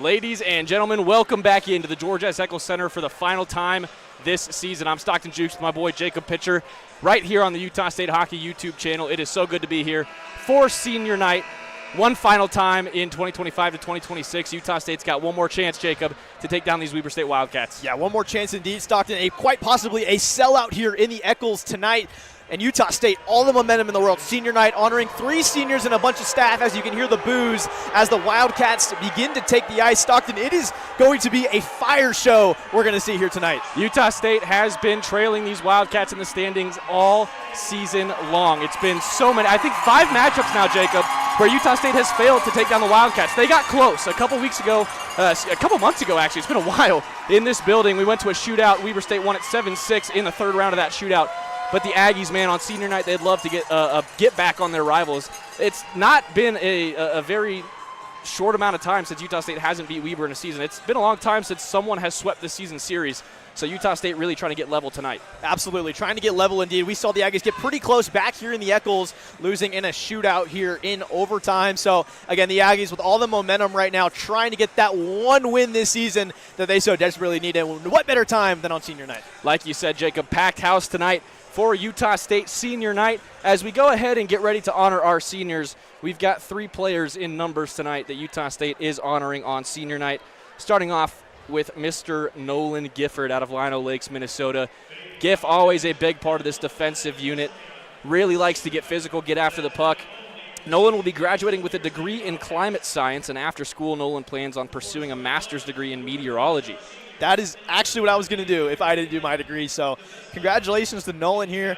Ladies and gentlemen, welcome back into the George S. Eccles Center for the final time this season. I'm Stockton Jukes with my boy Jacob Pitcher right here on the Utah State Hockey YouTube channel. It is so good to be here for senior night. One final time in 2025 to 2026. Utah State's got one more chance, Jacob, to take down these Weber State Wildcats. Yeah, one more chance indeed, Stockton. Quite possibly a sellout here in the Eccles tonight. And Utah State, all the momentum in the world. Senior night honoring 3 seniors and a bunch of staff, as you can hear the boos as the Wildcats begin to take the ice. Stockton, it is going to be a fire show we're going to see here tonight. Utah State has been trailing these Wildcats in the standings all season long. It's been so many, I think 5 matchups now, Jacob, where Utah State has failed to take down the Wildcats. They got close a couple months ago, actually. It's been a while in this building. We went to a shootout. Weber State won at 7-6 in the third round of that shootout. But the Aggies, man, on senior night, they'd love to get back on their rivals. It's not been a very short amount of time since Utah State hasn't beat Weber in a season. It's been a long time since someone has swept the season series. So Utah State really trying to get level tonight. Absolutely, trying to get level indeed. We saw the Aggies get pretty close back here in the Eccles, losing in a shootout here in overtime. So, again, the Aggies with all the momentum right now, trying to get that one win this season that they so desperately need. And what better time than on senior night? Like you said, Jacob, packed house tonight for Utah State senior night. As we go ahead and get ready to honor our seniors, we've got 3 players in numbers tonight that Utah State is honoring on senior night. Starting off with Mr. Nolan Gifford out of Lino Lakes, Minnesota. Giff, always a big part of this defensive unit. Really likes to get physical, get after the puck. Nolan will be graduating with a degree in climate science, and after school, Nolan plans on pursuing a master's degree in meteorology. That is actually what I was going to do if I didn't do my degree. So congratulations to Nolan here.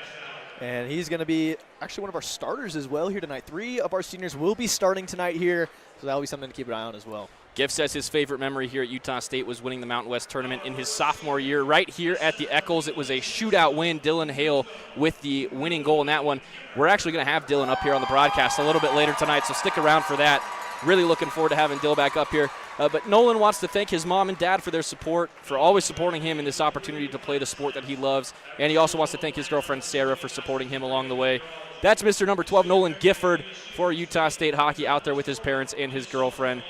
And he's going to be actually one of our starters as well here tonight. 3 of our seniors will be starting tonight here, so that'll be something to keep an eye on as well. Giff says his favorite memory here at Utah State was winning the Mountain West tournament in his sophomore year right here at the Eccles. It was a shootout win. Dylan Hale with the winning goal in that one. We're actually going to have Dylan up here on the broadcast a little bit later tonight, so stick around for that. Really looking forward to having Dill back up here. But Nolan wants to thank his mom and dad for their support, for always supporting him in this opportunity to play the sport that he loves. And he also wants to thank his girlfriend Sarah for supporting him along the way. That's Mr. number 12, Nolan Gifford, for Utah State hockey out there with his parents and his girlfriend.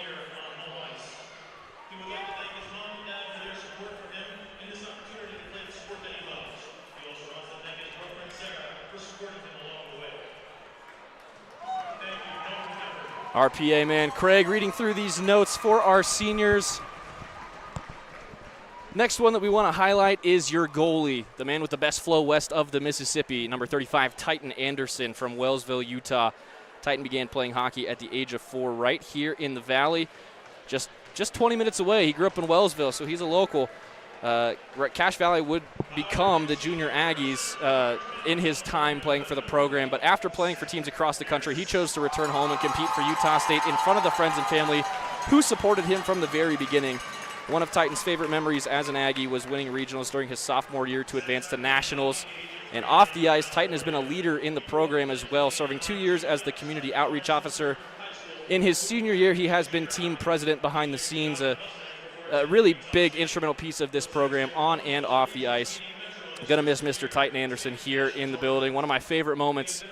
Our PA man, Craig, reading through these notes for our seniors. Next one that we want to highlight is your goalie, the man with the best flow west of the Mississippi, number 35, Titan Anderson from Wellsville, Utah. Titan began playing hockey at the age of 4 right here in the Valley, just 20 minutes away. He grew up in Wellsville, so he's a local. Cache Valley would become the junior Aggies in his time playing for the program, but after playing for teams across the country, he chose to return home and compete for Utah State in front of the friends and family who supported him from the very beginning. One of Titan's favorite memories as an Aggie was winning regionals during his sophomore year to advance to nationals. And off the ice, Titan has been a leader in the program as well, serving 2 years as the community outreach officer. In his senior year, he has been team president behind the scenes, a really big instrumental piece of this program on and off the ice. I'm going to miss Mr. Titan Anderson here in the building. One of my favorite moments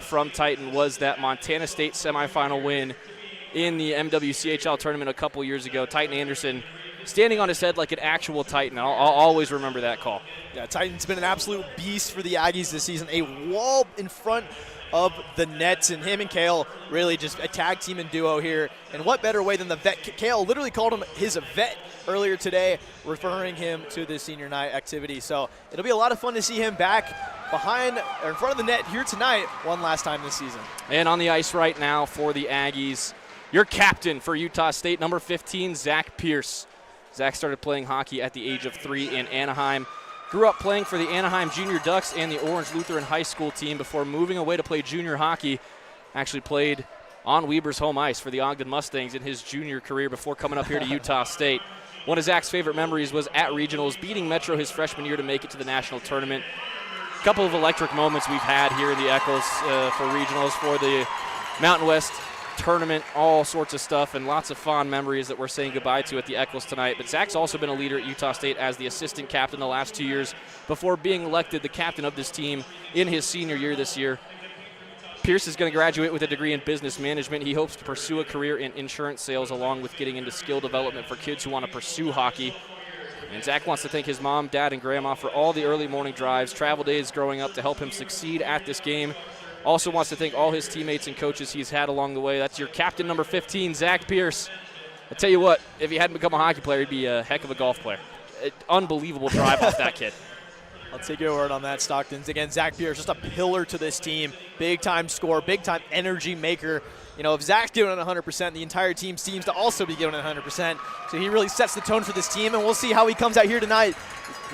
from Titan was that Montana State semifinal win in the MWCHL tournament a couple years ago. Titan Anderson standing on his head like an actual Titan. I'll always remember that call. Yeah, Titan's been an absolute beast for the Aggies this season. A wall in front of the nets, and him and Kale really just a tag team and duo here. And what better way than the vet? Kale literally called him his vet earlier today, referring him to the senior night activity. So it'll be a lot of fun to see him back behind or in front of the net here tonight one last time this season. And on the ice right now for the Aggies, your captain for Utah State, number 15, Zach Pierce. Zach started playing hockey at the age of 3 in Anaheim. Grew up playing for the Anaheim Junior Ducks and the Orange Lutheran High School team before moving away to play junior hockey. Actually played on Weber's home ice for the Ogden Mustangs in his junior career before coming up here to Utah State. One of Zach's favorite memories was at regionals, beating Metro his freshman year to make it to the national tournament. A couple of electric moments we've had here in the Eccles for regionals, for the Mountain West tournament, all sorts of stuff, and lots of fond memories that we're saying goodbye to at the Eccles tonight. But Zach's also been a leader at Utah State as the assistant captain the last 2 years before being elected the captain of this team in his senior year this year. Pierce is going to graduate with a degree in business management. He hopes to pursue a career in insurance sales along with getting into skill development for kids who want to pursue hockey. And Zach wants to thank his mom, dad, and grandma for all the early morning drives, travel days growing up to help him succeed at this game. Also wants to thank all his teammates and coaches he's had along the way. That's your captain, number 15, Zach Pierce. I tell you what, if he hadn't become a hockey player, he'd be a heck of a golf player. Unbelievable drive off that kid. I'll take your word on that, Stockton. Again, Zach Pierce, just a pillar to this team. Big-time scorer, big-time energy maker. You know, if Zach's doing it 100%, the entire team seems to also be doing it 100%. So he really sets the tone for this team, and we'll see how he comes out here tonight.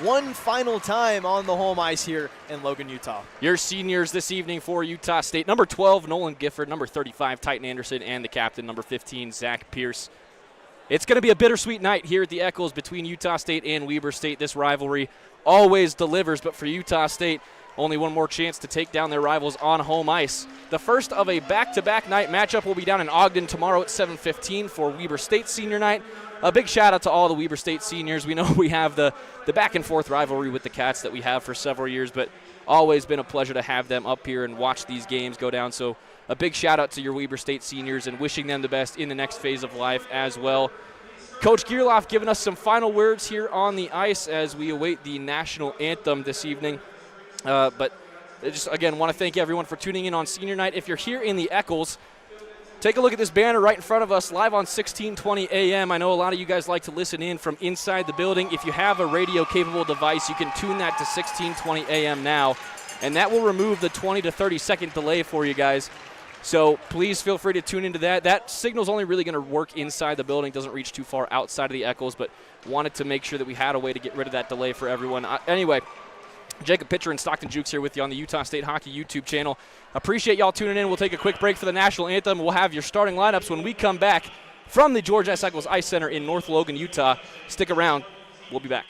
One final time on the home ice here in Logan, Utah. Your seniors this evening for Utah State. Number 12, Nolan Gifford. Number 35, Titan Anderson. And the captain, number 15, Zach Pierce. It's going to be a bittersweet night here at the Eccles between Utah State and Weber State. This rivalry always delivers, but for Utah State, only one more chance to take down their rivals on home ice. The first of a back-to-back night matchup will be down in Ogden tomorrow at 7:15 for Weber State senior night. A big shout-out to all the Weber State seniors. We know we have the back-and-forth rivalry with the Cats that we have for several years, but always been a pleasure to have them up here and watch these games go down. So a big shout-out to your Weber State seniors and wishing them the best in the next phase of life as well. Coach Gierloff giving us some final words here on the ice as we await the national anthem this evening. But I just, again, want to thank everyone for tuning in on senior night. If you're here in the Eccles, take a look at this banner right in front of us, live on 1620 AM. I know a lot of you guys like to listen in from inside the building. If you have a radio-capable device, you can tune that to 1620 AM now, and that will remove the 20 to 30-second delay for you guys. So please feel free to tune into that. That signal's only really going to work inside the building. Doesn't reach too far outside of the Eccles, but wanted to make sure that we had a way to get rid of that delay for everyone. Anyway, Jacob Pitcher and Stockton Jukes here with you on the Utah State Hockey YouTube channel. Appreciate y'all tuning in. We'll take a quick break for the national anthem. We'll have your starting lineups when we come back from the George S. Eccles Ice Center in North Logan, Utah. Stick around. We'll be back.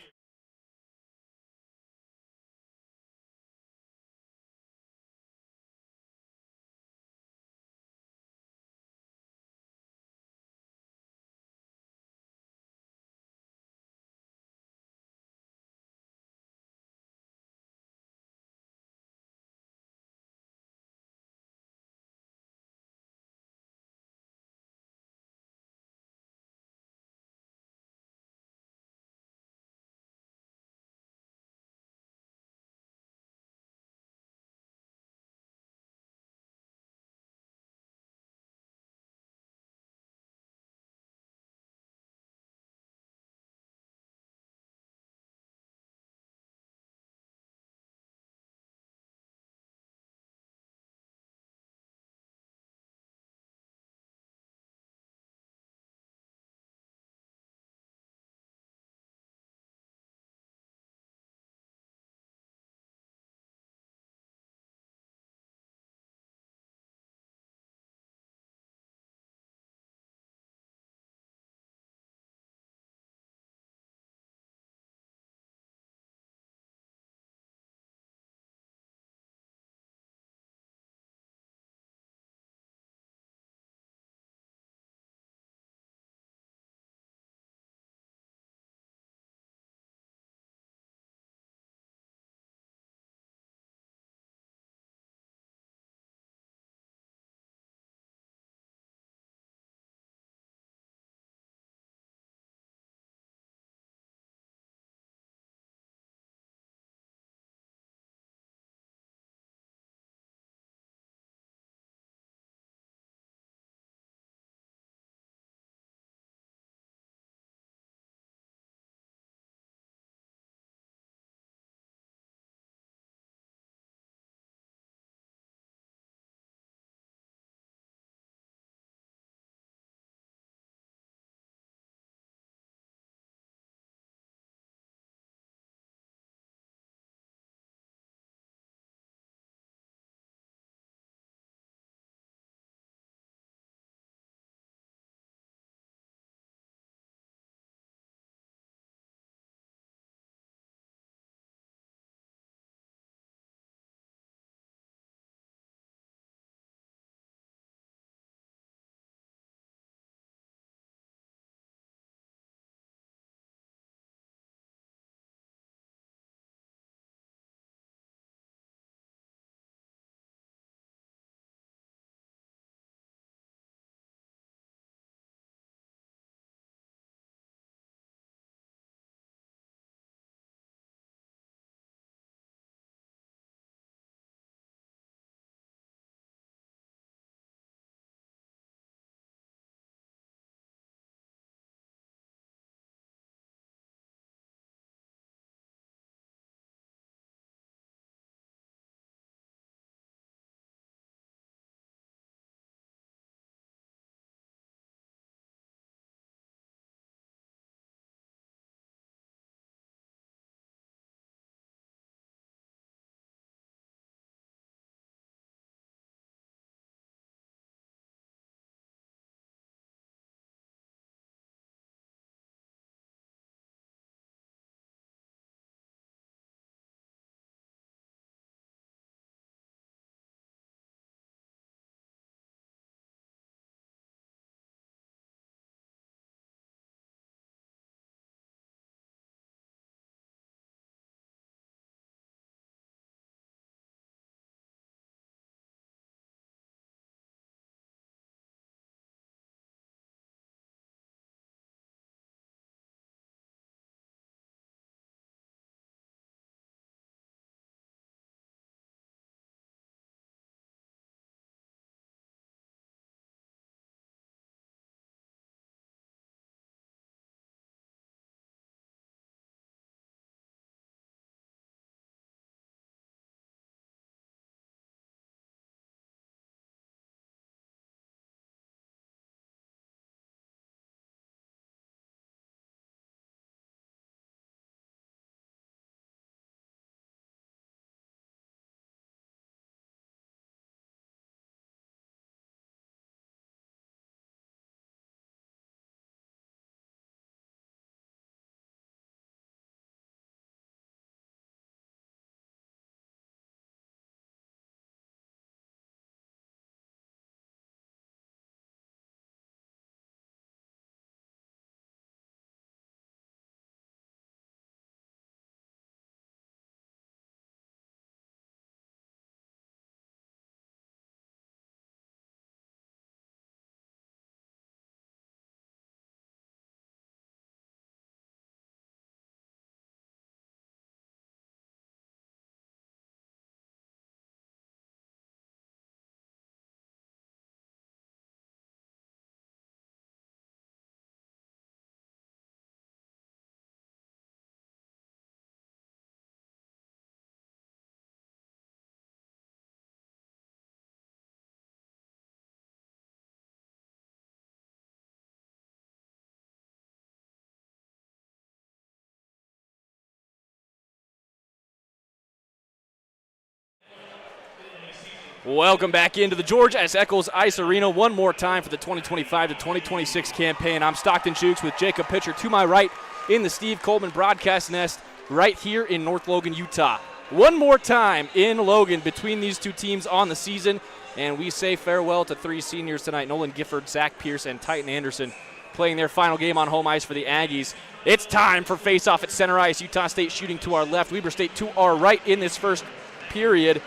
Welcome back into the George S. Eccles Ice Arena one more time for the 2025 to 2026 campaign. I'm Stockton Chooks with Jacob Pitcher to my right in the Steve Coleman broadcast nest right here in North Logan, Utah. One more time in Logan between these two teams on the season, and we say farewell to three seniors tonight: Nolan Gifford, Zach Pierce, and Titan Anderson, playing their final game on home ice for the Aggies. It's time for face-off at center ice. Utah State shooting to our left, Weber State to our right in this first period.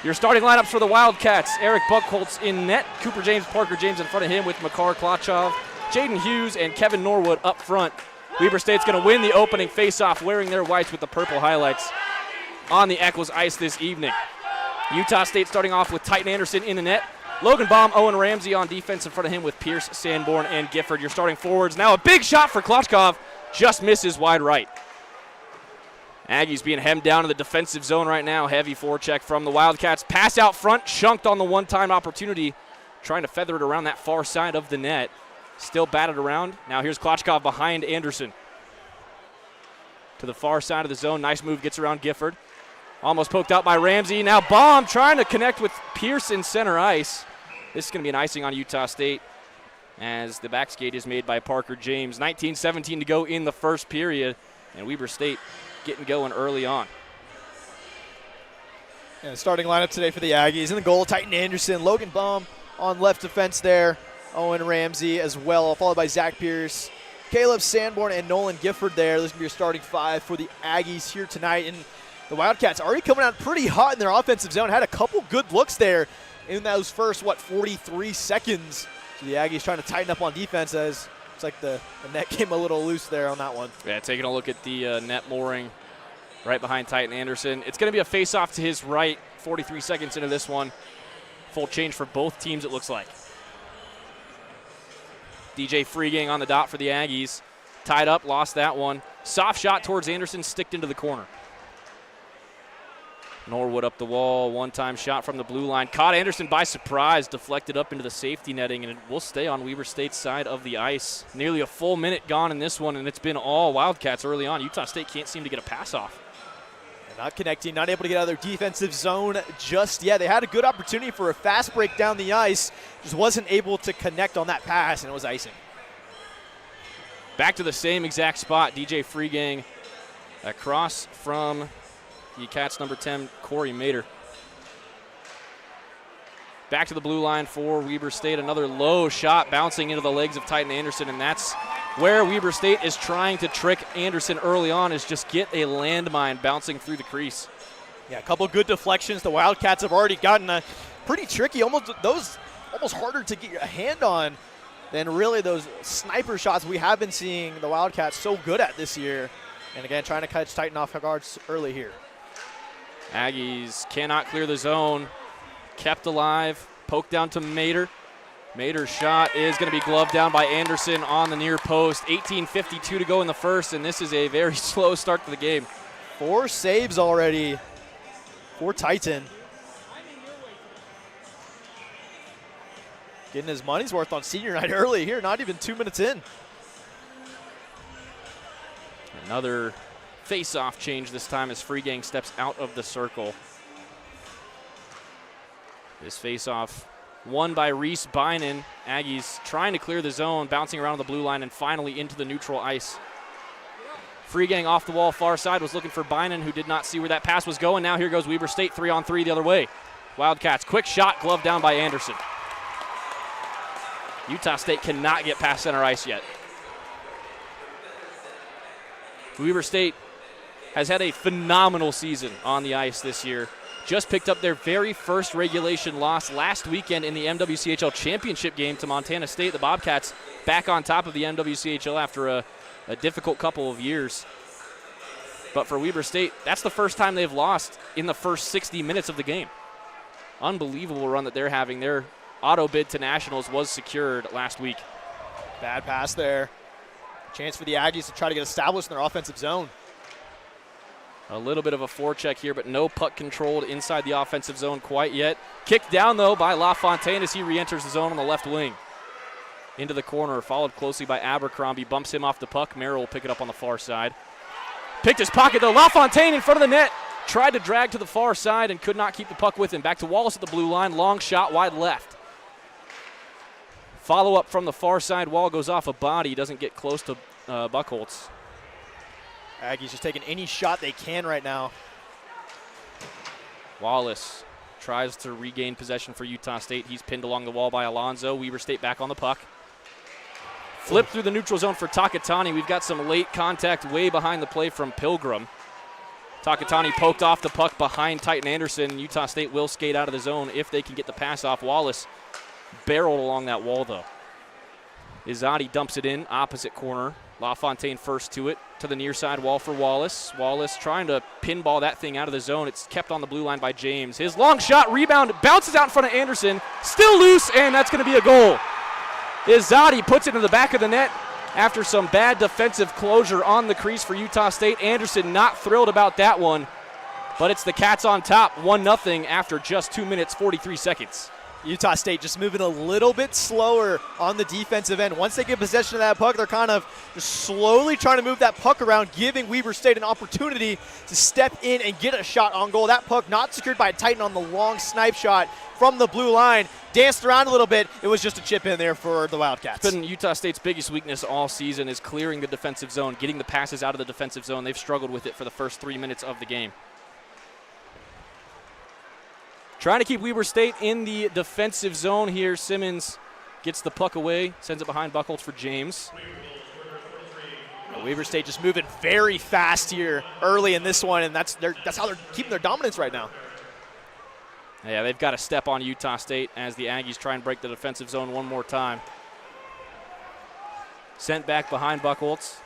Your starting lineups for the Wildcats: Eric Buckholtz in net, Cooper James, Parker James in front of him with Makar Klochov, Jaden Hughes, and Kevin Norwood up front. Weber State's going to win the opening face-off wearing their whites with the purple highlights on the Eccles ice this evening. Utah State starting off with Titan Anderson in the net, Logan Baum, Owen Ramsey on defense in front of him with Pierce, Sanborn, and Gifford. Your starting forwards. Now a big shot for Klochov, just misses wide right. Aggies being hemmed down in the defensive zone right now. Heavy forecheck from the Wildcats. Pass out front, chunked on the one-time opportunity, trying to feather it around that far side of the net. Still batted around. Now here's Klochov behind Anderson. To the far side of the zone. Nice move, gets around Gifford. Almost poked out by Ramsey. Now Baum trying to connect with Pierce in center ice. This is going to be an icing on Utah State as the back skate is made by Parker James. 19-17 to go in the first period, and Weber State getting going early on. And the starting lineup today for the Aggies: in the goal, Titan Anderson, Logan Baum on left defense there, Owen Ramsey as well, followed by Zach Pierce, Caleb Sanborn, and Nolan Gifford there. This is going to be your starting five for the Aggies here tonight. And the Wildcats already coming out pretty hot in their offensive zone. Had a couple good looks there in those first, 43 seconds. So the Aggies trying to tighten up on defense as it's like the net came a little loose there on that one. Yeah, taking a look at the net mooring right behind Titan Anderson. It's going to be a face-off to his right, 43 seconds into this one. Full change for both teams, it looks like. DJ Freegang on the dot for the Aggies. Tied up, lost that one. Soft shot towards Anderson, sticked into the corner. Norwood up the wall, one-time shot from the blue line. Caught Anderson by surprise, deflected up into the safety netting, and it will stay on Weber State's side of the ice. Nearly a full minute gone in this one, and it's been all Wildcats early on. Utah State can't seem to get a pass off. Not connecting, not able to get out of their defensive zone just yet. They had a good opportunity for a fast break down the ice, just wasn't able to connect on that pass, and it was icing. Back to the same exact spot, DJ Freegang across from the Cats number 10, Corey Mater. Back to the blue line for Weber State. Another low shot bouncing into the legs of Titan Anderson, and that's where Weber State is trying to trick Anderson early on, is just get a landmine bouncing through the crease. Yeah, a couple good deflections. The Wildcats have already gotten a pretty tricky, almost harder to get a hand on than really those sniper shots we have been seeing the Wildcats so good at this year. And again, trying to catch Titan off guards early here. Aggies cannot clear the zone. Kept alive. Poked down to Mater. Mater's shot is going to be gloved down by Anderson on the near post. 18:52 to go in the first, and this is a very slow start to the game. 4 saves already for Titan. Getting his money's worth on senior night early here, not even 2 minutes in. Another face-off change this time as Freegang steps out of the circle. This face-off won by Reese Bynum. Aggies trying to clear the zone, bouncing around the blue line, and finally into the neutral ice. Freegang off the wall, far side, was looking for Bynum, who did not see where that pass was going. Now here goes Weber State, 3-on-3 the other way. Wildcats, quick shot, gloved down by Anderson. Utah State cannot get past center ice yet. Weber State has had a phenomenal season on the ice this year. Just picked up their very first regulation loss last weekend in the MWCHL championship game to Montana State. The Bobcats back on top of the MWCHL after a difficult couple of years. But for Weber State, that's the first time they've lost in the first 60 minutes of the game. Unbelievable run that they're having. Their auto bid to nationals was secured last week. Bad pass there. Chance for the Aggies to try to get established in their offensive zone. A little bit of a forecheck here, but no puck controlled inside the offensive zone quite yet. Kicked down, though, by LaFontaine as he re-enters the zone on the left wing. Into the corner, followed closely by Abercrombie. Bumps him off the puck. Merrill will pick it up on the far side. Picked his pocket, though. LaFontaine in front of the net. tried to drag to the far side and could not keep the puck with him. Back to Wallace at the blue line. Long shot wide left. Follow-up from the far side wall goes off a body. Doesn't get close to Buchholz. Aggies just taking any shot they can right now. Wallace tries to regain possession for Utah State. He's pinned along the wall by Alonzo. Weber State back on the puck. Flip through the neutral zone for Takatani. We've got some late contact way behind the play from Pilgrim. Takatani poked off the puck behind Titan Anderson. Utah State will skate out of the zone if they can get the pass off. Wallace barreled along that wall, though. Izadi dumps it in, opposite corner. LaFontaine first to it, to the near side wall for Wallace. Wallace trying to pinball that thing out of the zone. It's kept on the blue line by James. His long shot, rebound, bounces out in front of Anderson. Still loose, and that's going to be a goal. Izadi puts it in the back of the net after some bad defensive closure on the crease for Utah State. Anderson not thrilled about that one, but it's the Cats on top, 1-0 after just 2 minutes, 43 seconds. Utah State just moving a little bit slower on the defensive end. Once they get possession of that puck, they're kind of just slowly trying to move that puck around, giving Weber State an opportunity to step in and get a shot on goal. That puck not secured by Titan on the long snipe shot from the blue line. Danced around a little bit. It was just a chip in there for the Wildcats. It's been Utah State's biggest weakness all season is clearing the defensive zone, getting the passes out of the defensive zone. They've struggled with it for the first 3 minutes of the game. Trying to keep Weber State in the defensive zone here. Simmons gets the puck away, sends it behind Buchholz for James. Weber State just moving very fast here early in this one, and that's how they're keeping their dominance right now. Yeah, they've got to step on Utah State as the Aggies try and break the defensive zone one more time. Sent back behind Buchholz.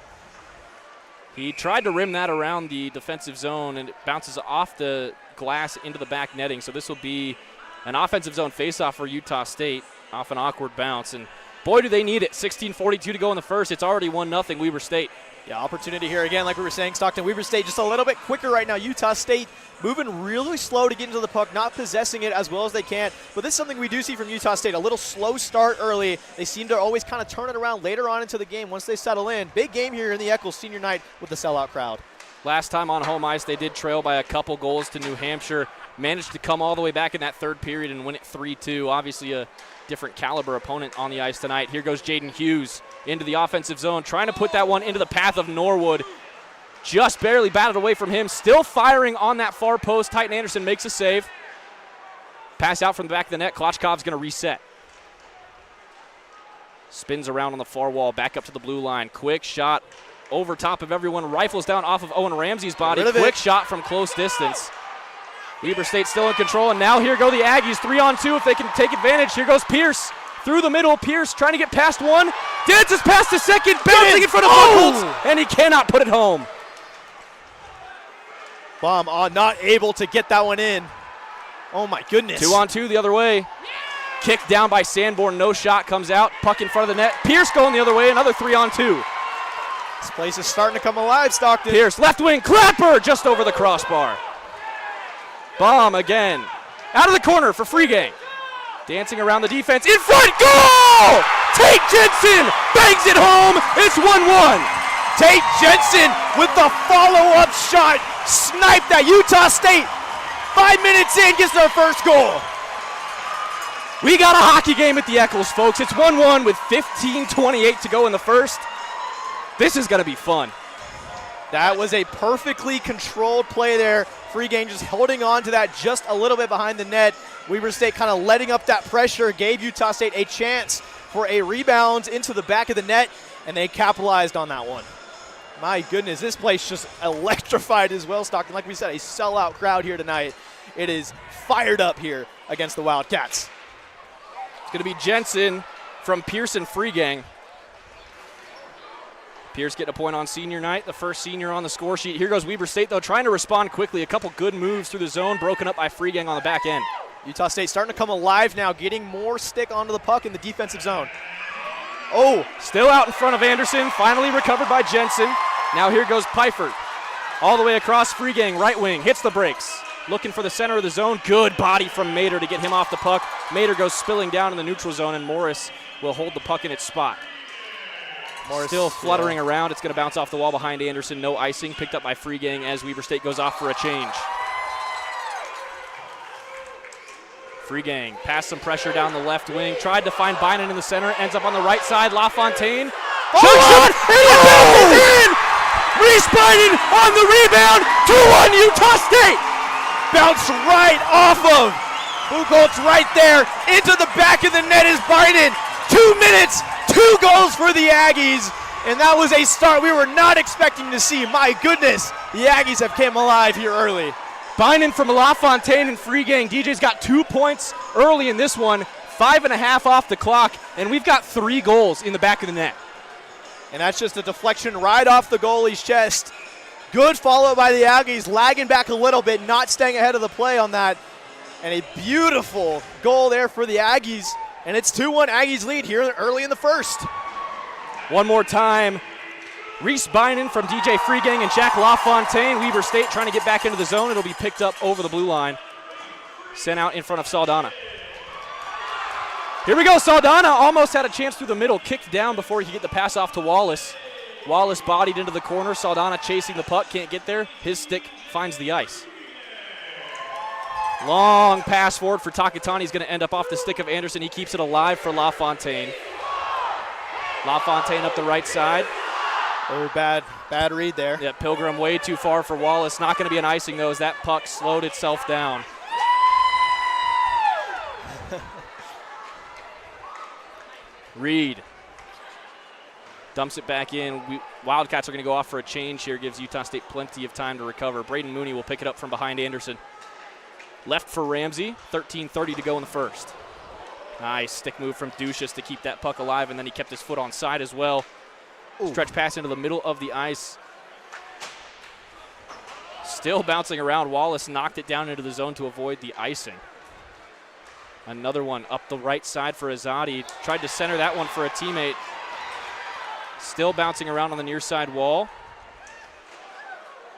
He tried to rim that around the defensive zone, and it bounces off the glass into the back netting. So this will be an offensive zone faceoff for Utah State off an awkward bounce. And boy, do they need it. 16:42 to go in the first. It's already 1-0 Weber State. Yeah, opportunity here again, like we were saying, Stockton. Weber State just a little bit quicker right now. Utah State moving really slow to get into the puck, not possessing it as well as they can. But this is something we do see from Utah State, a little slow start early. They seem to always kind of turn it around later on into the game once they settle in. Big game here in the Eccles senior night with the sellout crowd. Last time on home ice, they did trail by a couple goals to New Hampshire. Managed to come all the way back in that third period and win it 3-2. Obviously a different caliber opponent on the ice tonight. Here goes Jaden Hughes into the offensive zone, trying to put that one into the path of Norwood. Just barely batted away from him. Still firing on that far post. Titan Anderson makes a save. Pass out from the back of the net. Klochkov's going to reset. Spins around on the far wall, back up to the blue line. Quick shot over top of everyone. Rifles down off of Owen Ramsey's body. Quick shot from close distance. Weber State still in control, and now here go the Aggies. 3-on-2 if they can take advantage. Here goes Pierce through the middle. Pierce trying to get past one. Dances past the second, bouncing in front of Buchholz, and he cannot put it home. Bomb on, not able to get that one in. Oh my goodness. 2-on-2 the other way. Kicked down by Sanborn, no shot, comes out. Puck in front of the net. Pierce going the other way, another 3-on-2. This place is starting to come alive, Stockton. Pierce, left wing, Clapper, just over the crossbar. Bomb again. Out of the corner for Freegang. Dancing around the defense. In front, goal! Tate Jensen bangs it home. It's 1-1. Tate Jensen with the follow-up shot. Sniped that. Utah State, 5 minutes in, gets their first goal. We got a hockey game at the Eccles, folks. It's 1-1 with 15:28 to go in the first. This is going to be fun. That was a perfectly controlled play there. Freegang just holding on to that just a little bit behind the net. Weber State kind of letting up that pressure, gave Utah State a chance for a rebound into the back of the net, and they capitalized on that one. My goodness, this place just electrified as well, Stockton. Like we said, a sellout crowd here tonight. It is fired up here against the Wildcats. It's going to be Jensen from Pearson Freegang. Pierce getting a point on senior night, the first senior on the score sheet. Here goes Weber State, though, trying to respond quickly. A couple good moves through the zone, broken up by Freegang on the back end. Utah State starting to come alive now, getting more stick onto the puck in the defensive zone. Oh, still out in front of Anderson, finally recovered by Jensen. Now here goes Pfeiffer. All the way across, Freegang, right wing, hits the brakes. Looking for the center of the zone. Good body from Mater to get him off the puck. Mater goes spilling down in the neutral zone, and Morris will hold the puck in its spot. Morris still fluttering around. It's going to bounce off the wall behind Anderson. No icing. Picked up by Freegang as Weber State goes off for a change. Free Gang passed some pressure down the left wing, tried to find Bynum in the center, ends up on the right side. LaFontaine. Shot, and it bounces in! Reese Bynum on the rebound. 2-1 Utah State. Bounced right off of Buchholz right there. Into the back of the net is Bynum. 2 minutes, 2 goals for the Aggies. And that was a start we were not expecting to see. My goodness, the Aggies have came alive here early. Bynum from LaFontaine and Free Gang. DJ's got 2 points early in this one, 5.5 off the clock, and we've got 3 goals in the back of the net. And that's just a deflection right off the goalie's chest. Good follow by the Aggies, lagging back a little bit, not staying ahead of the play on that. And a beautiful goal there for the Aggies. And it's 2-1 Aggies lead here early in the first. One more time. Reese Bynum from DJ Free Gang and Jack LaFontaine. Weber State trying to get back into the zone. It'll be picked up over the blue line. Sent out in front of Saldana. Here we go. Saldana almost had a chance through the middle. Kicked down before he could get the pass off to Wallace. Wallace bodied into the corner. Saldana chasing the puck. Can't get there. His stick finds the ice. Long pass forward for Takatani. He's going to end up off the stick of Anderson. He keeps it alive for LaFontaine. LaFontaine up the right side. Oh, bad read there. Yeah, Pilgrim way too far for Wallace. Not going to be an icing, though, as that puck slowed itself down. Reed dumps it back in. Wildcats are going to go off for a change here. Gives Utah State plenty of time to recover. Braden Mooney will pick it up from behind Anderson. Left for Ramsey. 13:30 to go in the first. Nice stick move from Ducius to keep that puck alive, and then he kept his foot on side as well. Ooh. Stretch pass into the middle of the ice. Still bouncing around. Wallace knocked it down into the zone to avoid the icing. Another one up the right side for Azadi. Tried to center that one for a teammate. Still bouncing around on the near side wall.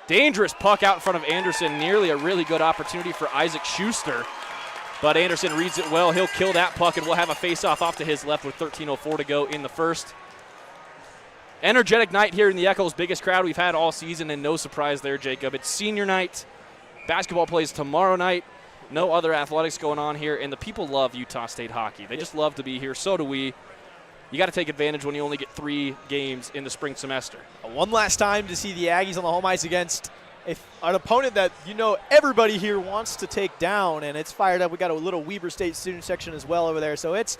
Dangerous puck out in front of Anderson. Nearly a really good opportunity for Isaac Schuster. But Anderson reads it well. He'll kill that puck, and we'll have a face-off off to his left with 13:04 to go in the first. Energetic night here in the Echo's, biggest crowd we've had all season, and no surprise there, Jacob. It's senior night. Basketball plays tomorrow night. No other athletics going on here, and the people love Utah State hockey. They just love to be here. So do we. You got to take advantage when you only get 3 games in the spring semester. One last time to see the Aggies on the home ice against an opponent that everybody here wants to take down, and it's fired up. We got a little Weber State student section as well over there, so it's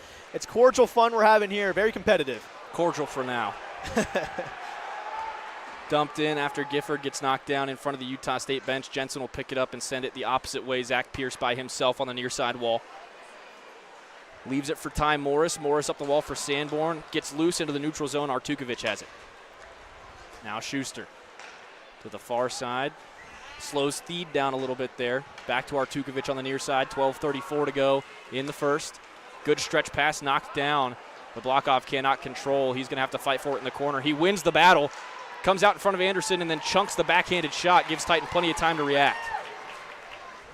cordial fun we're having here. Very competitive. Cordial for now. Dumped in after Gifford gets knocked down in front of the Utah State bench. Jensen will pick it up and send it the opposite way. Zach Pierce by himself on the near side wall. Leaves it for Ty Morris. Morris up the wall for Sanborn. Gets loose into the neutral zone. Artukovic has it. Now Schuster to the far side. Slows Theed down a little bit there. Back to Artukovic on the near side. 12:34 to go in the first. Good stretch pass knocked down. The Blockoff cannot control. He's going to have to fight for it in the corner. He wins the battle. Comes out in front of Anderson and then chunks the backhanded shot. Gives Titan plenty of time to react.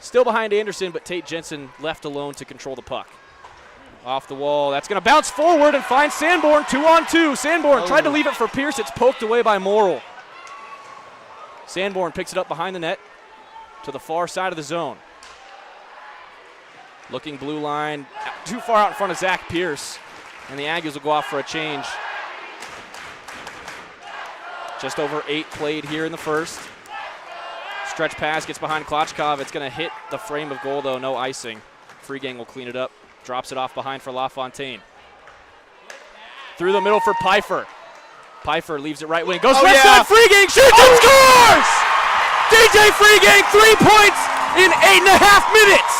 Still behind Anderson, but Tate Jensen left alone to control the puck. Off the wall. That's going to bounce forward and find Sanborn. 2-on-2. Sanborn tried to leave it for Pierce. It's poked away by Morrill. Sanborn picks it up behind the net to the far side of the zone. Looking blue line. Too far out in front of Zach Pierce. And the Aggies will go off for a change. Just over 8 played here in the first. Stretch pass gets behind Klochkov. It's going to hit the frame of goal, though. No icing. Free Gang will clean it up. Drops it off behind for LaFontaine. Through the middle for Pfeiffer. Pfeiffer leaves it right wing. Goes left side. Free Gang shoots and scores! DJ Free Gang 3 points in 8.5 minutes.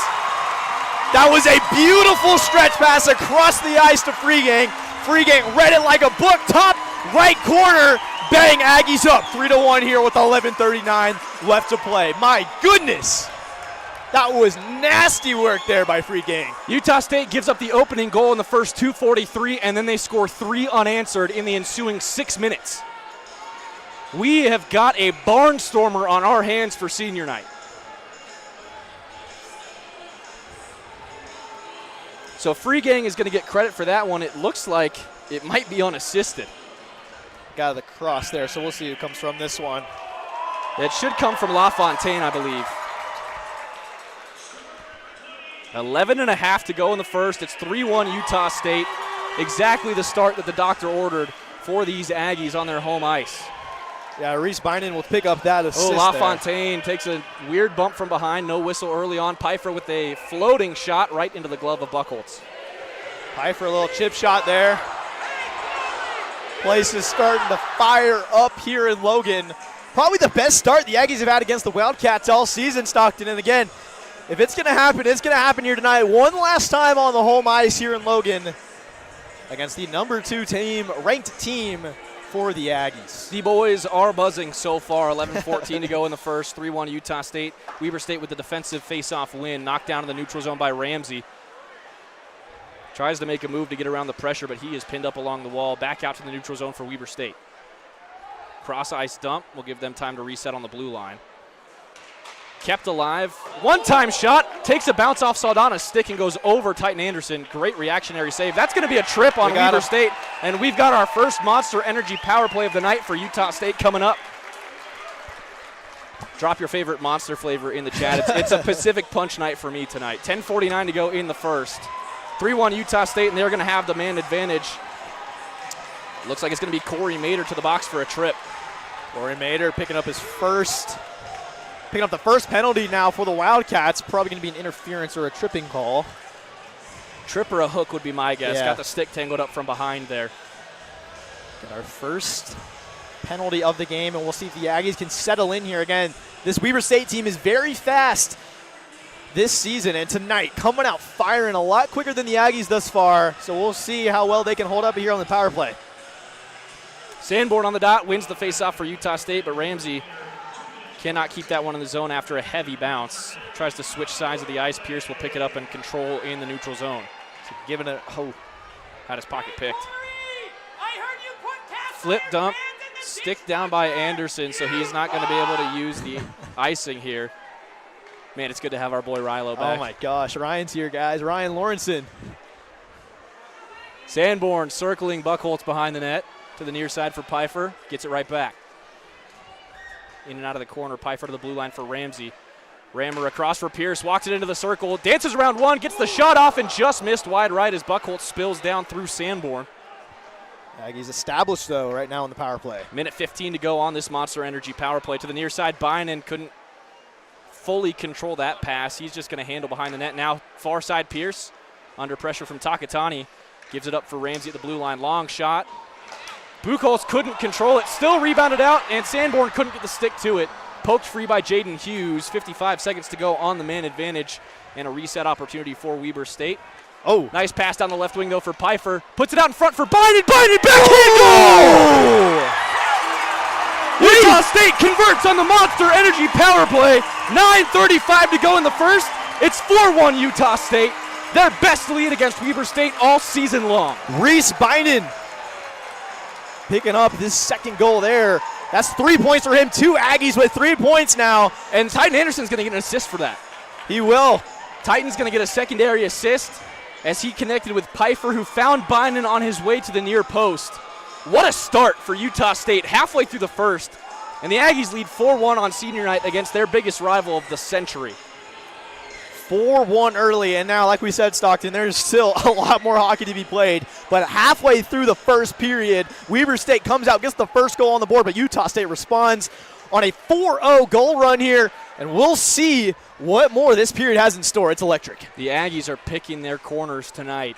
That was a beautiful stretch pass across the ice to Free Gang. Free Gang read it like a book. Top right corner. Bang, Aggies up. 3-1 here with 11:39 left to play. My goodness. That was nasty work there by Free Gang. Utah State gives up the opening goal in the first 2:43, and then they score 3 unanswered in the ensuing 6 minutes. We have got a barnstormer on our hands for senior night. So Free Gang is going to get credit for that one. It looks like it might be unassisted. Got the cross there, so we'll see who comes from this one. It should come from LaFontaine, I believe. 11.5 to go in the first. It's 3-1 Utah State. Exactly the start that the doctor ordered for these Aggies on their home ice. Yeah, Reese Bynum will pick up that assist. LaFontaine takes a weird bump from behind. No whistle early on. Pfeiffer with a floating shot right into the glove of Buchholz. Pfeiffer, a little chip shot there. Place is starting to fire up here in Logan. Probably the best start the Aggies have had against the Wildcats all season, Stockton. And again, if it's going to happen, it's going to happen here tonight. One last time on the home ice here in Logan against the number 2 team, ranked team for the Aggies. The boys are buzzing so far. 11-14 to go in the first. 3-1 Utah State. Weber State with the defensive face-off win. Knocked down in the neutral zone by Ramsey. Tries to make a move to get around the pressure, but he is pinned up along the wall. Back out to the neutral zone for Weber State. Cross-ice dump will give them time to reset on the blue line. Kept alive. One-time shot. Takes a bounce off Saldana's stick and goes over Titan Anderson. Great reactionary save. That's going to be a trip on Weber State. And we've got our first Monster Energy power play of the night for Utah State coming up. Drop your favorite Monster flavor in the chat. It's a Pacific Punch night for me tonight. 10:49 to go in the first. 3-1 Utah State, and they're going to have the man advantage. Looks like it's going to be Corey Mader to the box for a trip. Corey Mader picking up the first penalty now for the Wildcats. Probably going to be an interference or a tripping call. Trip or a hook would be my guess. Yeah. Got the stick tangled up from behind there. Get our first penalty of the game, and we'll see if the Aggies can settle in here again. This Weber State team is very fast this season, and tonight coming out firing a lot quicker than the Aggies thus far. So we'll see how well they can hold up here on the power play. Sanborn on the dot wins the faceoff for Utah State, but Ramsey cannot keep that one in the zone after a heavy bounce. Tries to switch sides of the ice. Pierce will pick it up and control in the neutral zone. So giving it, had his pocket picked. Flip dump, stick down by Anderson, so he's not going to be able to use the icing here. Man, it's good to have our boy Rilo back. Oh my gosh, Ryan's here, guys. Ryan Lawrenson. Sanborn circling Buchholz behind the net to the near side for Pfeiffer. Gets it right back. In and out of the corner, Pfeiffer to the blue line for Ramsey. Rammer across for Pierce, walks it into the circle, dances around one, gets the shot off and just missed wide right as Buchholz spills down through Sanborn. Aggies established, though, right now in the power play. Minute 15 to go on this Monster Energy power play. To the near side, Bynan couldn't fully control that pass. He's just going to handle behind the net. Now far side Pierce under pressure from Takatani. Gives it up for Ramsey at the blue line. Long shot. Buchholz couldn't control it. Still rebounded out, and Sanborn couldn't get the stick to it. Poked free by Jaden Hughes. 55 seconds to go on the man advantage, and a reset opportunity for Weber State. Oh. Nice pass down the left wing, though, for Pfeiffer. Puts it out in front for Bynan. Bynan, backhand goal! Utah State converts on the Monster Energy power play. 9:35 to go in the first. It's 4-1 Utah State. Their best lead against Weber State all season long. Reese Bynum picking up this second goal there. That's 3 points for him. 2 Aggies with 3 points now. And Titan Anderson's going to get an assist for that. He will. Titan's going to get a secondary assist as he connected with Pfeiffer, who found Bynan on his way to the near post. What a start for Utah State halfway through the first. And the Aggies lead 4-1 on senior night against their biggest rival of the century. 4-1 early, and now, like we said, Stockton, there's still a lot more hockey to be played. But halfway through the first period, Weber State comes out, gets the first goal on the board, but Utah State responds on a 4-0 goal run here, and we'll see what more this period has in store. It's electric. The Aggies are picking their corners tonight.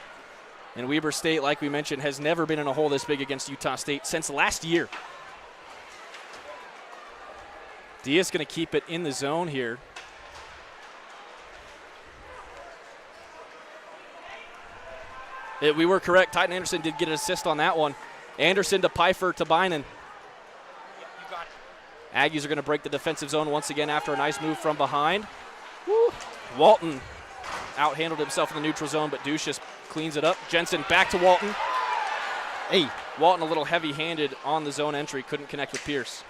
And Weber State, like we mentioned, has never been in a hole this big against Utah State since last year. Diaz going to keep it in the zone here. We were correct. Titan Anderson did get an assist on that one. Anderson to Pfeiffer to Bynan. Aggies are going to break the defensive zone once again after a nice move from behind. Woo. Walton outhandled himself in the neutral zone, but Ducius cleans it up. Jensen back to Walton. Hey. Walton a little heavy-handed on the zone entry. Couldn't connect with Pierce.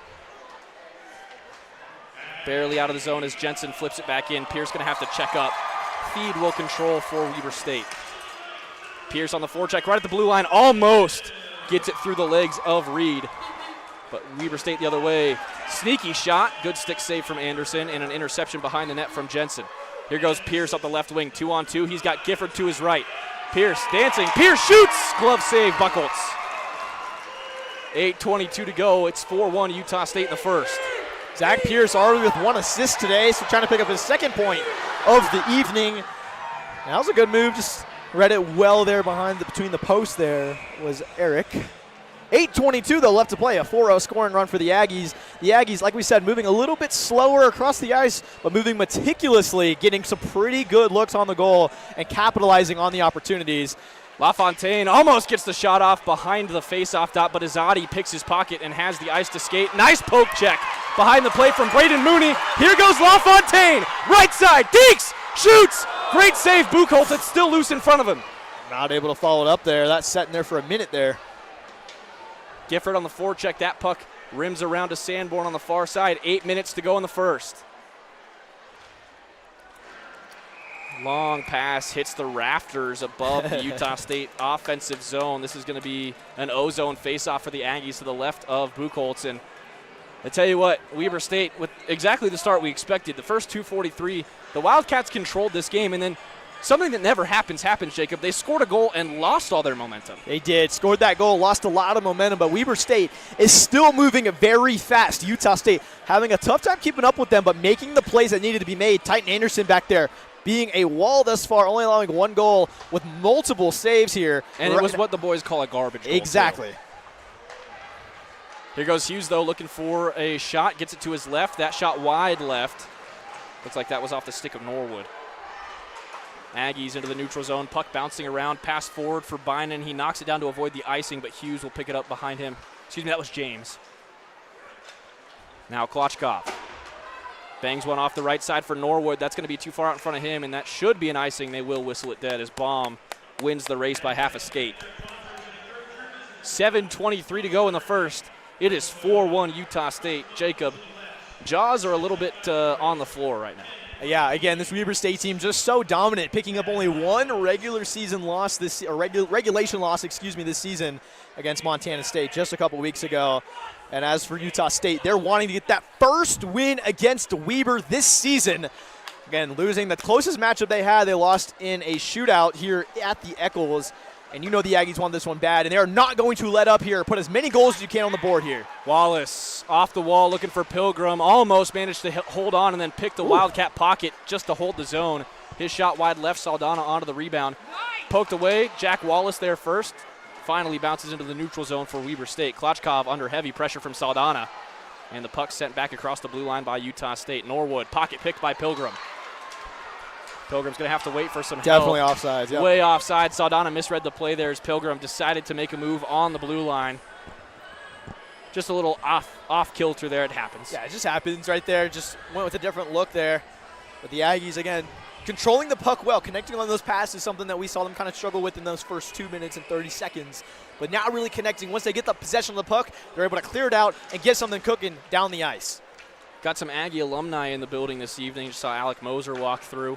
Barely out of the zone as Jensen flips it back in. Pierce going to have to check up. Feed will control for Weber State. Pierce on the forecheck right at the blue line. Almost gets it through the legs of Reed. But Weber State the other way. Sneaky shot. Good stick save from Anderson and an interception behind the net from Jensen. Here goes Pierce up the left wing, 2-on-2. He's got Gifford to his right. Pierce dancing. Pierce shoots. Glove save, Buchholz. 8:22 to go. It's 4-1 Utah State in the first. Zach Pierce already with 1 assist today, so trying to pick up his second point of the evening. That was a good move. Just read it well there between the posts there was Eric. 8:22 though left to play, a 4-0 scoring run for the Aggies. The Aggies, like we said, moving a little bit slower across the ice, but moving meticulously, getting some pretty good looks on the goal and capitalizing on the opportunities. LaFontaine almost gets the shot off behind the face-off dot, but Azadi picks his pocket and has the ice to skate. Nice poke check behind the play from Braden Mooney. Here goes LaFontaine, right side, Deeks, shoots. Great save, Buchholz. It's still loose in front of him. Not able to follow it up there. That's sitting there for a minute there. Gifford on the forecheck. That puck rims around to Sanborn on the far side. 8 minutes to go in the first. Long pass hits the rafters above the Utah State offensive zone. This is going to be an O-zone faceoff for the Aggies to the left of Buchholz. And I tell you what, Weber State, with exactly the start we expected, the first 2:43, the Wildcats controlled this game, and then something that never happens, Jacob. They scored a goal and lost all their momentum. They did. Scored that goal, lost a lot of momentum, but Weber State is still moving very fast. Utah State having a tough time keeping up with them, but making the plays that needed to be made. Titan Anderson back there being a wall thus far, only allowing 1 goal with multiple saves here. And it was what the boys call a garbage goal. Exactly. Too. Here goes Hughes, though, looking for a shot. Gets it to his left. That shot wide left. Looks like that was off the stick of Norwood. Aggies into the neutral zone. Puck bouncing around. Pass forward for Bynan. He knocks it down to avoid the icing, but Hughes will pick it up behind him. Excuse me, that was James. Now Klochkov. Bangs one off the right side for Norwood. That's going to be too far out in front of him, and that should be an icing. They will whistle it dead as Baum wins the race by half a skate. 7:23 to go in the first. It is 4-1 Utah State. Jacob, jaws are a little bit on the floor right now. Yeah, again, this Weber State team just so dominant, picking up only 1 regulation loss this season against Montana State just a couple weeks ago. And as for Utah State, they're wanting to get that first win against Weber this season. Again, losing the closest matchup they had, they lost in a shootout here at the Eccles. And you know the Aggies won this one bad, and they are not going to let up here. Put as many goals as you can on the board here. Wallace off the wall looking for Pilgrim. Almost managed to hold on and then pick the Wildcat pocket just to hold the zone. His shot wide left, Saldana onto the rebound. Poked away, Jack Wallace there first. Finally bounces into the neutral zone for Weber State. Klochkov under heavy pressure from Saldana. And the puck sent back across the blue line by Utah State. Norwood, pocket picked by Pilgrim. Pilgrim's going to have to wait for some help. Definitely offside. Yep. Way offside. Saldana misread the play there as Pilgrim decided to make a move on the blue line. Just a little off kilter there. It happens. Yeah, it just happens right there. Just went with a different look there. But the Aggies, again, controlling the puck well. Connecting on those passes is something that we saw them kind of struggle with in those first 2 minutes and 30 seconds. But now really connecting. Once they get the possession of the puck, they're able to clear it out and get something cooking down the ice. Got some Aggie alumni in the building this evening. Just saw Alec Moser walk through.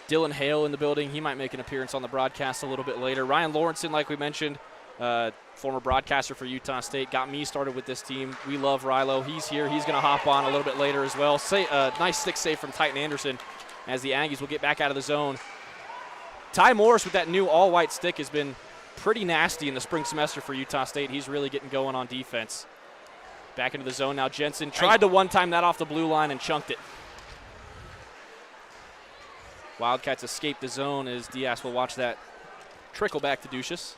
Dylan Hale in the building. He might make an appearance on the broadcast a little bit later. Ryan Lawrenson, like we mentioned, former broadcaster for Utah State, got me started with this team. We love Rilo. He's here. He's going to hop on a little bit later as well. Nice stick save from Titan Anderson as the Aggies will get back out of the zone. Ty Morris with that new all-white stick has been pretty nasty in the spring semester for Utah State. He's really getting going on defense. Back into the zone now. Jensen tried to one-time that off the blue line and chunked it. Wildcats escape the zone as Diaz will watch that trickle back to Ducius.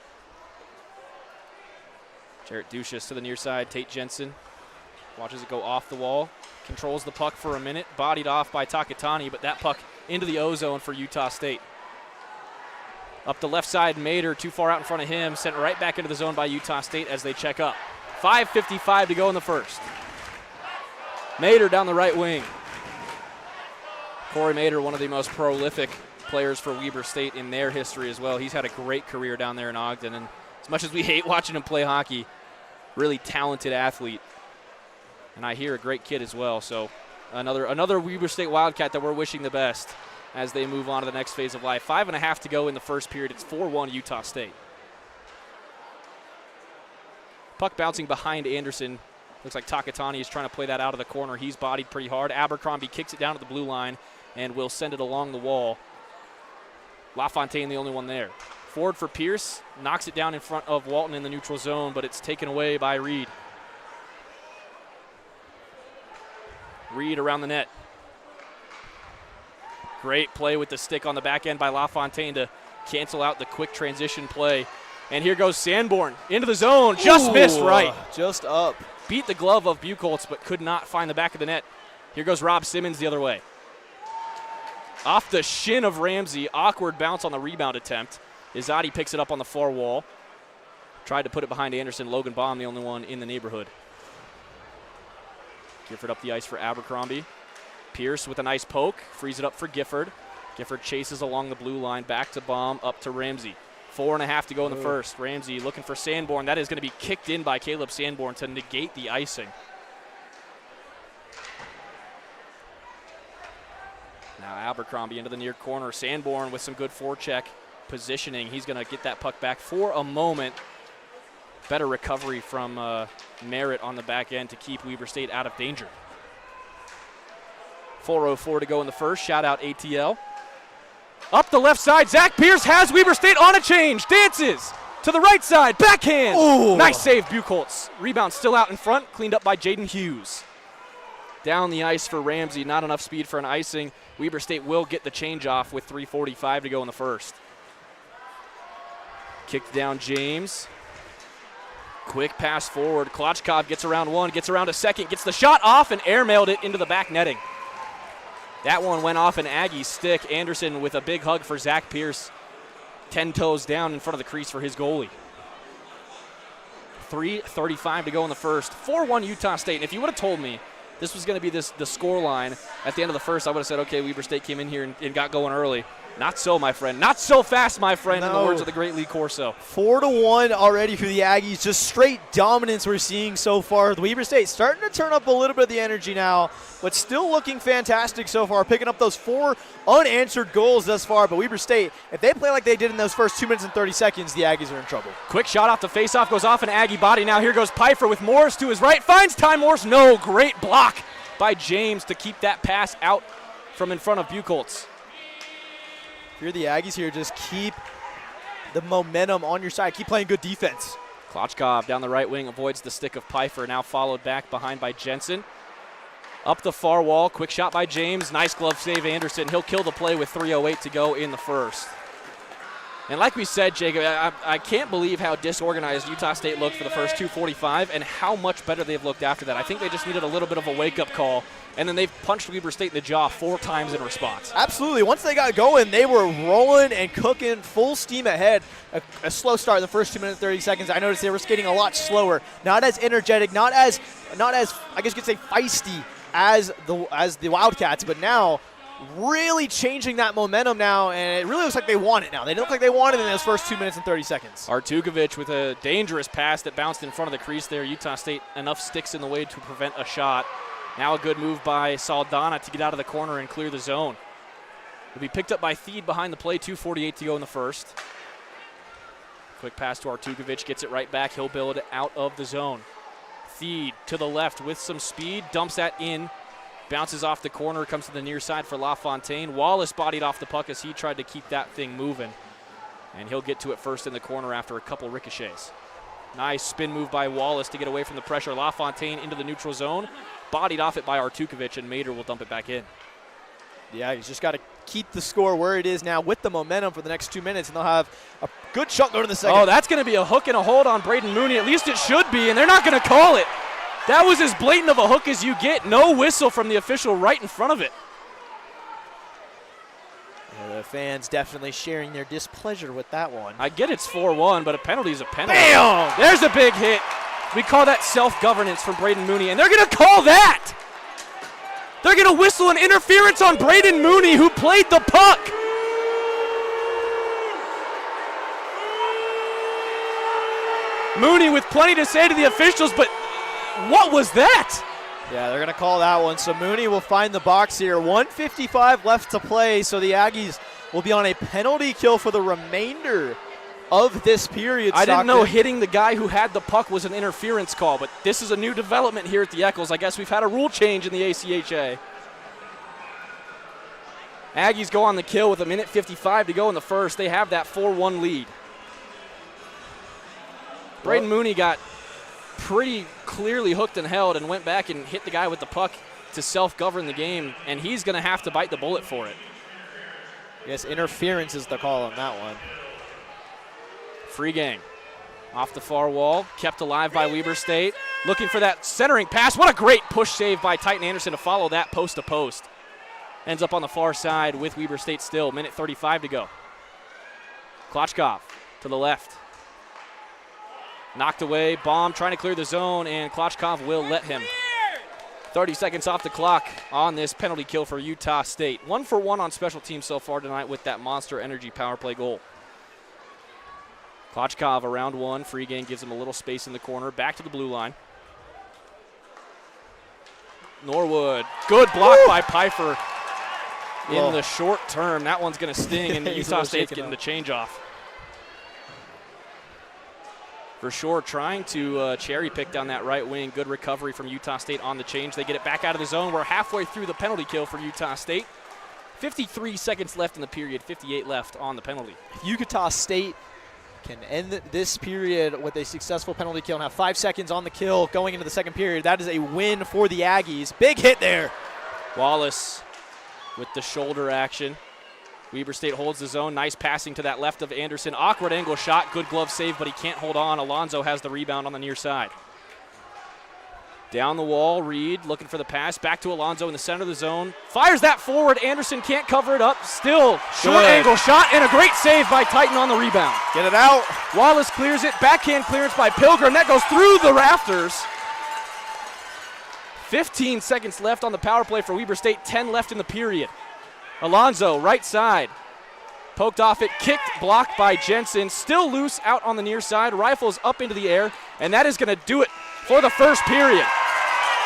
Jarrett Ducius to the near side. Tate Jensen watches it go off the wall. Controls the puck for a minute. Bodied off by Takatani, but that puck into the O-zone for Utah State. Up the left side, Mader too far out in front of him. Sent right back into the zone by Utah State as they check up. 5:55 to go in the first. Mader down the right wing. Corey Mader, one of the most prolific players for Weber State in their history as well. He's had a great career down there in Ogden, and as much as we hate watching him play hockey, really talented athlete. And I hear a great kid as well. So another Weber State Wildcat that we're wishing the best as they move on to the next phase of life. 5.5 to go in the first period. It's 4-1 Utah State. Puck bouncing behind Anderson. Looks like Takatani is trying to play that out of the corner. He's bodied pretty hard. Abercrombie kicks it down to the blue line. and will send it along the wall. LaFontaine the only one there. Forward for Pierce, knocks it down in front of Walton in the neutral zone, but it's taken away by Reed. Reed around the net. Great play with the stick on the back end by LaFontaine to cancel out the quick transition play. And here goes Sanborn into the zone. Just missed right. Just up. Beat the glove of Buchholz, but could not find the back of the net. Here goes Rob Simmons the other way. Off the shin of Ramsey. Awkward bounce on the rebound attempt. Izadi picks it up on the far wall. Tried to put it behind Anderson. Logan Baum, the only one in the neighborhood. Gifford up the ice for Abercrombie. Pierce with a nice poke. Frees it up for Gifford. Gifford chases along the blue line. Back to Baum. Up to Ramsey. 4.5 to go in the first. Ramsey looking for Sanborn. That is going to be kicked in by Caleb Sanborn to negate the icing. Now Abercrombie into the near corner. Sanborn with some good forecheck positioning. He's going to get that puck back for a moment. Better recovery from Merritt on the back end to keep Weber State out of danger. 4:04 to go in the first. Shout out ATL. Up the left side, Zach Pierce has Weber State on a change. Dances to the right side, backhand. Ooh. Nice save, Buchholz. Rebound still out in front, cleaned up by Jaden Hughes. Down the ice for Ramsey, not enough speed for an icing. Weber State will get the change off with 3:45 to go in the first. Kicked down James. Quick pass forward. Klochkov gets around one, gets around a second, gets the shot off and airmailed it into the back netting. That one went off an Aggie stick. Anderson with a big hug for Zach Pierce. 10 toes down in front of the crease for his goalie. 3:35 to go in the first. 4-1 Utah State. And if you would have told me this was going to be the score line at the end of the first, I would have said, okay, Weber State came in here and got going early. Not so, my friend. Not so fast, my friend, in the words of the great Lee Corso. 4-1 already for the Aggies. Just straight dominance we're seeing so far. The Weber State starting to turn up a little bit of the energy now, but still looking fantastic so far, picking up those 4 unanswered goals thus far. But Weber State, if they play like they did in those first 2 minutes and 30 seconds, the Aggies are in trouble. Quick shot off the faceoff, goes off an Aggie body. Now here goes Pfeiffer with Morris to his right. Finds Ty Morris. No, great block by James to keep that pass out from in front of Buchholz. You're the Aggies here. Just keep the momentum on your side. Keep playing good defense. Klochkov down the right wing avoids the stick of Pfeiffer. Now followed back behind by Jensen. Up the far wall. Quick shot by James. Nice glove save, Anderson. He'll kill the play with 3:08 to go in the first. And like we said, Jacob, I can't believe how disorganized Utah State looked for the first 2:45 and how much better they've looked after that. I think they just needed a little bit of a wake-up call, and then they've punched Weber State in the jaw 4 times in response. Absolutely. Once they got going, they were rolling and cooking full steam ahead. A slow start in the first 2 minutes, 30 seconds. I noticed they were skating a lot slower, not as energetic, not as I guess you could say feisty as the Wildcats, but now really changing that momentum now, and it really looks like they want it now. They look like they want it in those first 2 minutes and 30 seconds. Artukovic with a dangerous pass that bounced in front of the crease there. Utah State enough sticks in the way to prevent a shot. Now a good move by Saldana to get out of the corner and clear the zone. It'll be picked up by Theed behind the play. 2:48 to go in the first. Quick pass to Artukovic, gets it right back. He'll build it out of the zone. Theed to the left with some speed, dumps that in. Bounces off the corner, comes to the near side for LaFontaine. Wallace bodied off the puck as he tried to keep that thing moving. And he'll get to it first in the corner after a couple ricochets. Nice spin move by Wallace to get away from the pressure. LaFontaine into the neutral zone. Bodied off it by Artukovic, and Mader will dump it back in. Yeah, he's just got to keep the score where it is now with the momentum for the next 2 minutes, and they'll have a good shot going to the second. Oh, that's going to be a hook and a hold on Braden Mooney. At least it should be, and they're not going to call it. That was as blatant of a hook as you get. No whistle from the official right in front of it. Yeah, the fans definitely sharing their displeasure with that one. I get it's 4-1, but a penalty is a penalty. Bam! There's a big hit. We call that self-governance from Braden Mooney, and they're going to call that. They're going to whistle an interference on Braden Mooney, who played the puck. Mooney with plenty to say to the officials, but what was that? Yeah, they're going to call that one. So Mooney will find the box here. 1:55 left to play, so the Aggies will be on a penalty kill for the remainder of this period. I didn't know hitting the guy who had the puck was an interference call, but this is a new development here at the Eccles. I guess we've had a rule change in the ACHA. Aggies go on the kill with 1:55 to go in the first. They have that 4-1 lead. Braden Mooney got pretty clearly hooked and held and went back and hit the guy with the puck to self-govern the game, and he's going to have to bite the bullet for it. Yes, interference is the call on that one. Free gang. Off the far wall, kept alive by Weber State. Looking for that centering pass. What a great push save by Titan Anderson to follow that post to post. Ends up on the far side with Weber State still. 1:35 to go. Klochkov to the left. Knocked away, bomb, trying to clear the zone, and Klochkov will let him. 30 seconds off the clock on this penalty kill for Utah State. 1 for 1 on special teams so far tonight with that Monster Energy power play goal. Klochkov around one. Free game gives him a little space in the corner. Back to the blue line. Norwood. Good block by Pfeiffer in the short term. That one's going to sting, and Utah State's getting the change off. For sure, trying to cherry pick down that right wing. Good recovery from Utah State on the change. They get it back out of the zone. We're halfway through the penalty kill for Utah State. 53 seconds left in the period, 58 left on the penalty. Utah State can end this period with a successful penalty kill and have 5 seconds on the kill going into the second period. That is a win for the Aggies. Big hit there. Wallace with the shoulder action. Weber State holds the zone. Nice passing to that left of Anderson. Awkward angle shot. Good glove save, but he can't hold on. Alonzo has the rebound on the near side. Down the wall, Reed looking for the pass. Back to Alonzo in the center of the zone. Fires that forward. Anderson can't cover it up. Still, short angle shot and a great save by Titan on the rebound. Get it out. Wallace clears it. Backhand clearance by Pilgrim. That goes through the rafters. 15 seconds left on the power play for Weber State. 10 left in the period. Alonzo, right side. Poked off it, kicked, blocked by Jensen. Still loose out on the near side. Rifles up into the air, and that is going to do it for the first period.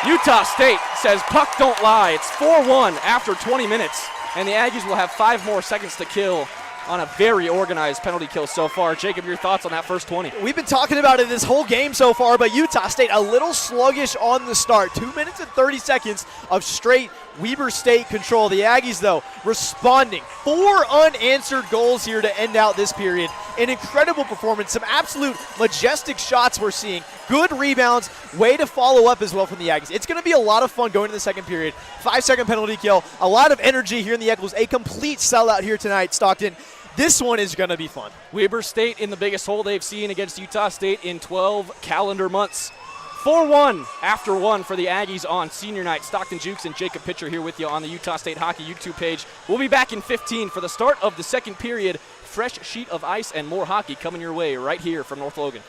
Utah State says puck don't lie. It's 4-1 after 20 minutes, and the Aggies will have 5 more seconds to kill on a very organized penalty kill so far. Jacob, your thoughts on that first 20? We've been talking about it this whole game so far, but Utah State a little sluggish on the start. 2 minutes and 30 seconds of straight Weber State control. The Aggies, though, responding. 4 unanswered goals here to end out this period. An incredible performance. Some absolute majestic shots we're seeing. Good rebounds. Way to follow up as well from the Aggies. It's going to be a lot of fun going into the second period. 5-second penalty kill. A lot of energy here in the Eccles. A complete sellout here tonight, Stockton. This one is going to be fun. Weber State in the biggest hole they've seen against Utah State in 12 calendar months. 4-1 after 1 for the Aggies on senior night. Stockton Jukes and Jacob Pitcher here with you on the Utah State Hockey YouTube page. We'll be back in 15 for the start of the second period. Fresh sheet of ice and more hockey coming your way right here from North Logan.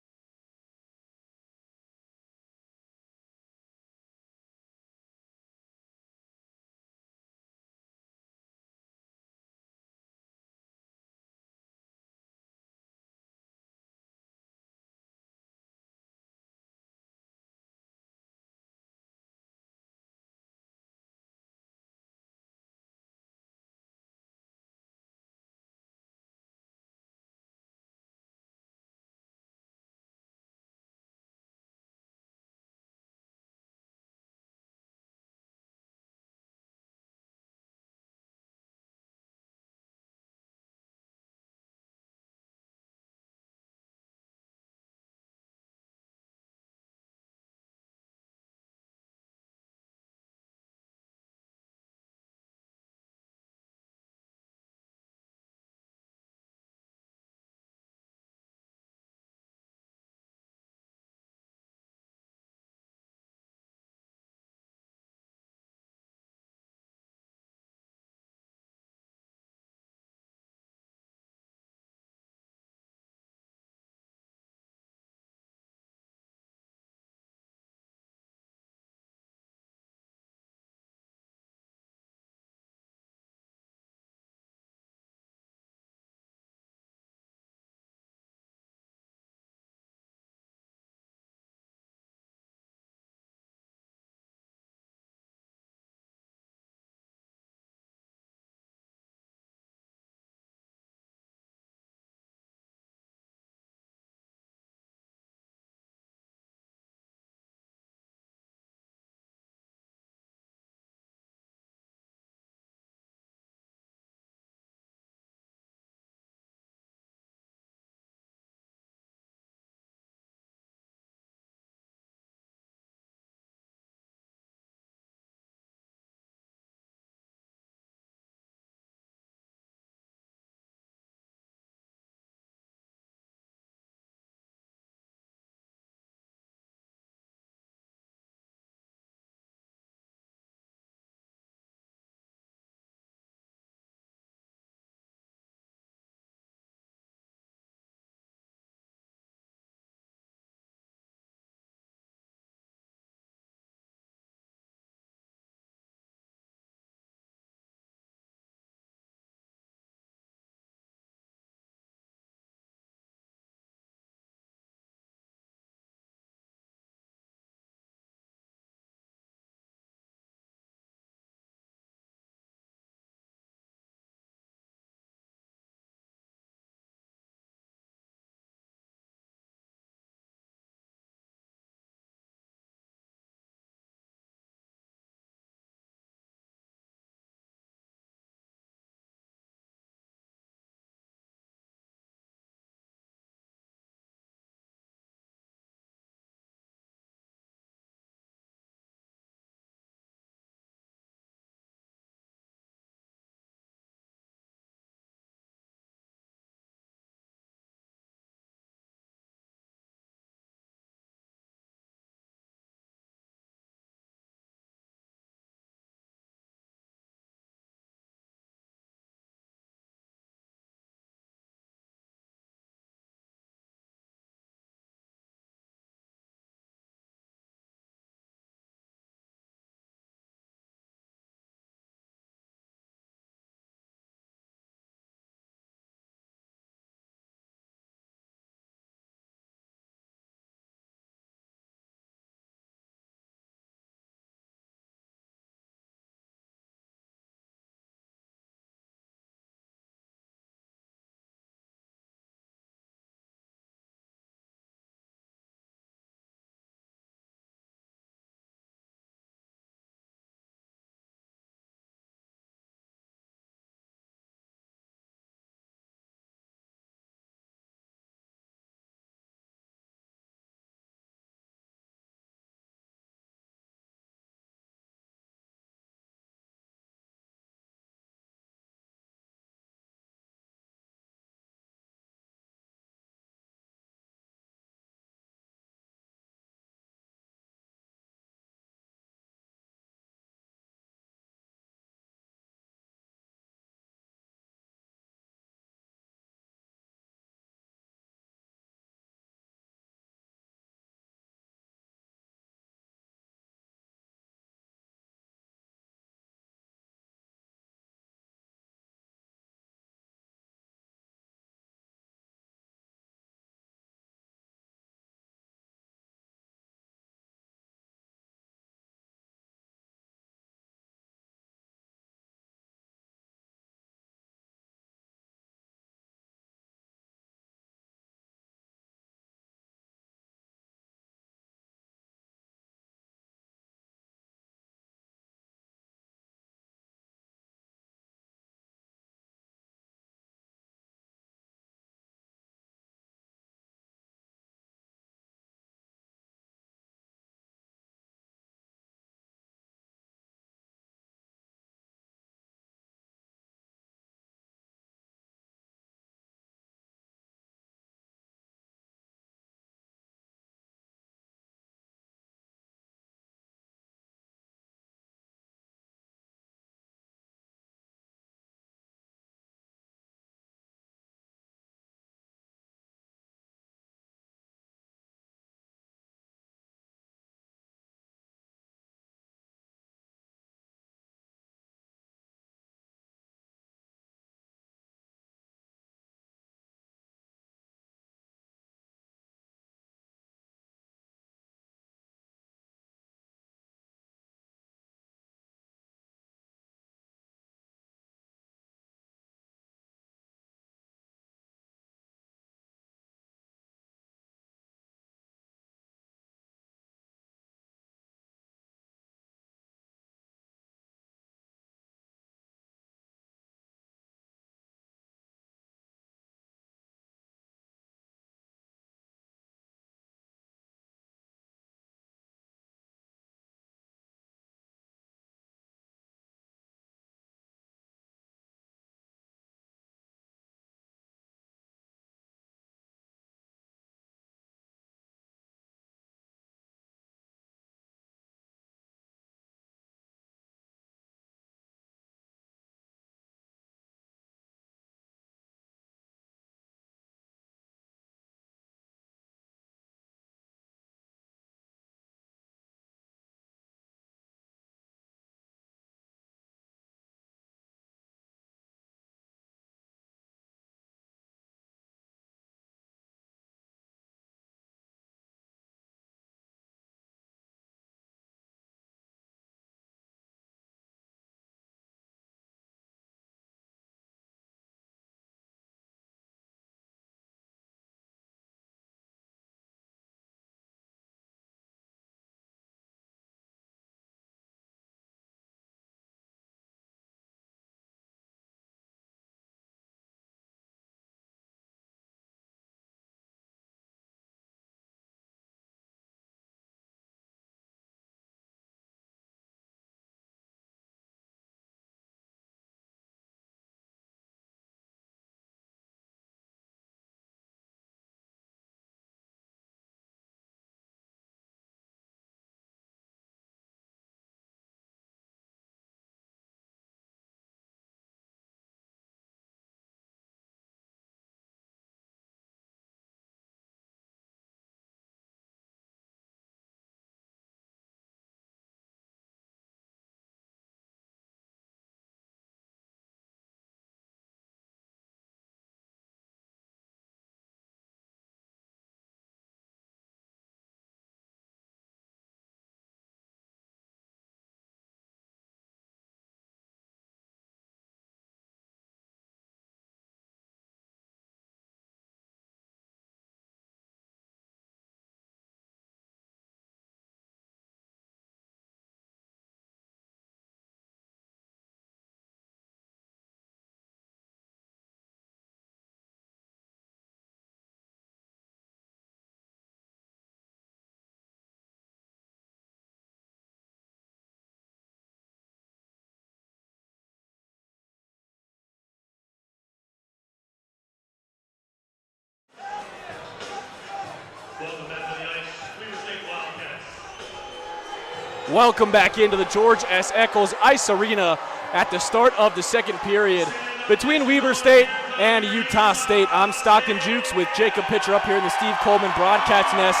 Welcome back into the George S. Eccles Ice Arena at the start of the second period between Weber State and Utah State. I'm Stockton Jukes with Jacob Pitcher up here in the Steve Coleman broadcast nest.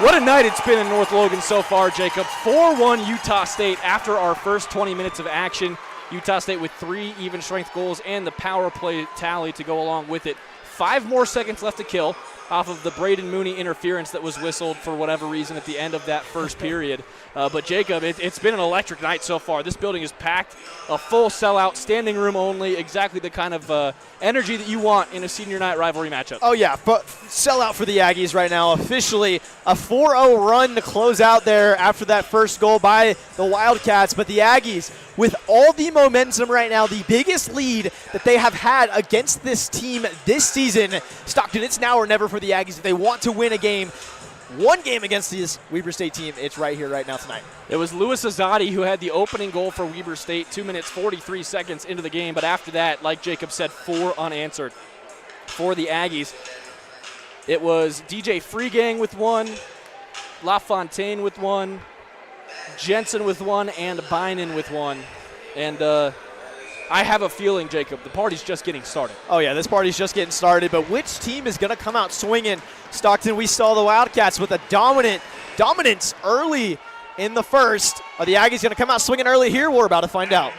What a night it's been in North Logan so far, Jacob. 4-1 Utah State after our first 20 minutes of action. Utah State with 3 even strength goals and the power play tally to go along with it. 5 more seconds left to kill off of the Braden Mooney interference that was whistled for whatever reason at the end of that first period. But Jacob, it's been an electric night so far. This building is packed, a full sellout, standing room only, exactly the kind of energy that you want in a senior night rivalry matchup. Oh, yeah, but sellout for the Aggies right now. Officially a 4-0 run to close out there after that first goal by the Wildcats. But the Aggies, with all the momentum right now, the biggest lead that they have had against this team this season, Stockton, it's now or never for the Aggies. If they want to win a game, one game against this Weber State team, it's right here, right now tonight. It was Louis Azadi who had the opening goal for Weber State 2 minutes, 43 seconds into the game. But after that, like Jacob said, 4 unanswered for the Aggies. It was DJ Freegang with 1, LaFontaine with 1, Jensen with 1, and Bynum with 1. And I have a feeling, Jacob, the party's just getting started. Oh, yeah, this party's just getting started. But which team is going to come out swinging? Stockton, we saw the Wildcats with a dominance early in the first. Are the Aggies going to come out swinging early here? We're about to find out.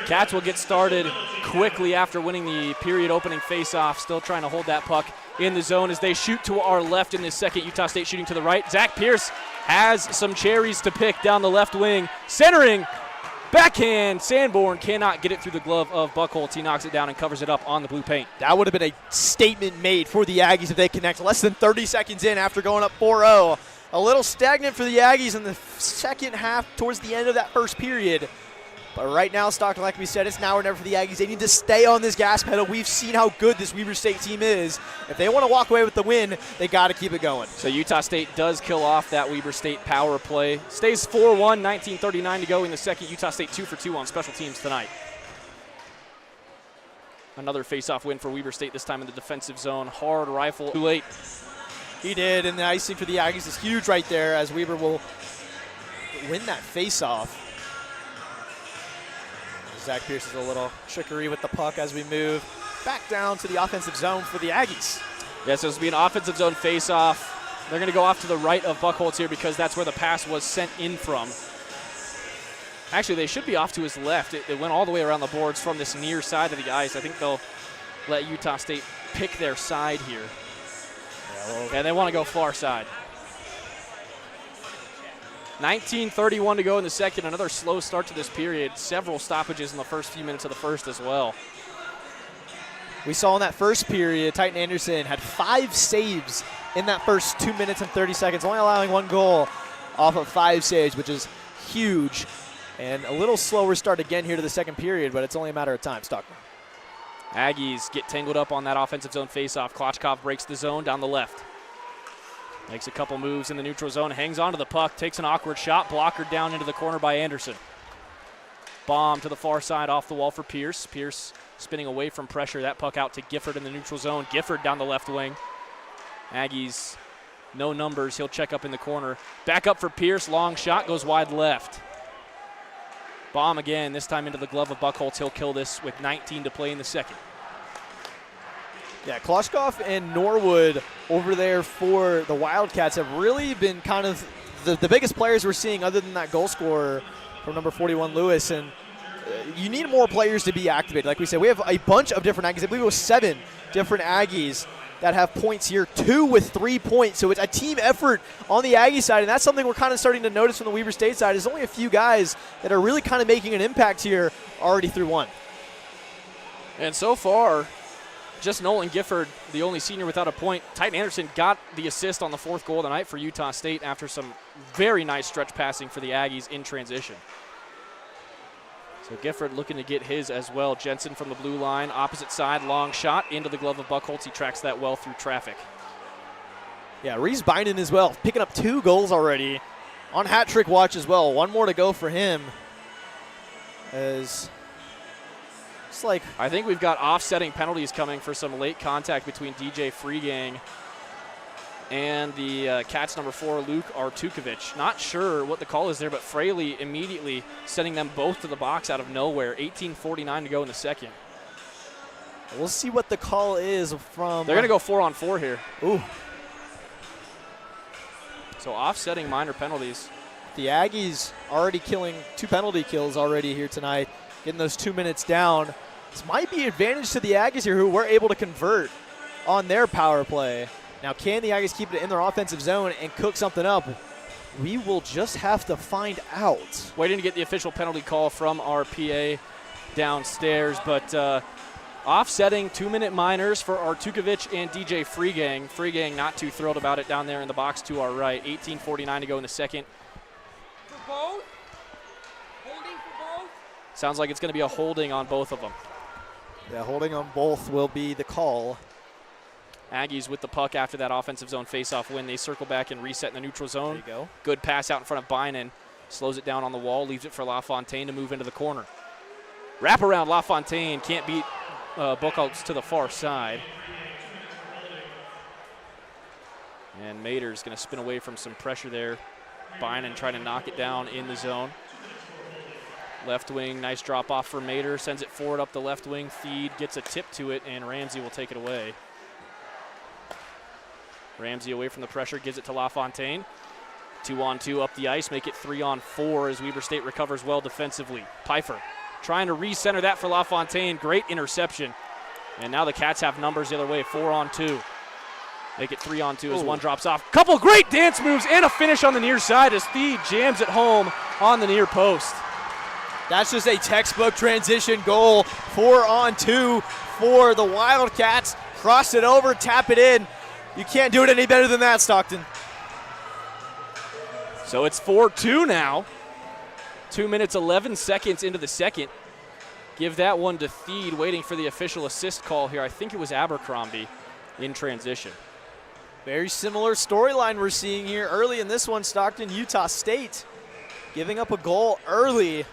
Cats will get started quickly after winning the period opening faceoff, still trying to hold that puck in the zone as they shoot to our left in this second. Utah State shooting to the right. Zach Pierce has some cherries to pick down the left wing. Centering, backhand. Sanborn cannot get it through the glove of Buchholz. He knocks it down and covers it up on the blue paint. That would have been a statement made for the Aggies if they connect less than 30 seconds in after going up 4-0. A little stagnant for the Aggies in the second half towards the end of that first period. But right now, Stockton, like we said, it's now or never for the Aggies. They need to stay on this gas pedal. We've seen how good this Weber State team is. If they want to walk away with the win, they got to keep it going. So Utah State does kill off that Weber State power play. Stays 4-1, 19:39 to go in the second. Utah State 2 for 2 on special teams tonight. Another face-off win for Weber State, this time in the defensive zone. Hard rifle. Too late. He did, and the icing for the Aggies is huge right there as Weber will win that face-off. Zach Pierce is a little trickery with the puck as we move back down to the offensive zone for the Aggies. Yeah, so it's going to be an offensive zone face-off. They're going to go off to the right of Buchholz here because that's where the pass was sent in from. Actually, they should be off to his left. It went all the way around the boards from this near side of the ice. I think they'll let Utah State pick their side here. And they want to go far side. 19:31 to go in the second. Another slow start to this period. Several stoppages in the first few minutes of the first as well. We saw in that first period, Titan Anderson had 5 saves in that first 2 minutes and 30 seconds, only allowing 1 goal off of 5 saves, which is huge. And a little slower start again here to the second period, but it's only a matter of time. Stockton. Aggies get tangled up on that offensive zone faceoff. Klochkov breaks the zone down the left. Makes a couple moves in the neutral zone, hangs onto the puck, takes an awkward shot, blockered down into the corner by Anderson. Bomb to the far side off the wall for Pierce. Pierce spinning away from pressure. That puck out to Gifford in the neutral zone. Gifford down the left wing. Aggies, no numbers. He'll check up in the corner. Back up for Pierce. Long shot goes wide left. Bomb again, this time into the glove of Buchholz. He'll kill this with 19 to play in the second. Yeah, Klochkov and Norwood over there for the Wildcats have really been kind of the biggest players we're seeing other than that goal scorer from number 41, Lewis. And you need more players to be activated. Like we said, we have a bunch of different Aggies. I believe it was 7 different Aggies that have points here, 2 with 3 points. So it's a team effort on the Aggie side, and that's something we're kind of starting to notice from the Weber State side. There's only a few guys that are really kind of making an impact here already through 1. And so far, just Nolan Gifford, the only senior without a point. Titan Anderson got the assist on the 4th goal of the night for Utah State after some very nice stretch passing for the Aggies in transition. So Gifford looking to get his as well. Jensen from the blue line, opposite side, long shot into the glove of Buchholz. He tracks that well through traffic. Yeah, Reese Bynum as well, picking up 2 goals already on hat trick watch as well. 1 more to go for him. As it's like, I think we've got offsetting penalties coming for some late contact between DJ Freegang and the Cats number 4, Luke Artukovic. Not sure what the call is there, but Fraley immediately sending them both to the box out of nowhere. 18:49 to go in the second. We'll see what the call is from. They're going to go 4-on-4 here. Ooh. So offsetting minor penalties. The Aggies already killing 2 penalty kills already here tonight, getting those 2 minutes down. This might be an advantage to the Aggies here, who were able to convert on their power play. Now, can the Aggies keep it in their offensive zone and cook something up? We will just have to find out. Waiting to get the official penalty call from our PA downstairs, but offsetting 2-minute minors for Artukovic and DJ Freegang. Freegang not too thrilled about it down there in the box to our right. 18:49 to go in the second. For both? Holding for both? Sounds like it's going to be a holding on both of them. Yeah, holding on both will be the call. Aggies with the puck after that offensive zone faceoff win. They circle back and reset in the neutral zone. There you go. Good pass out in front of Bynan. Slows it down on the wall, leaves it for LaFontaine to move into the corner. Wrap around LaFontaine. Can't beat Buchholz to the far side. And Mater's going to spin away from some pressure there. Bynan trying to knock it down in the zone. Left wing, nice drop off for Mater. Sends it forward up the left wing. Feed gets a tip to it, and Ramsey will take it away. Ramsey away from the pressure, gives it to LaFontaine. 2-on-2 up the ice, make it 3-on-4 as Weber State recovers well defensively. Pfeiffer trying to recenter that for LaFontaine. Great interception. And now the Cats have numbers the other way, 4-on-2. Make it 3-on-2 as one drops off. Couple great dance moves and a finish on the near side as Feed jams it home on the near post. That's just a textbook transition goal. 4-on-2 for the Wildcats. Cross it over, tap it in. You can't do it any better than that, Stockton. So it's 4-2 now. 2 minutes, 11 seconds into the second. Give that one to Feed, waiting for the official assist call here. I think it was Abercrombie in transition. Very similar storyline we're seeing here early in this one. Stockton, Utah State giving up a goal early.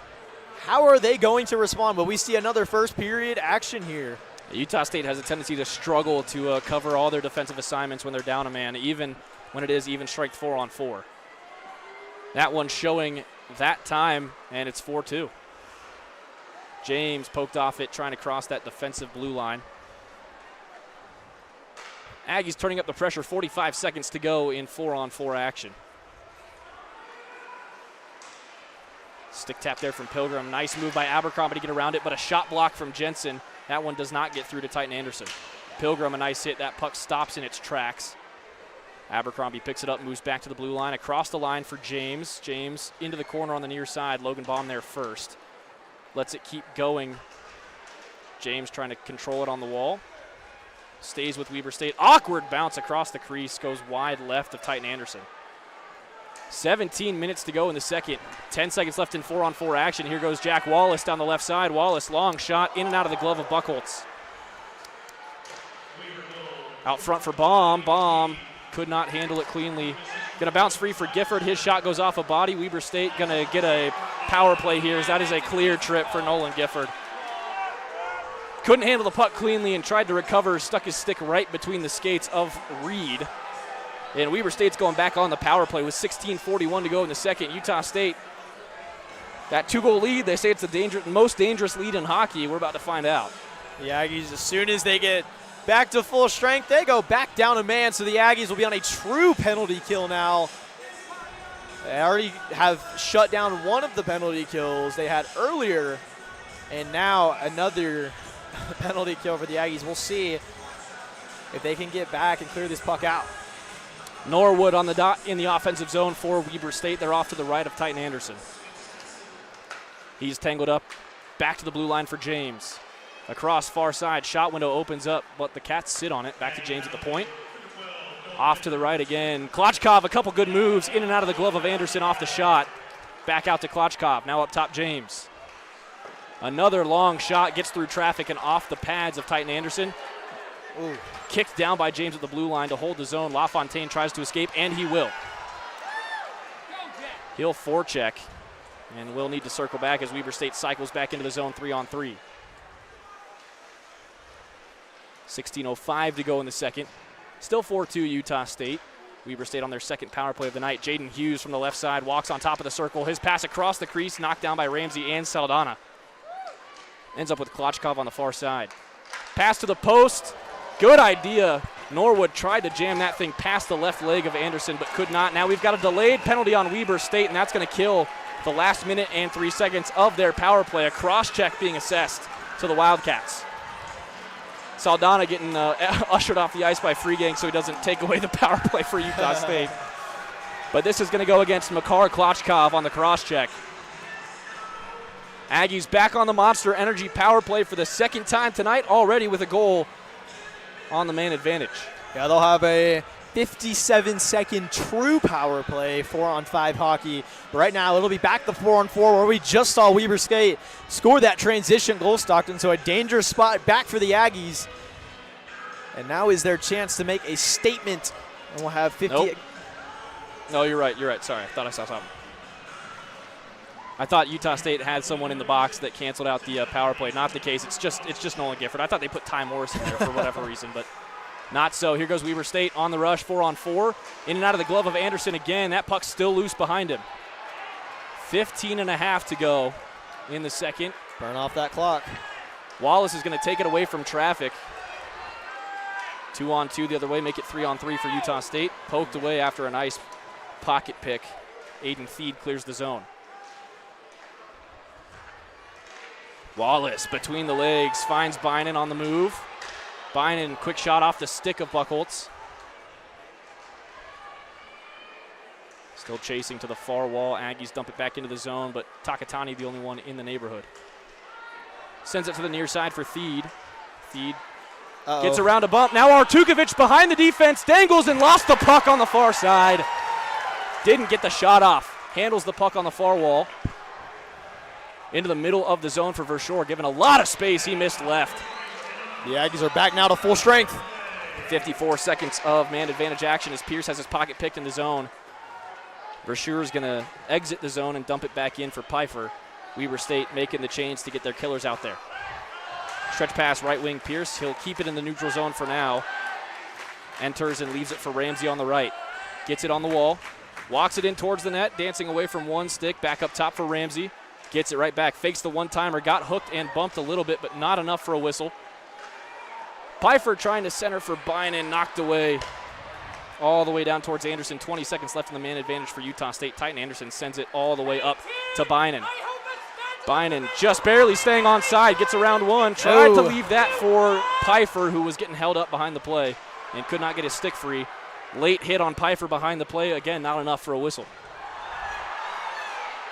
How are they going to respond? But we see another first period action here. Utah State has a tendency to struggle to cover all their defensive assignments when they're down a man, even when it is even strike 4-on-4. That one showing that time, and it's 4-2. James poked off it, trying to cross that defensive blue line. Aggies turning up the pressure, 45 seconds to go in 4-on-4 action. Stick tap there from Pilgrim. Nice move by Abercrombie to get around it, but a shot block from Jensen. That one does not get through to Titan Anderson. Pilgrim, a nice hit. That puck stops in its tracks. Abercrombie picks it up, moves back to the blue line, across the line for James. James into the corner on the near side. Logan Baum there first. Lets it keep going. James trying to control it on the wall. Stays with Weber State. Awkward bounce across the crease. Goes wide left of Titan Anderson. 17 minutes to go in the second. 10 seconds left in 4-on-4 action. Here goes Jack Wallace down the left side. Wallace, long shot, in and out of the glove of Buchholz. Out front for Baum. Baum could not handle it cleanly. Going to bounce free for Gifford. His shot goes off a body. Weber State going to get a power play here, as that is a clear trip for Nolan Gifford. Couldn't handle the puck cleanly and tried to recover. Stuck his stick right between the skates of Reed. And Weber State's going back on the power play with 16:41 to go in the second. Utah State, that 2-goal lead, they say it's the most dangerous lead in hockey. We're about to find out. The Aggies, as soon as they get back to full strength, they go back down a man, so the Aggies will be on a true penalty kill now. They already have shut down one of the penalty kills they had earlier, and now another penalty kill for the Aggies. We'll see if they can get back and clear this puck out. Norwood on the dot in the offensive zone for Weber State. They're off to the right of Titan Anderson. He's tangled up. Back to the blue line for James. Across far side, shot window opens up, but the Cats sit on it. Back to James at the point. Off to the right again. Klochkov, a couple good moves in and out of the glove of Anderson off the shot. Back out to Klochkov. Now up top, James. Another long shot gets through traffic and off the pads of Titan Anderson. Ooh. Kicked down by James at the blue line to hold the zone. LaFontaine tries to escape, and he will. He'll forecheck, and will need to circle back as Weber State cycles back into the zone 3-on-3. 16:05 to go in the second. Still 4-2 Utah State. Weber State on their second power play of the night. Jaden Hughes from the left side walks on top of the circle. His pass across the crease, knocked down by Ramsey and Saldana. Ends up with Klochkov on the far side. Pass to the post. Good idea. Norwood tried to jam that thing past the left leg of Anderson, but could not. Now we've got a delayed penalty on Weber State, and that's going to kill the last minute and 3 seconds of their power play. A cross-check being assessed to the Wildcats. Saldana getting ushered off the ice by Freegang so he doesn't take away the power play for Utah State. But this is going to go against Makar Klochkov on the cross-check. Aggies back on the Monster Energy power play for the second time tonight, already with a goal on the man advantage. Yeah, they'll have a 57-second true power play, 4-on-5 hockey. But right now, it'll be back to 4-on-4 where we just saw Weber State score that transition goal, Stockton. So a dangerous spot back for the Aggies. And now is their chance to make a statement. And we'll have 50. Nope. No, you're right. Sorry, I thought I saw something. I thought Utah State had someone in the box that canceled out the power play. Not the case. It's just Nolan Gifford. I thought they put Ty Morris in there for whatever reason, but not so. Here goes Weber State on the rush, 4-on-4. In and out of the glove of Anderson again. That puck's still loose behind him. 15.5 to go in the second. Burn off that clock. Wallace is going to take it away from traffic. 2-on-2 the other way, make it 3-on-3 for Utah State. Poked away after a nice pocket pick. Aiden Thied clears the zone. Wallace between the legs, finds Bynan on the move. Bynan, quick shot off the stick of Buchholz. Still chasing to the far wall. Aggies dump it back into the zone, but Takatani the only one in the neighborhood. Sends it to the near side for Thied. Thied gets around a bump. Now Artukovic behind the defense, dangles and lost the puck on the far side. Didn't get the shot off. Handles the puck on the far wall. Into the middle of the zone for Verschoor, given a lot of space. He missed left. The Aggies are back now to full strength. 54 seconds of man advantage action as Pierce has his pocket picked in the zone. Verschoor is going to exit the zone and dump it back in for Pfeiffer. Weber State making the change to get their killers out there. Stretch pass right wing Pierce. He'll keep it in the neutral zone for now. Enters and leaves it for Ramsey on the right. Gets it on the wall. Walks it in towards the net, dancing away from one stick. Back up top for Ramsey. Gets it right back. Fakes the one-timer. Got hooked and bumped a little bit, but not enough for a whistle. Pfeiffer trying to center for Bynan. Knocked away all the way down towards Anderson. 20 seconds left in the man advantage for Utah State. Titan Anderson sends it all the way up to Bynan. Bynan just barely staying on side. Gets around one. Tried to leave that for Pfeiffer, who was getting held up behind the play and could not get his stick free. Late hit on Pfeiffer behind the play. Again, not enough for a whistle.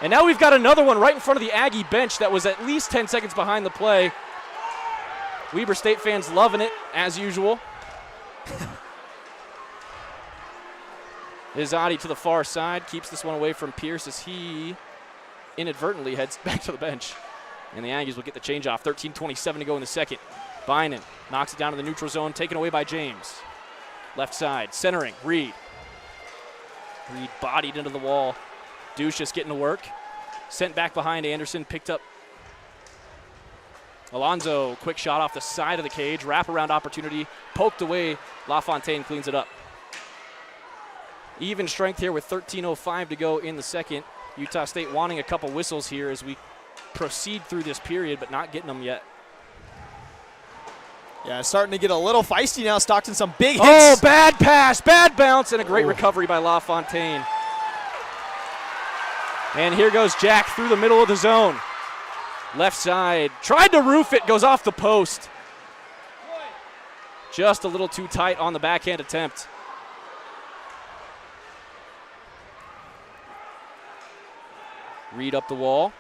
And now we've got another one right in front of the Aggie bench that was at least 10 seconds behind the play. Weber State fans loving it, as usual. Izadi to the far side, keeps this one away from Pierce as he inadvertently heads back to the bench. And the Aggies will get the change off. 13:27 to go in the second. Bynan knocks it down to the neutral zone, taken away by James. Left side, centering, Reed. Reed bodied into the wall. Ducius getting to work. Sent back behind Anderson, picked up Alonzo. Quick shot off the side of the cage. Wraparound opportunity, poked away. LaFontaine cleans it up. Even strength here with 13:05 to go in the second. Utah State wanting a couple whistles here as we proceed through this period, but not getting them yet. Yeah, starting to get a little feisty now. Stockton, some big hits. Oh, bad pass, bad bounce, and a great recovery by LaFontaine. And here goes Jack through the middle of the zone. Left side, tried to roof it, goes off the post. Just a little too tight on the backhand attempt. Reed up the wall.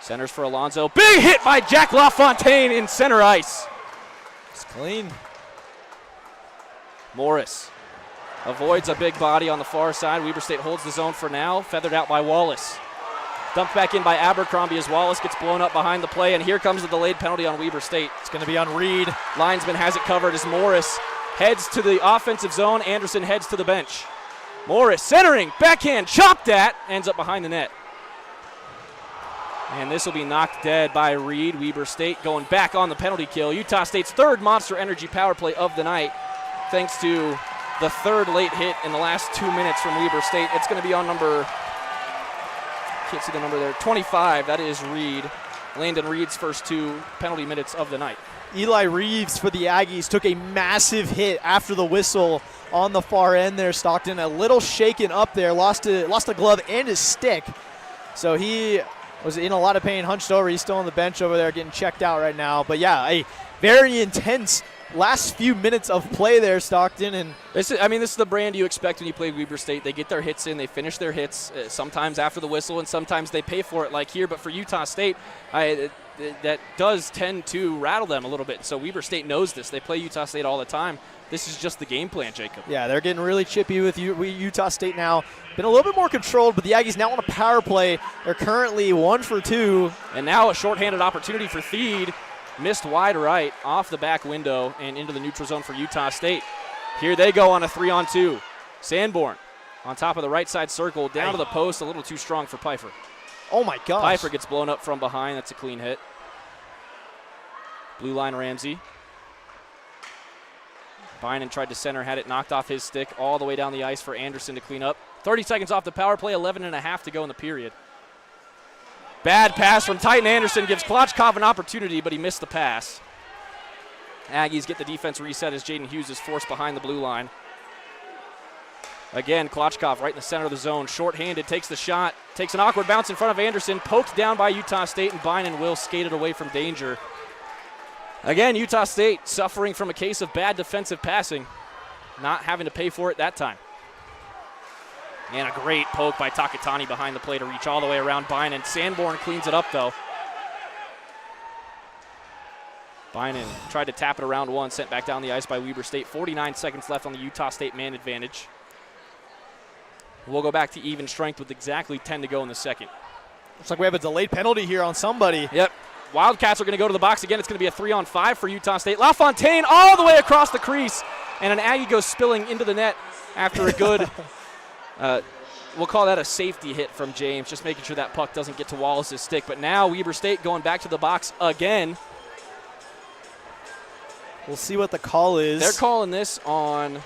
Centers for Alonzo. Big hit by Jack LaFontaine in center ice. It's clean. Morris avoids a big body on the far side. Weber State holds the zone for now. Feathered out by Wallace. Dumped back in by Abercrombie as Wallace gets blown up behind the play. And here comes the delayed penalty on Weber State. It's going to be on Reed. Linesman has it covered as Morris heads to the offensive zone. Anderson heads to the bench. Morris centering, backhand, chopped at, ends up behind the net. And this will be knocked dead by Reed. Weber State going back on the penalty kill. Utah State's third Monster Energy power play of the night, thanks to the third late hit in the last 2 minutes from Weber State. It's going to be on number, can't see the number there, 25. That is Reed. Landon Reed's first 2 penalty minutes of the night. Eli Reeves for the Aggies took a massive hit after the whistle on the far end there, Stockton. A little shaken up there, lost a glove and his stick. So he was in a lot of pain, hunched over. He's still on the bench over there getting checked out right now. But, yeah, a very intense last few minutes of play there, Stockton. And this is the brand you expect when you play Weber State. They get their hits in, they finish their hits, sometimes after the whistle, and sometimes they pay for it like here. But for Utah State, that does tend to rattle them a little bit. So Weber State knows this. They play Utah State all the time. This is just the game plan, Jacob. Yeah, they're getting really chippy with Utah State now. Been a little bit more controlled, but the Aggies now on a power play. They're currently 1 for 2. And now a shorthanded opportunity for Theed. Missed wide right off the back window and into the neutral zone for Utah State. Here they go on a 3-on-2. Sanborn on top of the right side circle, down to the post, a little too strong for Pfeiffer. Oh, my gosh. Pfeiffer gets blown up from behind. That's a clean hit. Blue line Ramsey. Bynum tried to center, had it knocked off his stick all the way down the ice for Anderson to clean up. 30 seconds off the power play, 11.5 to go in the period. Bad pass from Titan Anderson gives Klochkov an opportunity, but he missed the pass. Aggies get the defense reset as Jaden Hughes is forced behind the blue line. Again, Klochkov right in the center of the zone, short-handed, takes the shot, takes an awkward bounce in front of Anderson, poked down by Utah State, and Bynum will skate it away from danger. Again, Utah State suffering from a case of bad defensive passing, not having to pay for it that time. And a great poke by Takatani behind the play to reach all the way around Bynum. Sanborn cleans it up, though. Bynum tried to tap it around one, sent back down the ice by Weber State. 49 seconds left on the Utah State man advantage. We'll go back to even strength with exactly 10 to go in the second. Looks like we have a delayed penalty here on somebody. Yep. Wildcats are going to go to the box again. It's going to be a 3-on-5 for Utah State. LaFontaine all the way across the crease, and an Aggie goes spilling into the net after a good we'll call that a safety hit from James, just making sure that puck doesn't get to Wallace's stick. But now Weber State going back to the box again. We'll see what the call is. They're calling this on,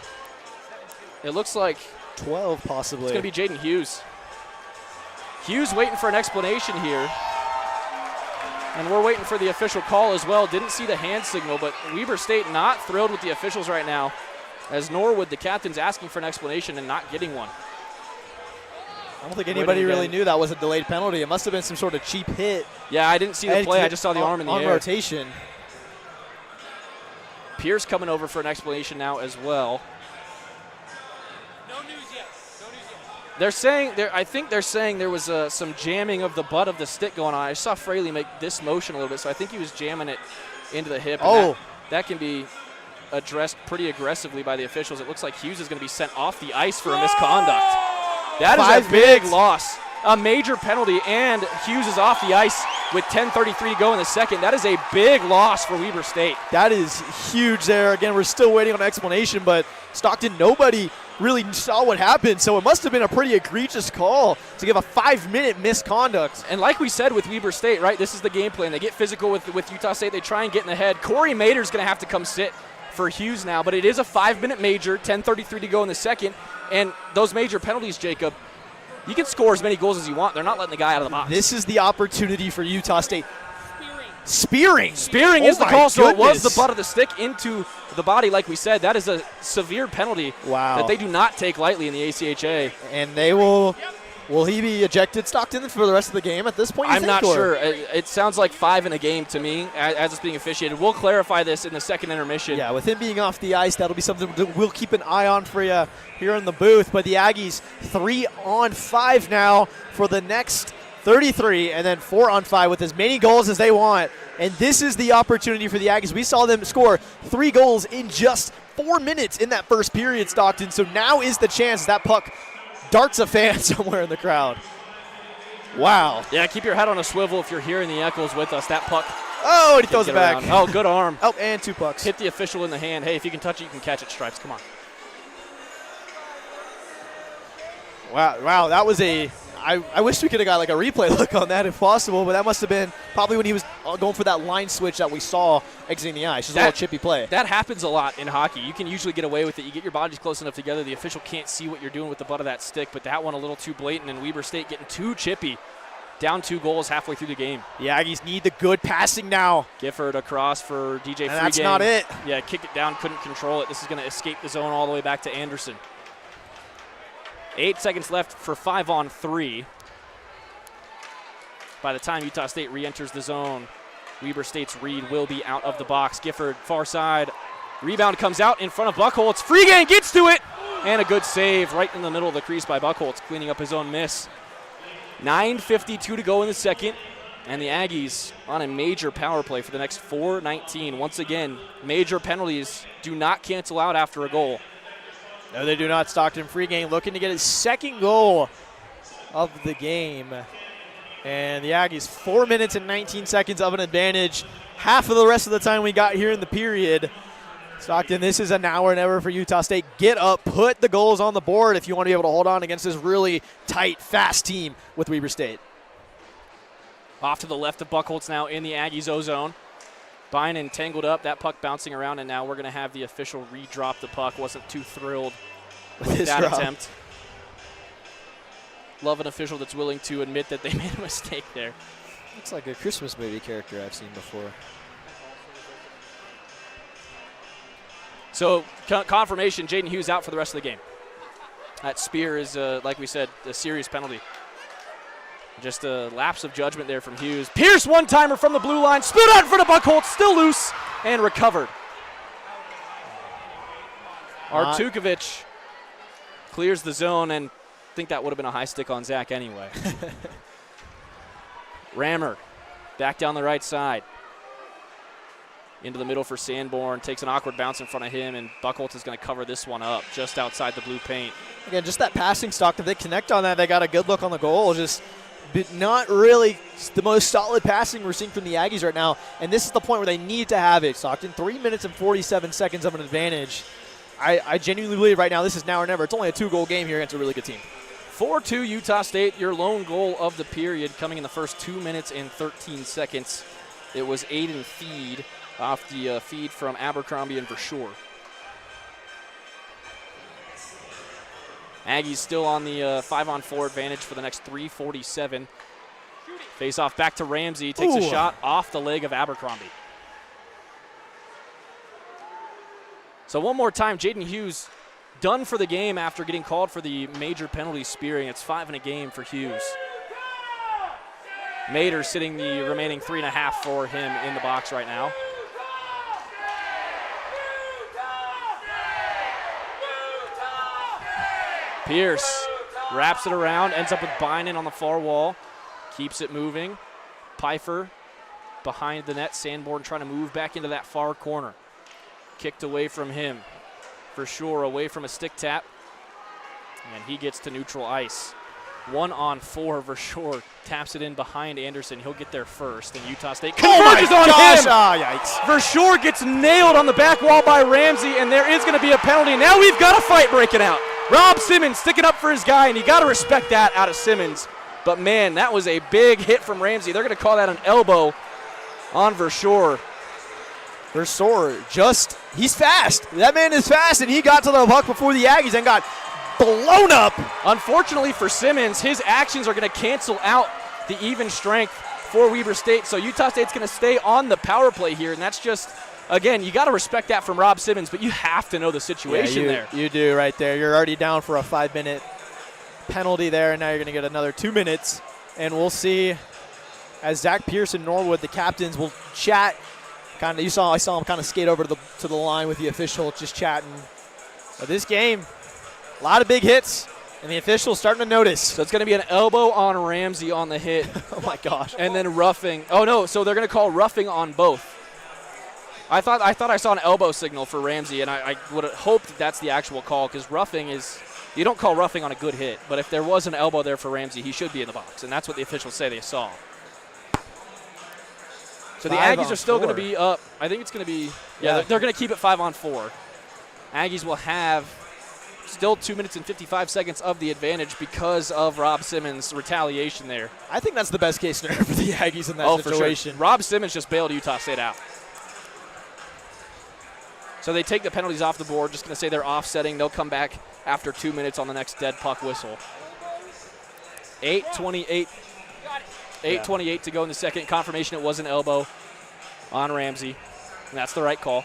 it looks like 12 possibly. It's going to be Jaden Hughes. Hughes waiting for an explanation here. And we're waiting for the official call as well. Didn't see the hand signal, but Weber State not thrilled with the officials right now, as Norwood, the captain's, asking for an explanation and not getting one. I don't think anybody really knew that was a delayed penalty. It must have been some sort of cheap hit. Yeah, I didn't see the play. I just saw the arm in the air. On rotation. Pierce coming over for an explanation now as well. No news yet. No news yet. They're saying I think they're saying there was some jamming of the butt of the stick going on. I saw Fraley make this motion a little bit, so I think he was jamming it into the hip. Oh, that can be addressed pretty aggressively by the officials. It looks like Hughes is going to be sent off the ice for a misconduct. That is a big loss. A major penalty, and Hughes is off the ice with 10:33 to go in the second. That is a big loss for Weber State. That is huge there. Again, we're still waiting on an explanation, but Stockton, nobody really saw what happened, so it must have been a pretty egregious call to give a 5-minute misconduct. And like we said with Weber State, right, this is the game plan. They get physical with Utah State. They try and get in the head. Corey Mader's going to have to come sit for Hughes now, but it is a 5-minute major, 10:33 to go in the second, and those major penalties, Jacob, you can score as many goals as you want. They're not letting the guy out of the box. This is the opportunity for Utah State. Spearing is the call, so it was the butt of the stick into the body, like we said. That is a severe penalty that they do not take lightly in the ACHA. And they will he be ejected, Stockton, for the rest of the game at this point? I'm not sure. It sounds like 5 in a game to me as it's being officiated. We'll clarify this in the second intermission. Yeah, with him being off the ice, that'll be something that we'll keep an eye on for you here in the booth. But the Aggies 3-on-5 now for the next 33, and then 4-on-5 with as many goals as they want. And this is the opportunity for the Aggies. We saw them score 3 goals in just 4 minutes in that first period, Stockton. So now is the chance that puck darts a fan somewhere in the crowd. Wow. Yeah, keep your head on a swivel if you're hearing the echoes with us. That puck. Oh, and he throws it back. Oh, good arm. Oh, and 2 pucks. Hit the official in the hand. Hey, if you can touch it, you can catch it, Stripes. Come on. Wow, that was a I wish we could have got like a replay look on that if possible, but that must have been probably when he was going for that line switch that we saw exiting the ice. Just a little chippy play. That happens a lot in hockey. You can usually get away with it. You get your bodies close enough together, the official can't see what you're doing with the butt of that stick, but that one a little too blatant, and Weber State getting too chippy. Down 2 goals halfway through the game. The Aggies need the good passing now. Gifford across for DJ Freegang. That's not it. Yeah, kicked it down, couldn't control it. This is going to escape the zone all the way back to Anderson. 8 seconds left for 5-on-3. By the time Utah State re-enters the zone, Weber State's Reed will be out of the box. Gifford, far side. Rebound comes out in front of Buchholz. Freegang gets to it, and a good save right in the middle of the crease by Buchholz, cleaning up his own miss. 9:52 to go in the second, and the Aggies on a major power play for the next 4:19. Once again, major penalties do not cancel out after a goal. No, they do not. Stockton Freegang looking to get his second goal of the game. And the Aggies 4 minutes and 19 seconds of an advantage. Half of the rest of the time we got here in the period. Stockton, this is a now or never for Utah State. Get up, put the goals on the board if you want to be able to hold on against this really tight, fast team with Weber State. Off to the left of Buchholz now in the Aggies O-zone. Bynum tangled up, that puck bouncing around, and now we're going to have the official re-drop the puck. Wasn't too thrilled with that attempt. Love an official that's willing to admit that they made a mistake there. Looks like a Christmas movie character I've seen before. So, confirmation, Jaden Hughes out for the rest of the game. That spear is, like we said, a serious penalty. Just a lapse of judgment there from Hughes. Pierce one-timer from the blue line, spilled out in front of Buchholz, still loose, and recovered. Artukovic clears the zone, and I think that would have been a high stick on Zach anyway. Rammer back down the right side. Into the middle for Sanborn. Takes an awkward bounce in front of him, and Buchholz is going to cover this one up just outside the blue paint. Again, just that passing stock. If they connect on that, they got a good look on the goal. Just not really the most solid passing we're seeing from the Aggies right now, and this is the point where they need to have it, Stockton. 3 minutes and 47 seconds of an advantage. I genuinely believe right now this is now or never. It's only a 2-goal game here against a really good team. 4-2 Utah State, your lone goal of the period coming in the first 2 minutes and 13 seconds. It was Aiden Feed off the feed from Abercrombie and Versure. Aggies still on the 5-on-4 advantage for the next 3:47. Face off back to Ramsey, takes a shot off the leg of Abercrombie. So one more time, Jaden Hughes done for the game after getting called for the major penalty spearing. It's 5 in a game for Hughes. Mater sitting the remaining 3.5 for him in the box right now. Pierce wraps it around, ends up with Bynum on the far wall, keeps it moving. Pfeiffer behind the net. Sanborn trying to move back into that far corner. Kicked away from him. For sure, away from a stick tap. And he gets to neutral ice. 1-on-4, Versure taps it in behind Anderson. He'll get there first, and Utah State converges on him. Yikes. Versure gets nailed on the back wall by Ramsey, and there is going to be a penalty. Now we've got a fight breaking out. Rob Simmons sticking up for his guy, and you got to respect that out of Simmons. But, man, that was a big hit from Ramsey. They're going to call that an elbow on Versure. He's fast. That man is fast, and he got to the puck before the Aggies and got blown up. Unfortunately for Simmons, his actions are going to cancel out the even strength for Weber State. So Utah State's going to stay on the power play here, and that's just, again, you got to respect that from Rob Simmons, but you have to know the situation there. You do right there. You're already down for a 5-minute penalty there, and now you're going to get another 2 minutes. And we'll see as Zach Pierce and Norwood, the captains, will chat. I saw him kind of skate over to the line with the official, just chatting. But this game, a lot of big hits, and the official's starting to notice. So it's going to be an elbow on Ramsey on the hit. Oh, my gosh. And then roughing. Oh, no, so they're going to call roughing on both. I thought I saw an elbow signal for Ramsey, and I would have hoped that that's the actual call, because roughing is – you don't call roughing on a good hit. But if there was an elbow there for Ramsey, he should be in the box, and that's what the officials say they saw. So the Aggies are still going to be up. I think it's going to be – they're going to keep it 5-on-4. Aggies will have still 2 minutes and 55 seconds of the advantage because of Rob Simmons' retaliation there. I think that's the best case scenario for the Aggies in that situation. For sure. Rob Simmons just bailed Utah State out. So they take the penalties off the board. Just going to say they're offsetting. They'll come back after 2 minutes on the next dead puck whistle. 8:28 to go in the second. Confirmation it was an elbow on Ramsey. And that's the right call.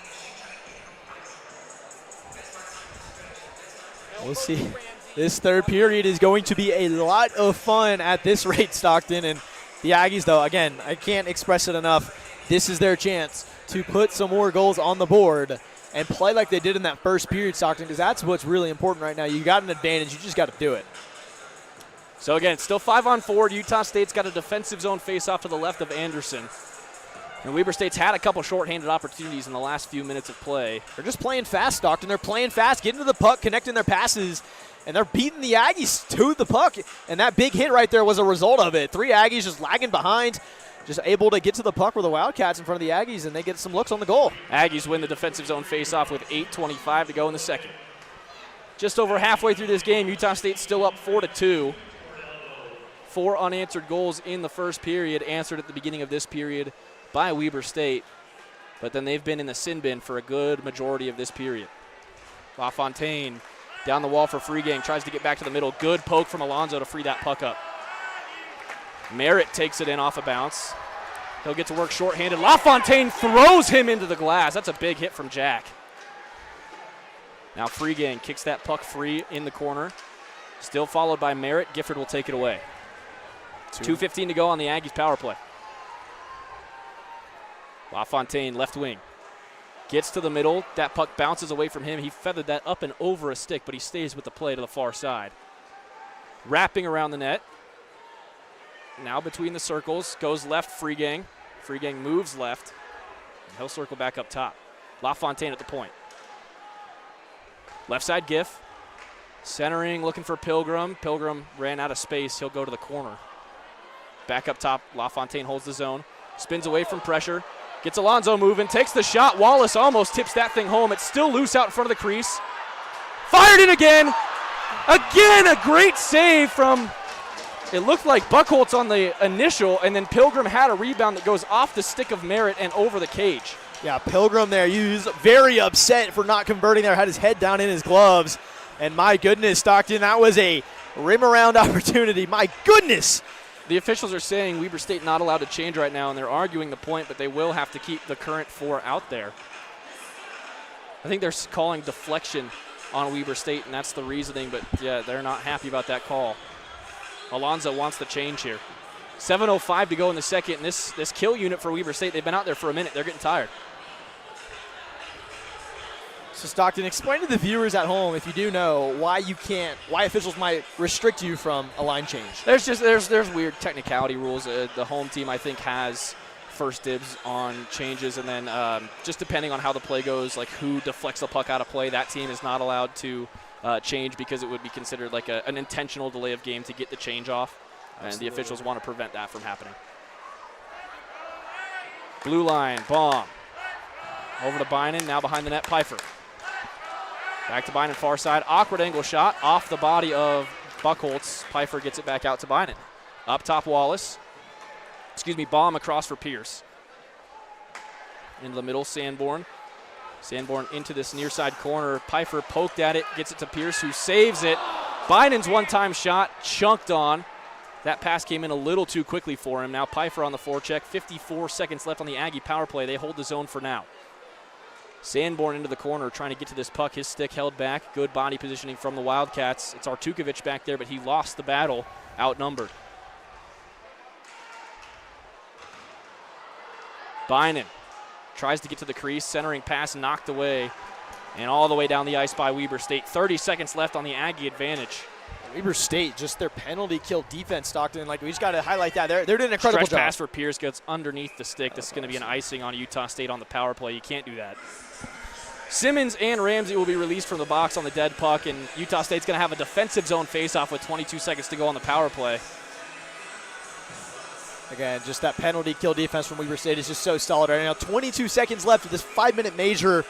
We'll see. This third period is going to be a lot of fun at this rate, Stockton. And the Aggies, though, again, I can't express it enough. This is their chance to put some more goals on the board and play like they did in that first period, Stockton, because that's what's really important right now. You got an advantage. You just got to do it. So, again, still 5-on-4. Utah State's got a defensive zone face-off to the left of Anderson. And Weber State's had a couple shorthanded opportunities in the last few minutes of play. They're just playing fast, Stockton. They're playing fast, getting to the puck, connecting their passes, and they're beating the Aggies to the puck. And that big hit right there was a result of it. 3 Aggies just lagging behind, just able to get to the puck with the Wildcats in front of the Aggies, and they get some looks on the goal. Aggies win the defensive zone face-off with 8:25 to go in the second. Just over halfway through this game, Utah State's still up 4-2. 4 unanswered goals in the first period, answered at the beginning of this period by Weber State, but then they've been in the sin bin for a good majority of this period. LaFontaine down the wall for Freegang, tries to get back to the middle. Good poke from Alonzo to free that puck up. Merritt takes it in off a bounce. He'll get to work shorthanded. LaFontaine throws him into the glass. That's a big hit from Jack. Now Freegang kicks that puck free in the corner. Still followed by Merritt. Gifford will take it away. 2:15 to go on the Aggies power play. LaFontaine, left wing. Gets to the middle. That puck bounces away from him. He feathered that up and over a stick, but he stays with the play to the far side. Wrapping around the net. Now between the circles. Goes left, Freegang. Freegang moves left. He'll circle back up top. LaFontaine at the point. Left side, Giff. Centering, looking for Pilgrim. Pilgrim ran out of space. He'll go to the corner. Back up top. LaFontaine holds the zone. Spins away from pressure. Gets Alonzo moving, takes the shot. Wallace almost tips that thing home. It's still loose out in front of the crease. Fired in again. Again, a great save from, it looked like Buchholz on the initial, and then Pilgrim had a rebound that goes off the stick of Merritt and over the cage. Yeah, Pilgrim there. He was very upset for not converting there, had his head down in his gloves. And my goodness, Stockton, that was a rim around opportunity. My goodness. The officials are saying Weber State not allowed to change right now, and they're arguing the point, but they will have to keep the current 4 out there. I think they're calling deflection on Weber State, and that's the reasoning, but yeah, they're not happy about that call. Alonzo wants the change here. 7:05 to go in the second, and this kill unit for Weber State, they've been out there for a minute. They're getting tired. So Stockton, explain to the viewers at home, if you do know, why officials might restrict you from a line change. There's weird technicality rules. The home team, I think, has first dibs on changes, and then just depending on how the play goes, like who deflects the puck out of play, that team is not allowed to change because it would be considered like an intentional delay of game to get the change off. Absolutely. And the officials want to prevent that from happening. Blue line, bomb. Over to Bynan, now behind the net, Pfeiffer. Back to Bynan, far side. Awkward angle shot off the body of Buchholz. Pfeiffer gets it back out to Bynan. Up top, Wallace. Bomb across for Pierce. Into the middle, Sanborn. Sanborn into this near side corner. Pfeiffer poked at it, gets it to Pierce, who saves it. Bynan's one-time shot chunked on. That pass came in a little too quickly for him. Now Pfeiffer on the forecheck. 54 seconds left on the Aggie power play. They hold the zone for now. Sanborn into the corner trying to get to this puck. His stick held back. Good body positioning from the Wildcats. It's Artukovic back there, but he lost the battle, outnumbered. Bynan tries to get to the crease. Centering pass knocked away. And all the way down the ice by Weber State. 30 seconds left on the Aggie advantage. Weber State, just their penalty kill defense, Stockton. Like, we just got to highlight that. They're doing an incredible Stretch job. pass for Pierce gets underneath the stick. This is going to be an icing on Utah State on the power play. You can't do that. Simmons and Ramsey will be released from the box on the dead puck, and Utah State's going to have a defensive zone faceoff with 22 seconds to go on the power play. Again, just that penalty kill defense from Weber State is just so solid right now. 22 seconds left of this 5-minute major.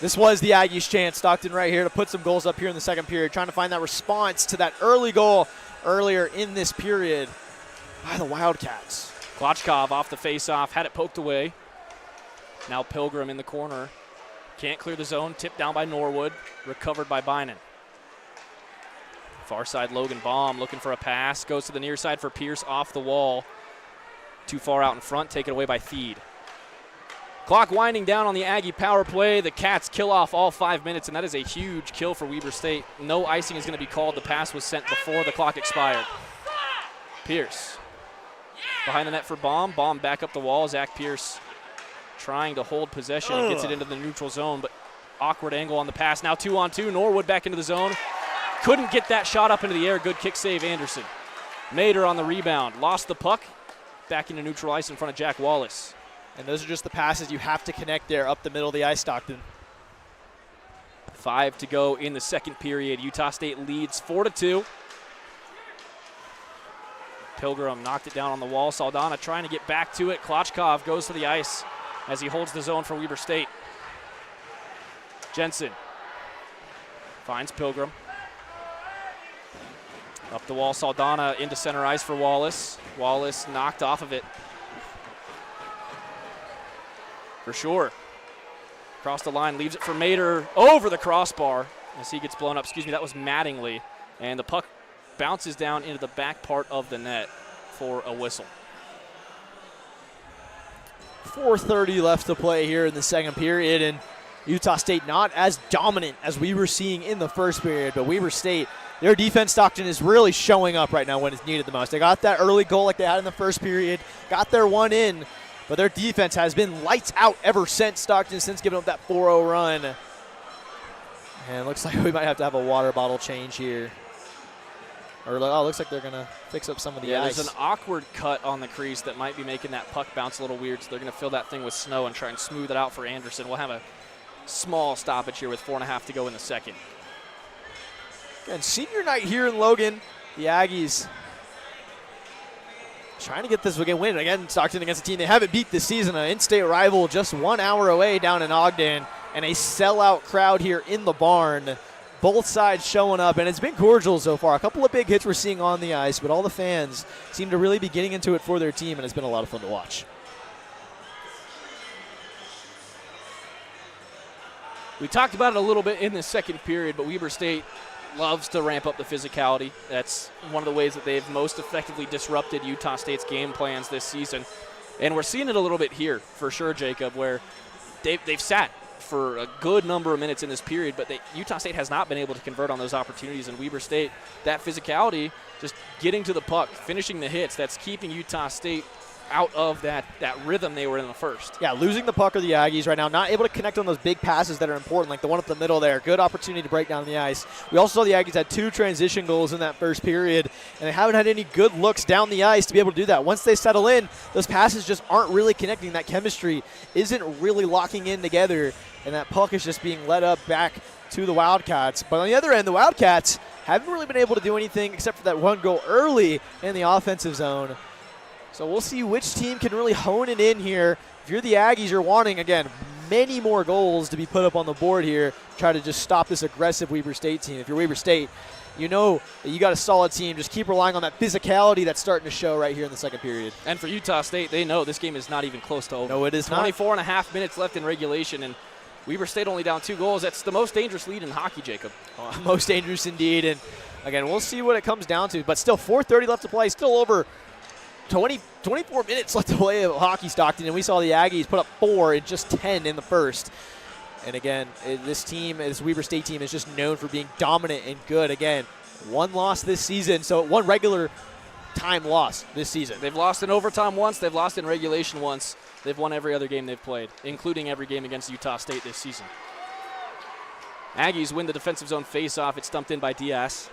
This was the Aggies' chance. Stockton right here to put some goals up here in the second period, trying to find that response to that early goal earlier in this period by the Wildcats. Klochkov off the face-off, had it poked away. Now Pilgrim in the corner. Can't clear the zone, tipped down by Norwood, recovered by Bynan. Far side Logan Baum looking for a pass, goes to the near side for Pierce off the wall. Too far out in front, taken away by Theed. Clock winding down on the Aggie power play. The Cats kill off all 5 minutes, and that is a huge kill for Weber State. No icing is going to be called. The pass was sent before the clock expired. Pierce behind the net for Baum. Baum back up the wall. Zach Pierce trying to hold possession. Gets it into the neutral zone, but awkward angle on the pass. Now 2-on-2. Norwood back into the zone. Couldn't get that shot up into the air. Good kick save, Anderson. Mader on the rebound. Lost the puck. Back into neutral ice in front of Jack Wallace. And those are just the passes you have to connect there up the middle of the ice, Stockton. 5 to go in the second period. Utah State leads 4-2. Pilgrim knocked it down on the wall. Saldana trying to get back to it. Klochkov goes to the ice as he holds the zone for Weber State. Jensen finds Pilgrim. Up the wall, Saldana into center ice for Wallace. Wallace knocked off of it. For sure. Across the line, leaves it for Mader over the crossbar as he gets blown up. Excuse me, that was Mattingly. And the puck bounces down into the back part of the net for a whistle. 4:30 left to play here in the second period, and Utah State not as dominant as we were seeing in the first period, but Weber State, their defense, Stockton, is really showing up right now when it's needed the most. They got that early goal like they had in the first period, got their one in, but their defense has been lights out ever since, Stockton, since giving up that 4-0 run. And it looks like we might have to have a water bottle change here. Or, oh, it looks like they're going to fix up some of the ice. There's an awkward cut on the crease that might be making that puck bounce a little weird, so they're going to fill that thing with snow and try and smooth it out for Anderson. We'll have a small stoppage here with 4.5 to go in the second. And senior night here in Logan, the Aggies trying to get this again win. Again, Stockton against a team they haven't beat this season, an in-state rival just 1 hour away down in Ogden, and a sellout crowd here in the barn. Both sides showing up, and it's been cordial so far. A couple of big hits we're seeing on the ice, but all the fans seem to really be getting into it for their team, and it's been a lot of fun to watch. We talked about it a little bit in the second period, but Weber State loves to ramp up the physicality. That's one of the ways that they've most effectively disrupted Utah State's game plans this season. And we're seeing it a little bit here for sure, Jacob, where they've sat for a good number of minutes in this period, but Utah State has not been able to convert on those opportunities. And Weber State, that physicality, just getting to the puck, finishing the hits, that's keeping Utah State out of that rhythm they were in the first. Yeah, losing the puck are the Aggies right now, not able to connect on those big passes that are important, like the one up the middle there. Good opportunity to break down the ice. We also saw the Aggies had 2 transition goals in that first period, and they haven't had any good looks down the ice to be able to do that. Once they settle in, those passes just aren't really connecting. That chemistry isn't really locking in together, and that puck is just being led up back to the Wildcats. But on the other end, the Wildcats haven't really been able to do anything except for that one goal early in the offensive zone. So we'll see which team can really hone it in here. If you're the Aggies, you're wanting, again, many more goals to be put up on the board here. Try to just stop this aggressive Weber State team. If you're Weber State, you know that you got a solid team. Just keep relying on that physicality that's starting to show right here in the second period. And for Utah State, they know this game is not even close to over. No, it is 24 and a half minutes left in regulation, and Weber State only down 2 goals. That's the most dangerous lead in hockey, Jacob. Most dangerous indeed. And, again, we'll see what it comes down to. But still 4:30 left to play. Still over 24 minutes left to play of hockey, Stockton, and we saw the Aggies put up 4 in just 10 in the first. And again, this Weber State team is just known for being dominant and good. Again, 1 loss this season, so 1 regular time loss this season. They've lost in overtime once. They've lost in regulation once. They've won every other game they've played, including every game against Utah State this season. Aggies win the defensive zone face-off. It's stumped in by Diaz.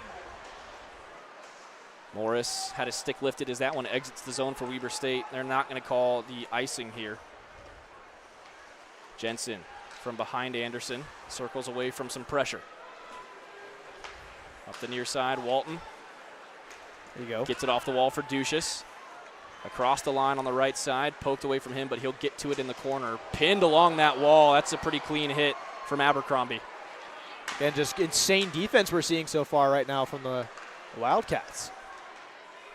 Morris had his stick lifted as that one exits the zone for Weber State. They're not going to call the icing here. Jensen from behind Anderson circles away from some pressure. Up the near side, Walton. There you go. Gets it off the wall for Ducius. Across the line on the right side, poked away from him, but he'll get to it in the corner. Pinned along that wall. That's a pretty clean hit from Abercrombie. And just insane defense we're seeing so far right now from the Wildcats.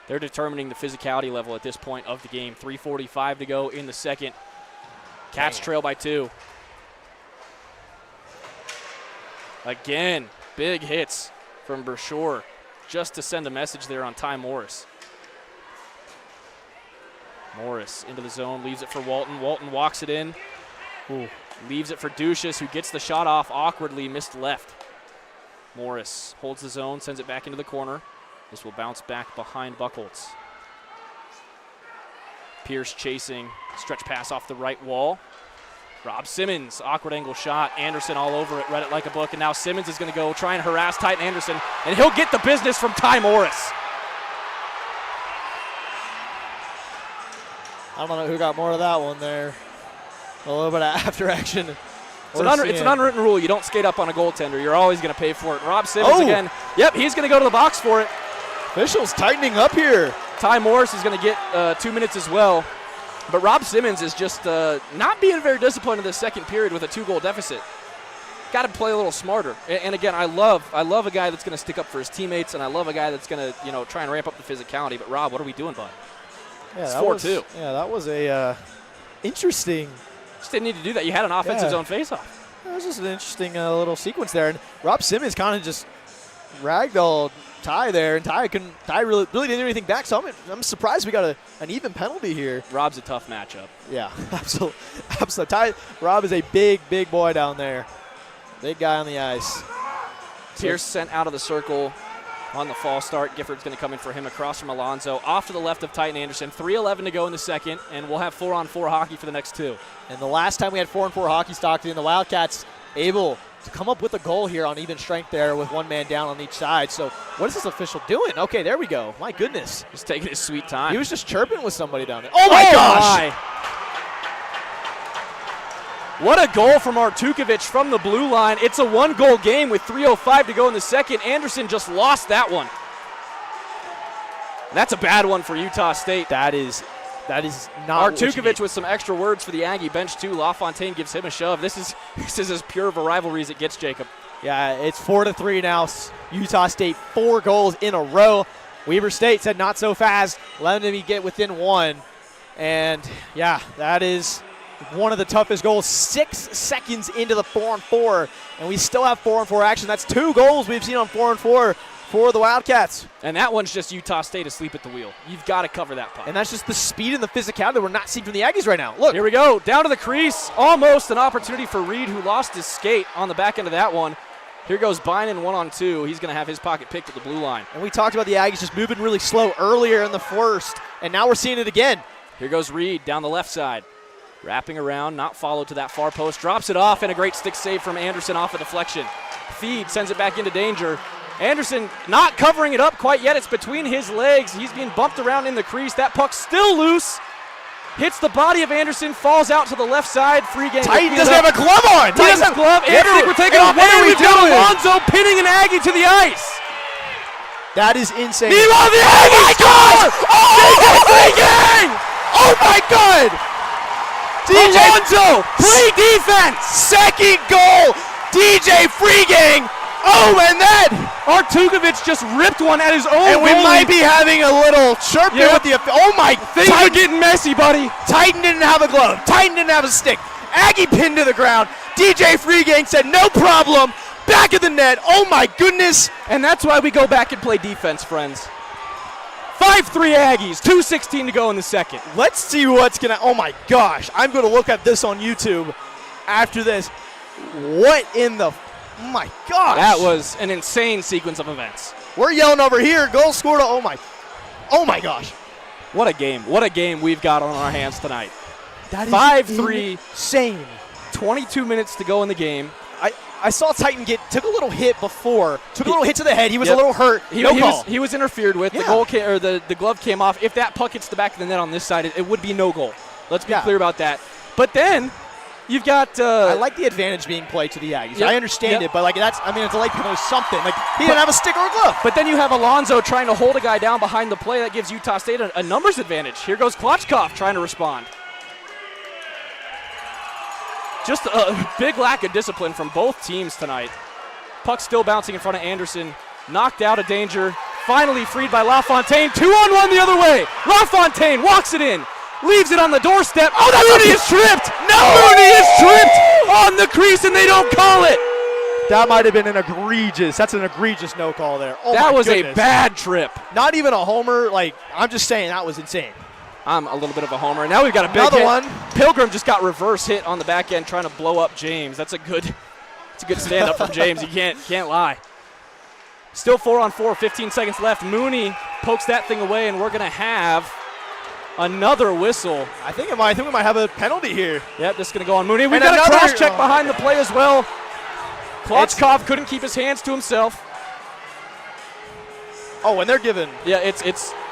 They're determining the physicality level at this point of the game. 3:45 to go in the second. Cats trail by 2. Again, big hits from Bershore just to send a message there on Ty Morris. Morris into the zone, leaves it for Walton. Walton walks it in. Ooh. Leaves it for Ducius, who gets the shot off awkwardly, missed left. Morris holds the zone, sends it back into the corner. This will bounce back behind Buchholz. Pierce chasing, stretch pass off the right wall. Rob Simmons, awkward angle shot. Anderson all over it, read it like a book, and now Simmons is going to go try and harass Titan Anderson, and he'll get the business from Ty Morris. I don't know who got more of that one there. A little bit of after action. It's an unwritten rule. You don't skate up on a goaltender. You're always going to pay for it. Rob Simmons again. Yep, he's going to go to the box for it. Officials tightening up here. Ty Morris is going to get 2 minutes as well. But Rob Simmons is just not being very disciplined in the second period with a 2-goal deficit. Got to play a little smarter. And again, I love a guy that's going to stick up for his teammates, and I love a guy that's going to try and ramp up the physicality. But Rob, what are we doing, bud? Yeah, it's 4-2. Yeah, that was a interesting. Just didn't need to do that. You had an offensive zone faceoff. That was just an interesting little sequence there. And Rob Simmons kind of just ragdolled Ty there, and Ty really didn't do anything back. So I'm surprised we got an even penalty here. Rob's a tough matchup. Yeah, absolutely. Rob is a big boy down there. Big guy on the ice. Pierce sent out of the circle on the false start. Gifford's going to come in for him across from Alonzo. Off to the left of Titan Anderson. 3:11 to go in the second, and we'll have 4-on-4 hockey for the next 2. And the last time we had 4-on-4 hockey, Stockton, the Wildcats able to come up with a goal here on even strength there with one man down on each side. So what is this official doing? Okay, there we go. My goodness. Just taking his sweet time. He was just chirping with somebody down there. Oh, my gosh. My. What a goal from Artukovic from the blue line. It's a 1-goal game with 3:05 to go in the second. Anderson just lost that one. That's a bad one for Utah State. That is not Artukovic with some extra words for the Aggie bench too. LaFontaine gives him a shove. This is as pure of a rivalry as it gets, Jacob. Yeah, it's 4-3 now. Utah State 4 goals in a row. Weber State said not so fast. Let them get within 1. And yeah, that is one of the toughest goals. 6 seconds into the 4-on-4, and we still have 4-on-4 action. That's 2 goals we've seen on 4-on-4 for the Wildcats. And that one's just Utah State asleep at the wheel. You've got to cover that puck. And that's just the speed and the physicality that we're not seeing from the Aggies right now. Look. Here we go. Down to the crease. Almost an opportunity for Reed, who lost his skate on the back end of that one. Here goes Bynum 1-on-2. He's going to have his pocket picked at the blue line. And we talked about the Aggies just moving really slow earlier in the first, and now we're seeing it again. Here goes Reed down the left side. Wrapping around, not followed to that far post. Drops it off, and a great stick save from Anderson off a deflection. Feed sends it back into danger. Anderson not covering it up quite yet. It's between his legs. He's being bumped around in the crease. That puck's still loose. Hits the body of Anderson, falls out to the left side. Free game. Titan doesn't have a glove on. He doesn't glove. Anderson, we're taking off. What are we doing? Alonzo pinning an Aggie to the ice. That is insane. Meanwhile, the Aggies score! Free game! Oh my God! DJ Alonzo, play defense. Second goal. DJ Freegang. Oh, and then Artukovic just ripped one at his own and we goalie. might be having a little chirp here with the. Oh my! Things are getting messy, buddy. Titan didn't have a glove. Titan didn't have a stick. Aggie pinned to the ground. DJ Freegang said no problem. Back of the net. Oh my goodness! And that's why we go back and play defense, friends. 5-3 Aggies. 2:16 to go in the second. Let's see what's gonna. Oh my gosh! I'm gonna look at this on YouTube after this. What in the? Oh my gosh! That was an insane sequence of events. We're yelling over here. Goal scored. Oh my gosh! What a game! What a game we've got on our hands tonight. That is 5-3. Insane. 22 minutes to go in the game. I saw Titan took a little hit before. Took a little hit to the head. He was a little hurt. He was interfered with. Yeah. The glove came off. If that puck hits the back of the net on this side, it would be no goal. Let's be clear about that. But then you've got. I like the advantage being played to the Aggies. Yep. I understand it, but it's a late penalty or something. He didn't have a stick or a glove. But then you have Alonzo trying to hold a guy down behind the play. That gives Utah State a numbers advantage. Here goes Klotchkov trying to respond. Just a big lack of discipline from both teams tonight. Puck still bouncing in front of Anderson. Knocked out of danger. Finally freed by LaFontaine. 2-on-1 the other way. LaFontaine walks it in. Leaves it on the doorstep. Oh, Mooney is tripped. No, Mooney is tripped on the crease, and they don't call it. That might have been that's an egregious no call there. Oh, that was goodness. A bad trip. Not even a homer. Like, I'm just saying that was insane. I'm a little bit of a homer. And now we've got a big Another hit. one. Pilgrim just got reverse hit on the back end trying to blow up James. That's a good stand-up from James. You can't lie. Still 4-on-4, 15 seconds left. Mooney pokes that thing away, and we're going to have another whistle. I think we might have a penalty here. Yep, this is going to go on Mooney. We've got a cross-check behind the play as well. Klotzkov couldn't keep his hands to himself. Oh, and they're giving. Yeah,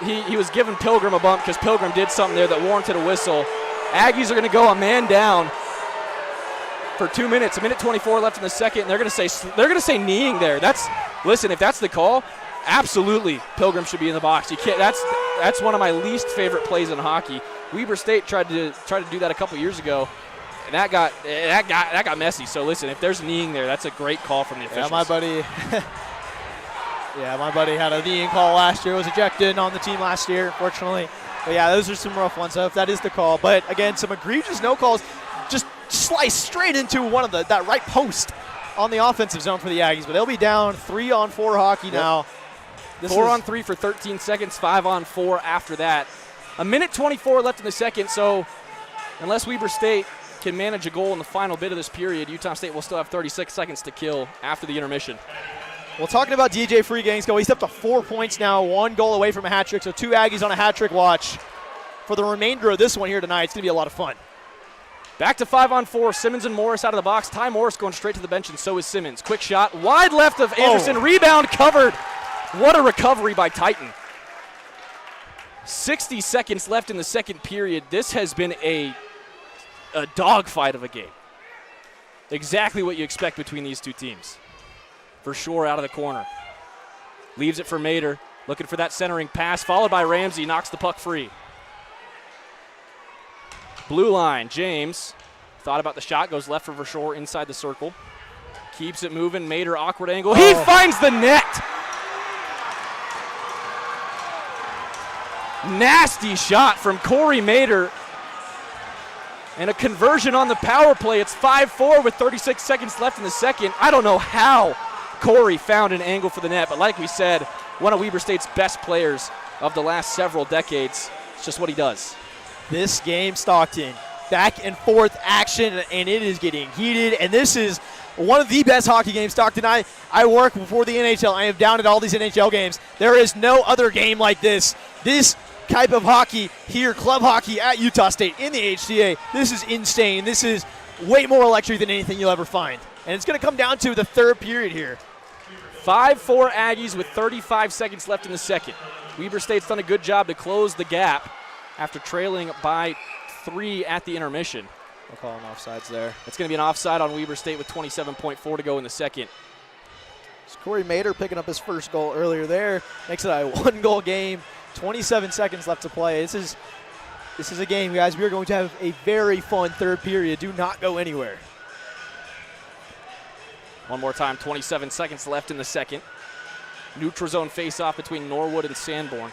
he was giving Pilgrim a bump because Pilgrim did something there that warranted a whistle. Aggies are going to go a man down for 2 minutes. 1:24 left in the second. And they're going to say kneeing there. Listen, if that's the call, absolutely Pilgrim should be in the box. You can't. That's one of my least favorite plays in hockey. Weber State tried to do that a couple years ago, and that got messy. So listen, if there's kneeing there, that's a great call from the officials. Yeah, my buddy had a kneeing call last year. Was ejected on the team last year, unfortunately. But yeah, those are some rough ones. So if that is the call, but again, some egregious no calls, just sliced straight into that right post on the offensive zone for the Aggies. But they'll be down 3-on-4 hockey now. 4-on-3 for 13 seconds, 5-on-4 after that. 1:24 left in the second, so unless Weber State can manage a goal in the final bit of this period, Utah State will still have 36 seconds to kill after the intermission. Well, talking about DJ Freegang's goal, he's up to 4 points now, 1 goal away from a hat trick, so 2 Aggies on a hat trick watch for the remainder of this one here tonight. It's going to be a lot of fun. Back to 5-on-4, Simmons and Morris out of the box. Ty Morris going straight to the bench, and so is Simmons. Quick shot, wide left of Anderson, Rebound covered. What a recovery by Titan. 60 seconds left in the second period. This has been a dogfight of a game. Exactly what you expect between these two teams. For sure, out of the corner. Leaves it for Mater. Looking for that centering pass, followed by Ramsey. Knocks the puck free. Blue line, James. Thought about the shot, goes left for Verschoor inside the circle. Keeps it moving. Mater, awkward angle. He finds the net. Nasty shot from Corey Mater. And a conversion on the power play. It's 5-4 with 36 seconds left in the second. I don't know how Corey found an angle for the net, but like we said, one of Weber State's best players of the last several decades. It's just what he does. This game, Stockton, back and forth action, and it is getting heated, and this is one of the best hockey games. Stockton, I work before the NHL. I am down at all these NHL games. There is no other game like this. This type of hockey here, club hockey at Utah State in the HCA, this is insane. This is way more electric than anything you'll ever find. And it's going to come down to the third period here. 5-4 Aggies with 35 seconds left in the second. Weber State's done a good job to close the gap after trailing by 3 at the intermission. We'll call him offsides there. It's going to be an offside on Weber State with 27.4 to go in the second. It's Corey Mater picking up his first goal earlier there. Makes it a 1-goal game. 27 seconds left to play. This is a game, guys. We are going to have a very fun third period. Do not go anywhere. One more time, 27 seconds left in the second. Neutral zone face-off between Norwood and Sanborn.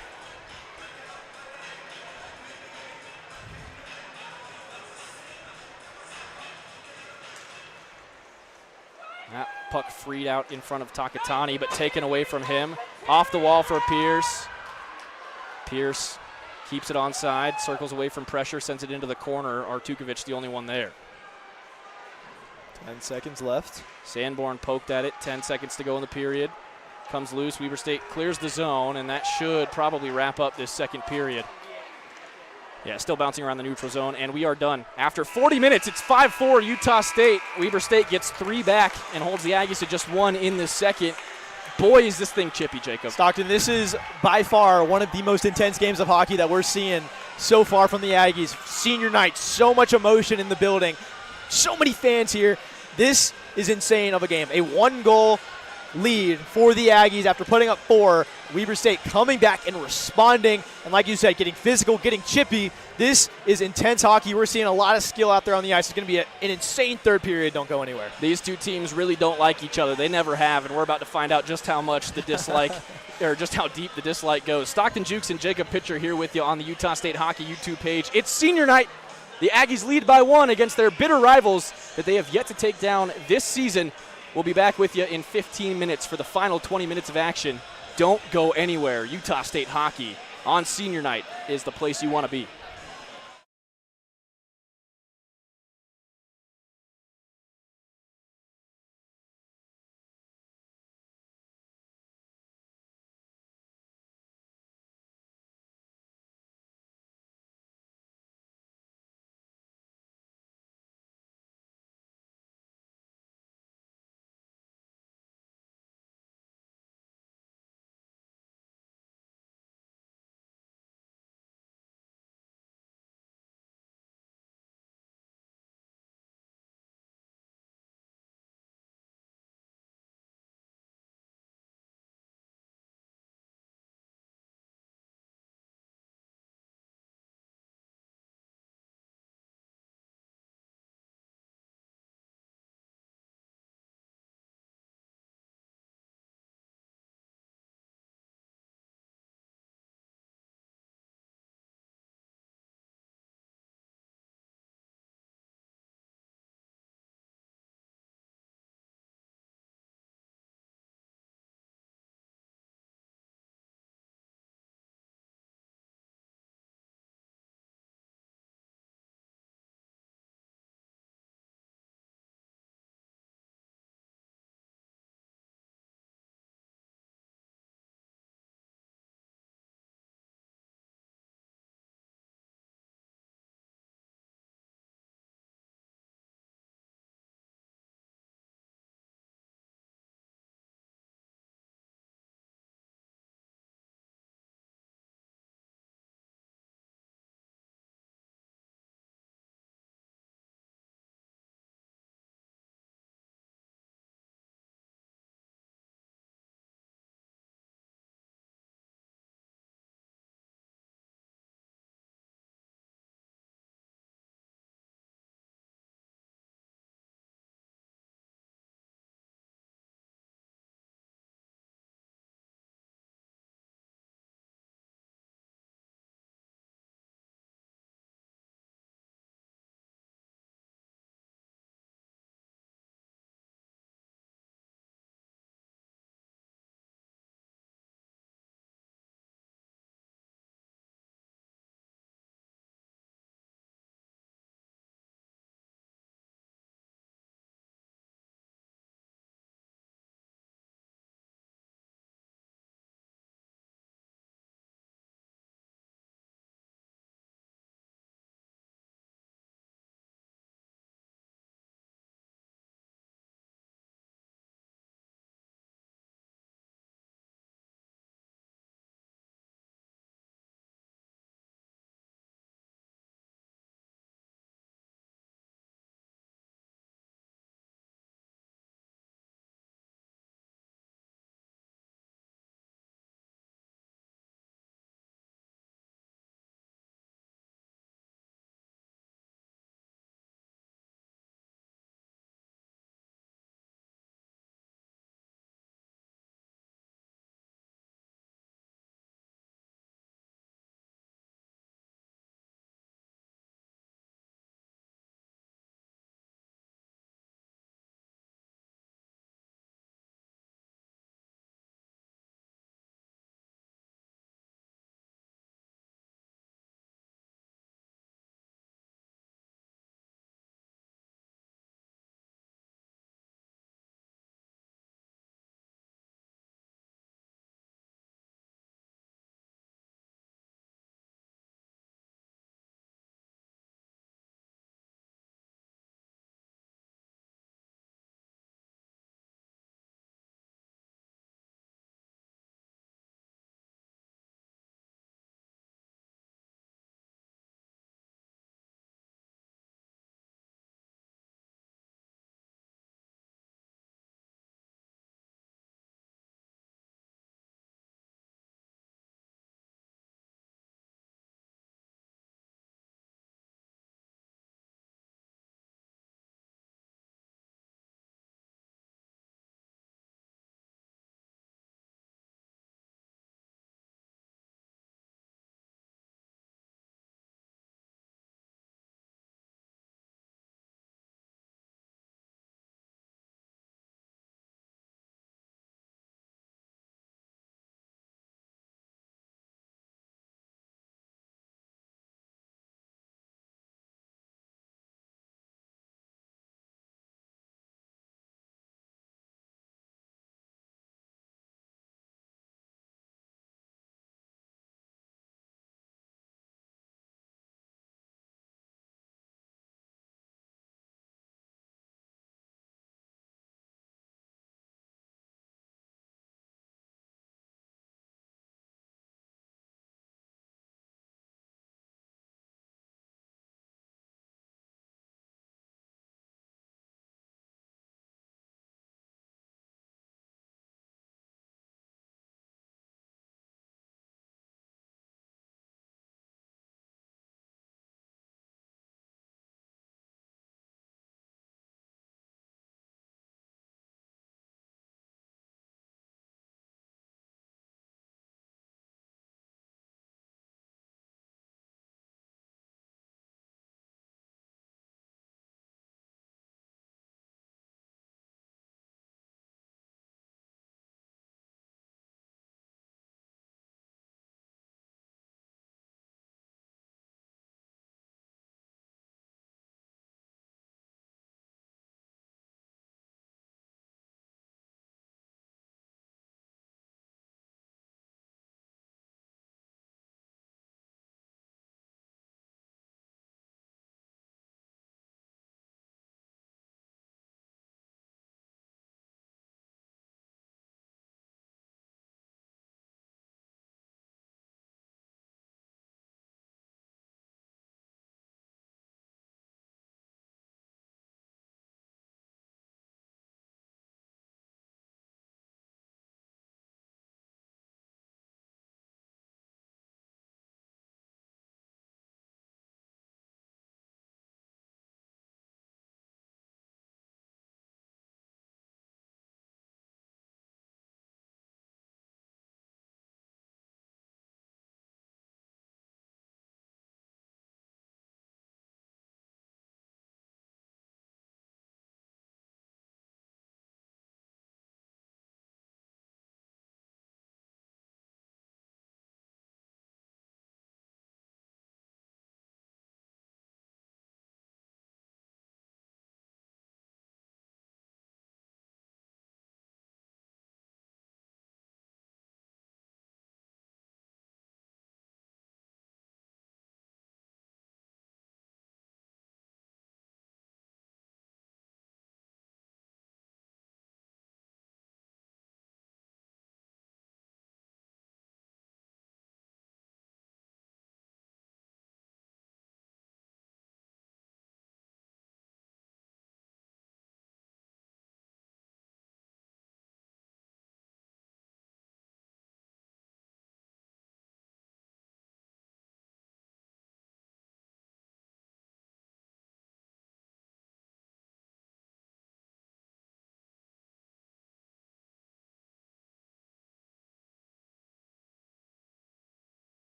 That puck freed out in front of Takatani, but taken away from him. Off the wall for Pierce. Pierce keeps it onside, circles away from pressure, sends it into the corner. Artukovic the only one there. 10 seconds left. Sanborn poked at it, 10 seconds to go in the period. Comes loose, Weber State clears the zone, and that should probably wrap up this second period. Yeah, still bouncing around the neutral zone, and we are done. After 40 minutes, it's 5-4 Utah State. Weber State gets 3 back and holds the Aggies to just 1 in the second. Boy, is this thing chippy, Jacob. Stockton, this is by far one of the most intense games of hockey that we're seeing so far from the Aggies. Senior night, so much emotion in the building. So many fans here. This is insane of a game. A 1-goal lead for the Aggies after putting up 4. Weber State coming back and responding, and like you said, getting physical, getting chippy. This is intense hockey. We're seeing a lot of skill out there on the ice. It's going to be an insane third period. Don't go anywhere. These two teams really don't like each other. They never have, and we're about to find out just how much the dislike or just how deep the dislike goes. Stockton Jukes and Jacob Pitcher here with you on the Utah State Hockey YouTube page. It's senior night. The Aggies lead by 1 against their bitter rivals that they have yet to take down this season. We'll be back with you in 15 minutes for the final 20 minutes of action. Don't go anywhere. Utah State Hockey on senior night is the place you want to be.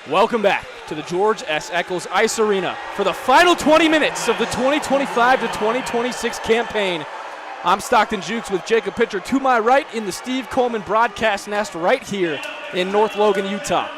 Welcome back to the George S. Eccles Ice Arena for the final 20 minutes of the 2025 to 2026 campaign. I'm Stockton Jukes with Jacob Pitcher to my right in the Steve Coleman broadcast nest right here in North Logan, Utah.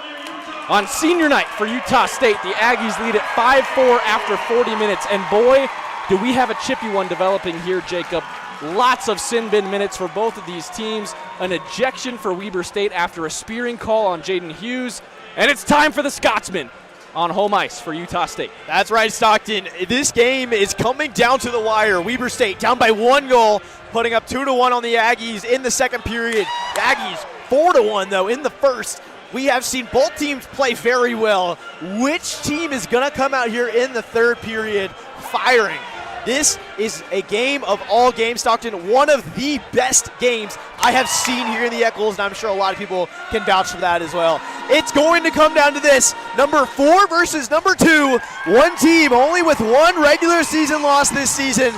On senior night for Utah State, the Aggies lead at 5-4 after 40 minutes, and boy, do we have a chippy one developing here, Jacob. Lots of sin bin minutes for both of these teams, an ejection for Weber State after a spearing call on Jaden Hughes, and it's time for the Scotsman on home ice for Utah State. That's right, Stockton. This game is coming down to the wire. Weber State down by 1 goal, putting up 2-1 on the Aggies in the second period. The Aggies 4-1, though, in the first. We have seen both teams play very well. Which team is going to come out here in the third period firing? This is a game of all games, Stockton. One of the best games I have seen here in the Eccles, and I'm sure a lot of people can vouch for that as well. It's going to come down to this. Number 4 versus number 2. One team only with 1 regular season loss this season.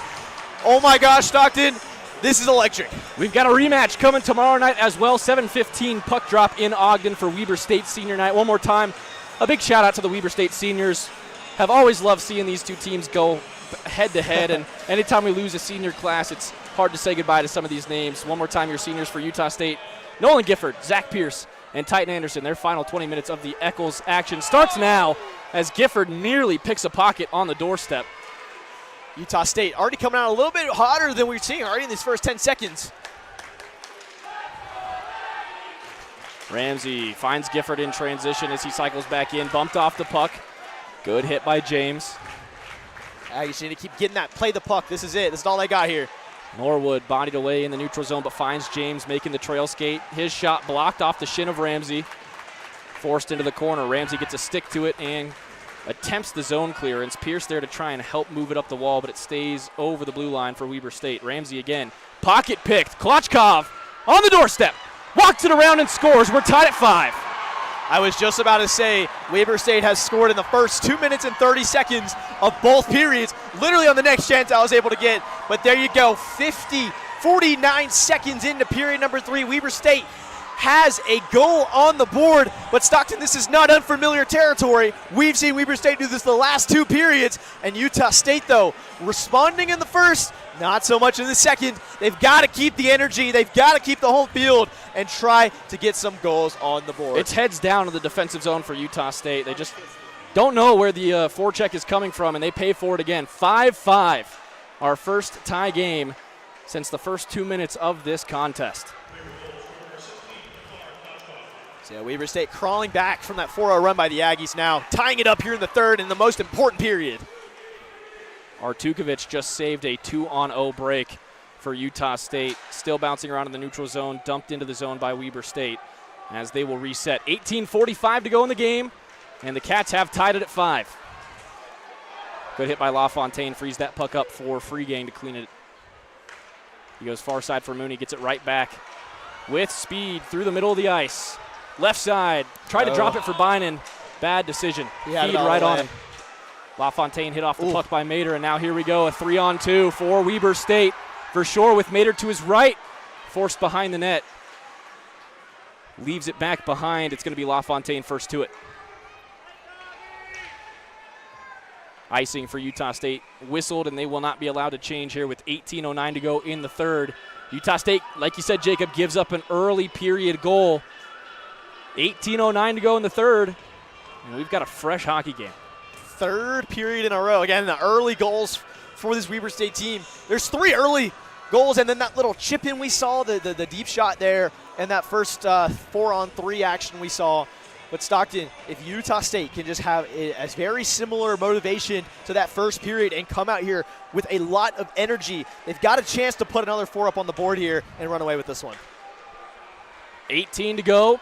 Oh my gosh, Stockton, this is electric. We've got a rematch coming tomorrow night as well. 7:15 puck drop in Ogden for Weber State senior night. One more time, a big shout out to the Weber State seniors. Have always loved seeing these two teams go head to head, and anytime we lose a senior class, it's hard to say goodbye to some of these names. One more time, your seniors for Utah State: Nolan Gifford, Zach Pierce, and Titan Anderson. Their final 20 minutes of the Eccles action starts now as Gifford nearly picks a pocket on the doorstep. Utah State already coming out a little bit hotter than we're seeing already in these first 10 seconds. Ramsey finds Gifford in transition as he cycles back in, bumped off the puck. Good hit by James. You just need to keep getting that, play the puck. This is it. This is all they got here. Norwood bodied away in the neutral zone, but finds James making the trail skate. His shot blocked off the shin of Ramsey. Forced into the corner. Ramsey gets a stick to it and attempts the zone clearance. Pierce there to try and help move it up the wall, but it stays over the blue line for Weber State. Ramsey again. Pocket picked. Klochkov on the doorstep. Walks it around and scores. We're tied at 5. I was just about to say, Weber State has scored in the first 2 minutes and 30 seconds of both periods, literally on the next chance I was able to get. But there you go, 49 seconds into period number 3. Weber State has a goal on the board, but Stockton, this is not unfamiliar territory. We've seen Weber State do this the last 2 periods, and Utah State, though, responding in the first, not so much in the second. They've got to keep the energy. They've got to keep the home field and try to get some goals on the board. It's heads down to the defensive zone for Utah State. They just don't know where the forecheck is coming from, and they pay for it again. 5-5, our first tie game since the first 2 minutes of this contest. So yeah, Weber State crawling back from that 4-0 run by the Aggies now, tying it up here in the third in the most important period. Artukovic just saved a 2-on-0 break for Utah State. Still bouncing around in the neutral zone, dumped into the zone by Weber State as they will reset. 18:45 to go in the game, and the Cats have tied it at 5. Good hit by LaFontaine, frees that puck up for Freegang to clean it. He goes far side for Mooney, gets it right back with speed through the middle of the ice. Left side, tried to drop it for Bynan. Bad decision. Feed right on him. LaFontaine hit off the puck by Mater, and now here we go, a 3-on-2 for Weber State. For sure with Mater to his right, forced behind the net. Leaves it back behind. It's going to be LaFontaine first to it. Icing for Utah State whistled, and they will not be allowed to change here with 18:09 to go in the third. Utah State, like you said, Jacob, gives up an early period goal. 18:09 to go in the third, and we've got a fresh hockey game. Third period in a row. Again, the early goals for this Weber State team. There's 3 early goals, and then that little chip in we saw, the deep shot there, and that first 4-on-3 action we saw. But Stockton, if Utah State can just have a very similar motivation to that first period and come out here with a lot of energy, they've got a chance to put another 4 up on the board here and run away with this one. 18 to go.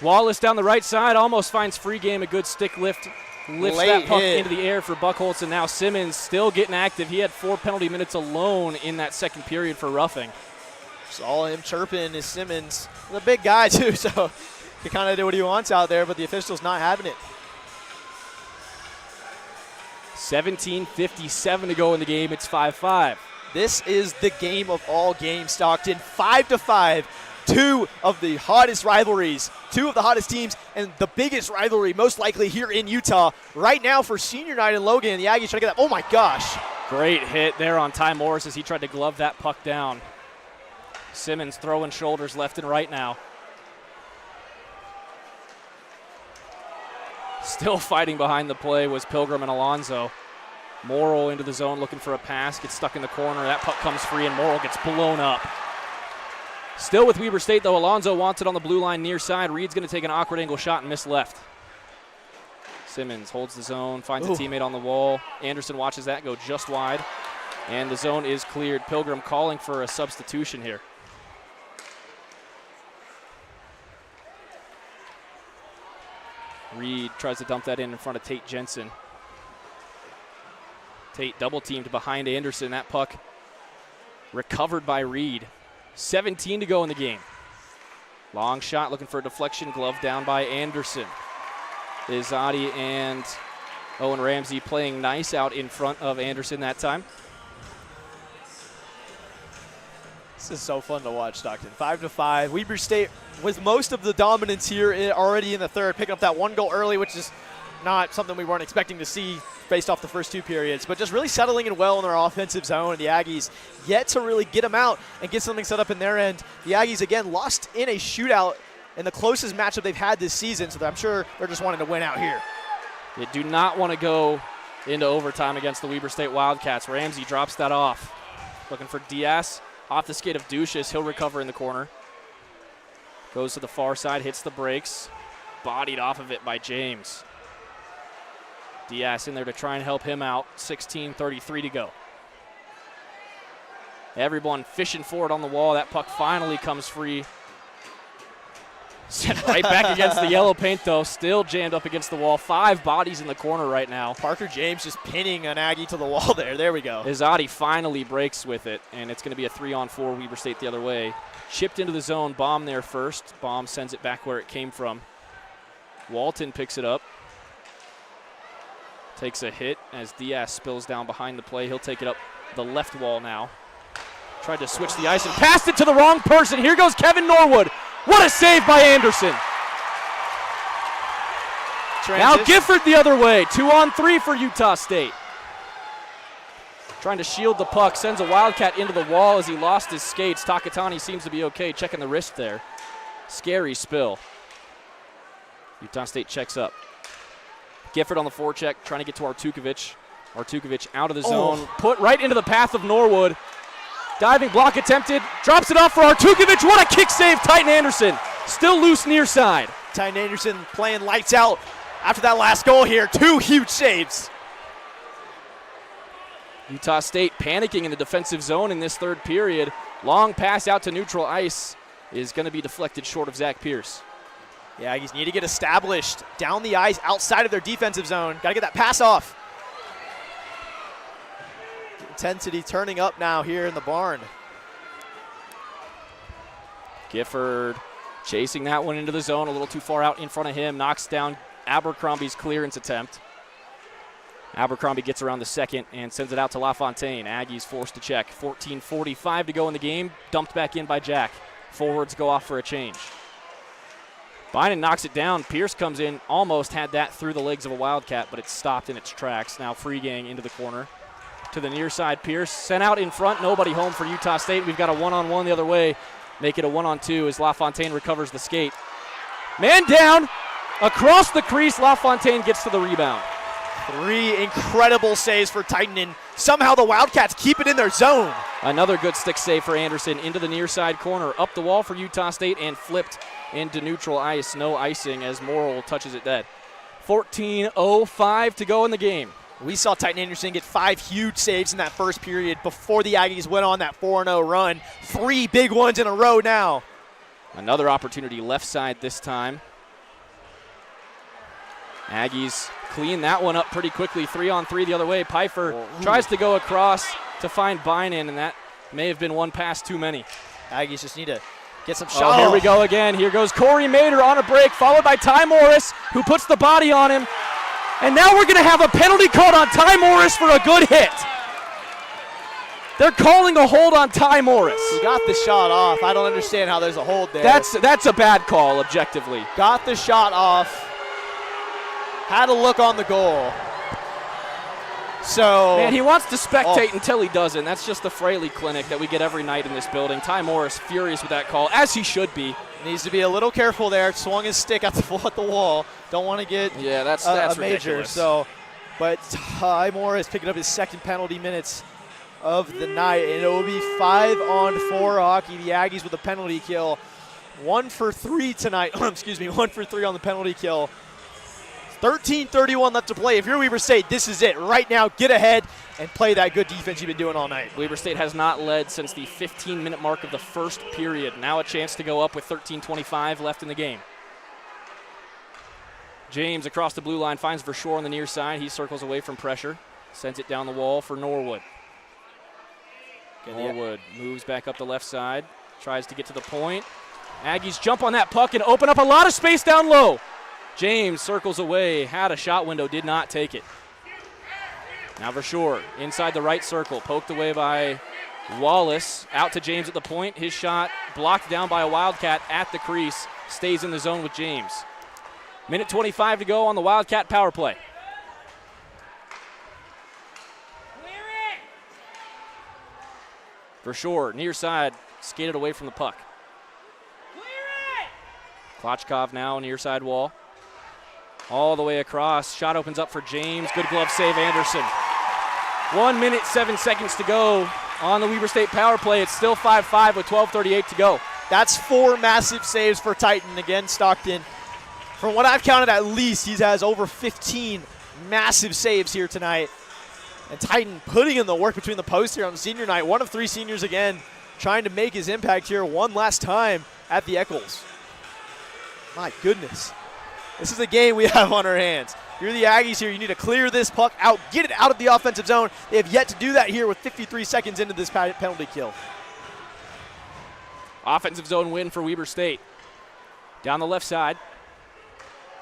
Wallace down the right side, almost finds Freegang, a good stick lift. Lifts that puck into the air for Buchholz, and now Simmons still getting active. He had 4 penalty minutes alone in that second period for roughing. Saw him chirping is Simmons. He's a big guy too, so he kind of do what he wants out there, but the official's not having it. 17:57 to go in the game. It's 5-5. This is the game of all games, Stockton. 5-5. two of the hottest rivalries, two of the hottest teams, and the biggest rivalry most likely here in Utah right now for senior night in Logan. And the Aggies trying to get that. Oh my gosh. Great hit there on Ty Morris as he tried to glove that puck down. Simmons throwing shoulders left and right now. Still fighting behind the play was Pilgrim and Alonzo. Morrill into the zone looking for a pass, gets stuck in the corner. That puck comes free and Morrill gets blown up. Still with Weber State though, Alonzo wants it on the blue line near side. Reed's going to take an awkward angle shot and miss left. Simmons holds the zone, finds a teammate on the wall. Anderson watches that go just wide. And the zone is cleared. Pilgrim calling for a substitution here. Reed tries to dump that in front of Tate Jensen. Tate double teamed behind Anderson. That puck recovered by Reed. 17 to go in the game. Long shot looking for a deflection. Glove down by Anderson. Izadi and Owen Ramsey playing nice out in front of Anderson that time. This is so fun to watch, Stockton. 5-5. Weber State with most of the dominance here already in the third, picking up that one goal early, which is not something we weren't expecting to see based off the first two periods, but just really settling in well in their offensive zone. The Aggies yet to really get them out and get something set up in their end. The Aggies, again, lost in a shootout in the closest matchup they've had this season, so I'm sure they're just wanting to win out here. They do not want to go into overtime against the Weber State Wildcats. Ramsey drops that off. Looking for Diaz. Off the skate of Duchess. He'll recover in the corner. Goes to the far side, hits the brakes. Bodied off of it by James. Diaz in there to try and help him out. 16:33 to go. Everyone fishing for it on the wall. That puck finally comes free. Sent right back against the yellow paint, though. Still jammed up against the wall. 5 bodies in the corner right now. Parker James just pinning an Aggie to the wall there. There we go. Izadi finally breaks with it, and it's going to be a 3-on-4 Weber State the other way. Chipped into the zone. Baum there first. Baum sends it back where it came from. Walton picks it up. Takes a hit as Diaz spills down behind the play. He'll take it up the left wall now. Tried to switch the ice and passed it to the wrong person. Here goes Kevin Norwood. What a save by Anderson. Now Gifford the other way. 2-on-3 for Utah State. Trying to shield the puck. Sends a Wildcat into the wall as he lost his skates. Takatani seems to be okay. Checking the wrist there. Scary spill. Utah State checks up. Gifford on the forecheck. Trying to get to Artukovic. Artukovic out of the zone. Put right into the path of Norwood. Diving block attempted. Drops it off for Artukovic. What a kick save, Titan Anderson. Still loose near side. Titan Anderson playing lights out after that last goal here. 2 huge saves. Utah State panicking in the defensive zone in this third period. Long pass out to neutral ice is going to be deflected short of Zach Pierce. The Aggies need to get established down the ice outside of their defensive zone. Got to get that pass off. Intensity turning up now here in the barn. Gifford chasing that one into the zone, a little too far out in front of him. Knocks down Abercrombie's clearance attempt. Abercrombie gets around the second and sends it out to LaFontaine. Aggies forced to check. 14:45 to go in the game. Dumped back in by Jack. Forwards go off for a change. Bynum knocks it down. Pierce comes in. Almost had that through the legs of a Wildcat, but it's stopped in its tracks. Now free gang into the corner. To the near side, Pierce sent out in front. Nobody home for Utah State. We've got a 1-on-1 the other way. Make it a 1-on-2 as LaFontaine recovers the skate. Man down. Across the crease, LaFontaine gets to the rebound. 3 incredible saves for Titan, and somehow the Wildcats keep it in their zone. Another good stick save for Anderson into the near side corner. Up the wall for Utah State and flipped into neutral ice. No icing as Morrill touches it dead. 14:05 to go in the game. We saw Titan Anderson get 5 huge saves in that first period before the Aggies went on that 4-0 run. 3 big ones in a row now. Another opportunity left side this time. Aggies clean that one up pretty quickly. 3-on-3 the other way. Pfeiffer tries to go across to find Bynum, and that may have been one pass too many. Aggies just need to get some shots. Here we go again. Here goes Corey Mader on a break, followed by Ty Morris, who puts the body on him. And now we're going to have a penalty called on Ty Morris for a good hit. They're calling a hold on Ty Morris. He got the shot off. I don't understand how there's a hold there. That's a bad call, objectively. Got the shot off. Had a look on the goal. So Man, he wants to spectate until he doesn't. That's just the Fraley clinic that we get every night in this building. Ty Morris furious with that call, as he should be. Needs to be a little careful there. Swung his stick at the wall. Don't want to get that's a major. ridiculous. So, but Ty Morris picking up his second penalty minutes of the night, and it will be 5-on-4 hockey. The Aggies with a penalty kill. 1 for 3 tonight. Excuse me, 1 for 3 on the penalty kill. 13:31 left to play. If you're Weber State, this is it. Right now, get ahead and play that good defense you've been doing all night. Weber State has not led since the 15-minute mark of the first period. Now a chance to go up with 13:25 left in the game. James across the blue line finds Verschoor on the near side. He circles away from pressure. Sends it down the wall for Norwood. Norwood moves back up the left side. Tries to get to the point. Aggies jump on that puck and open up a lot of space down low. James circles away, had a shot window, did not take it. Now Verschoor inside the right circle, poked away by Wallace. Out to James at the point. His shot blocked down by a Wildcat at the crease. Stays in the zone with James. Minute 25 to go on the Wildcat power play. Verschoor, near side, skated away from the puck. Klochkov now near side wall. All the way across. Shot opens up for James. Good glove save, Anderson. 1 minute, 7 seconds to go on the Weber State power play. It's still 5-5 with 12:38 to go. That's 4 massive saves for Titan. Again, Stockton, from what I've counted, at least he has over 15 massive saves here tonight. And Titan putting in the work between the posts here on senior night. 1 of 3 seniors again trying to make his impact here one last time at the Eccles. My goodness. This is a game we have on our hands. If you're the Aggies here, you need to clear this puck out, get it out of the offensive zone. They have yet to do that here with 53 seconds into this penalty kill. Offensive zone win for Weber State. Down the left side.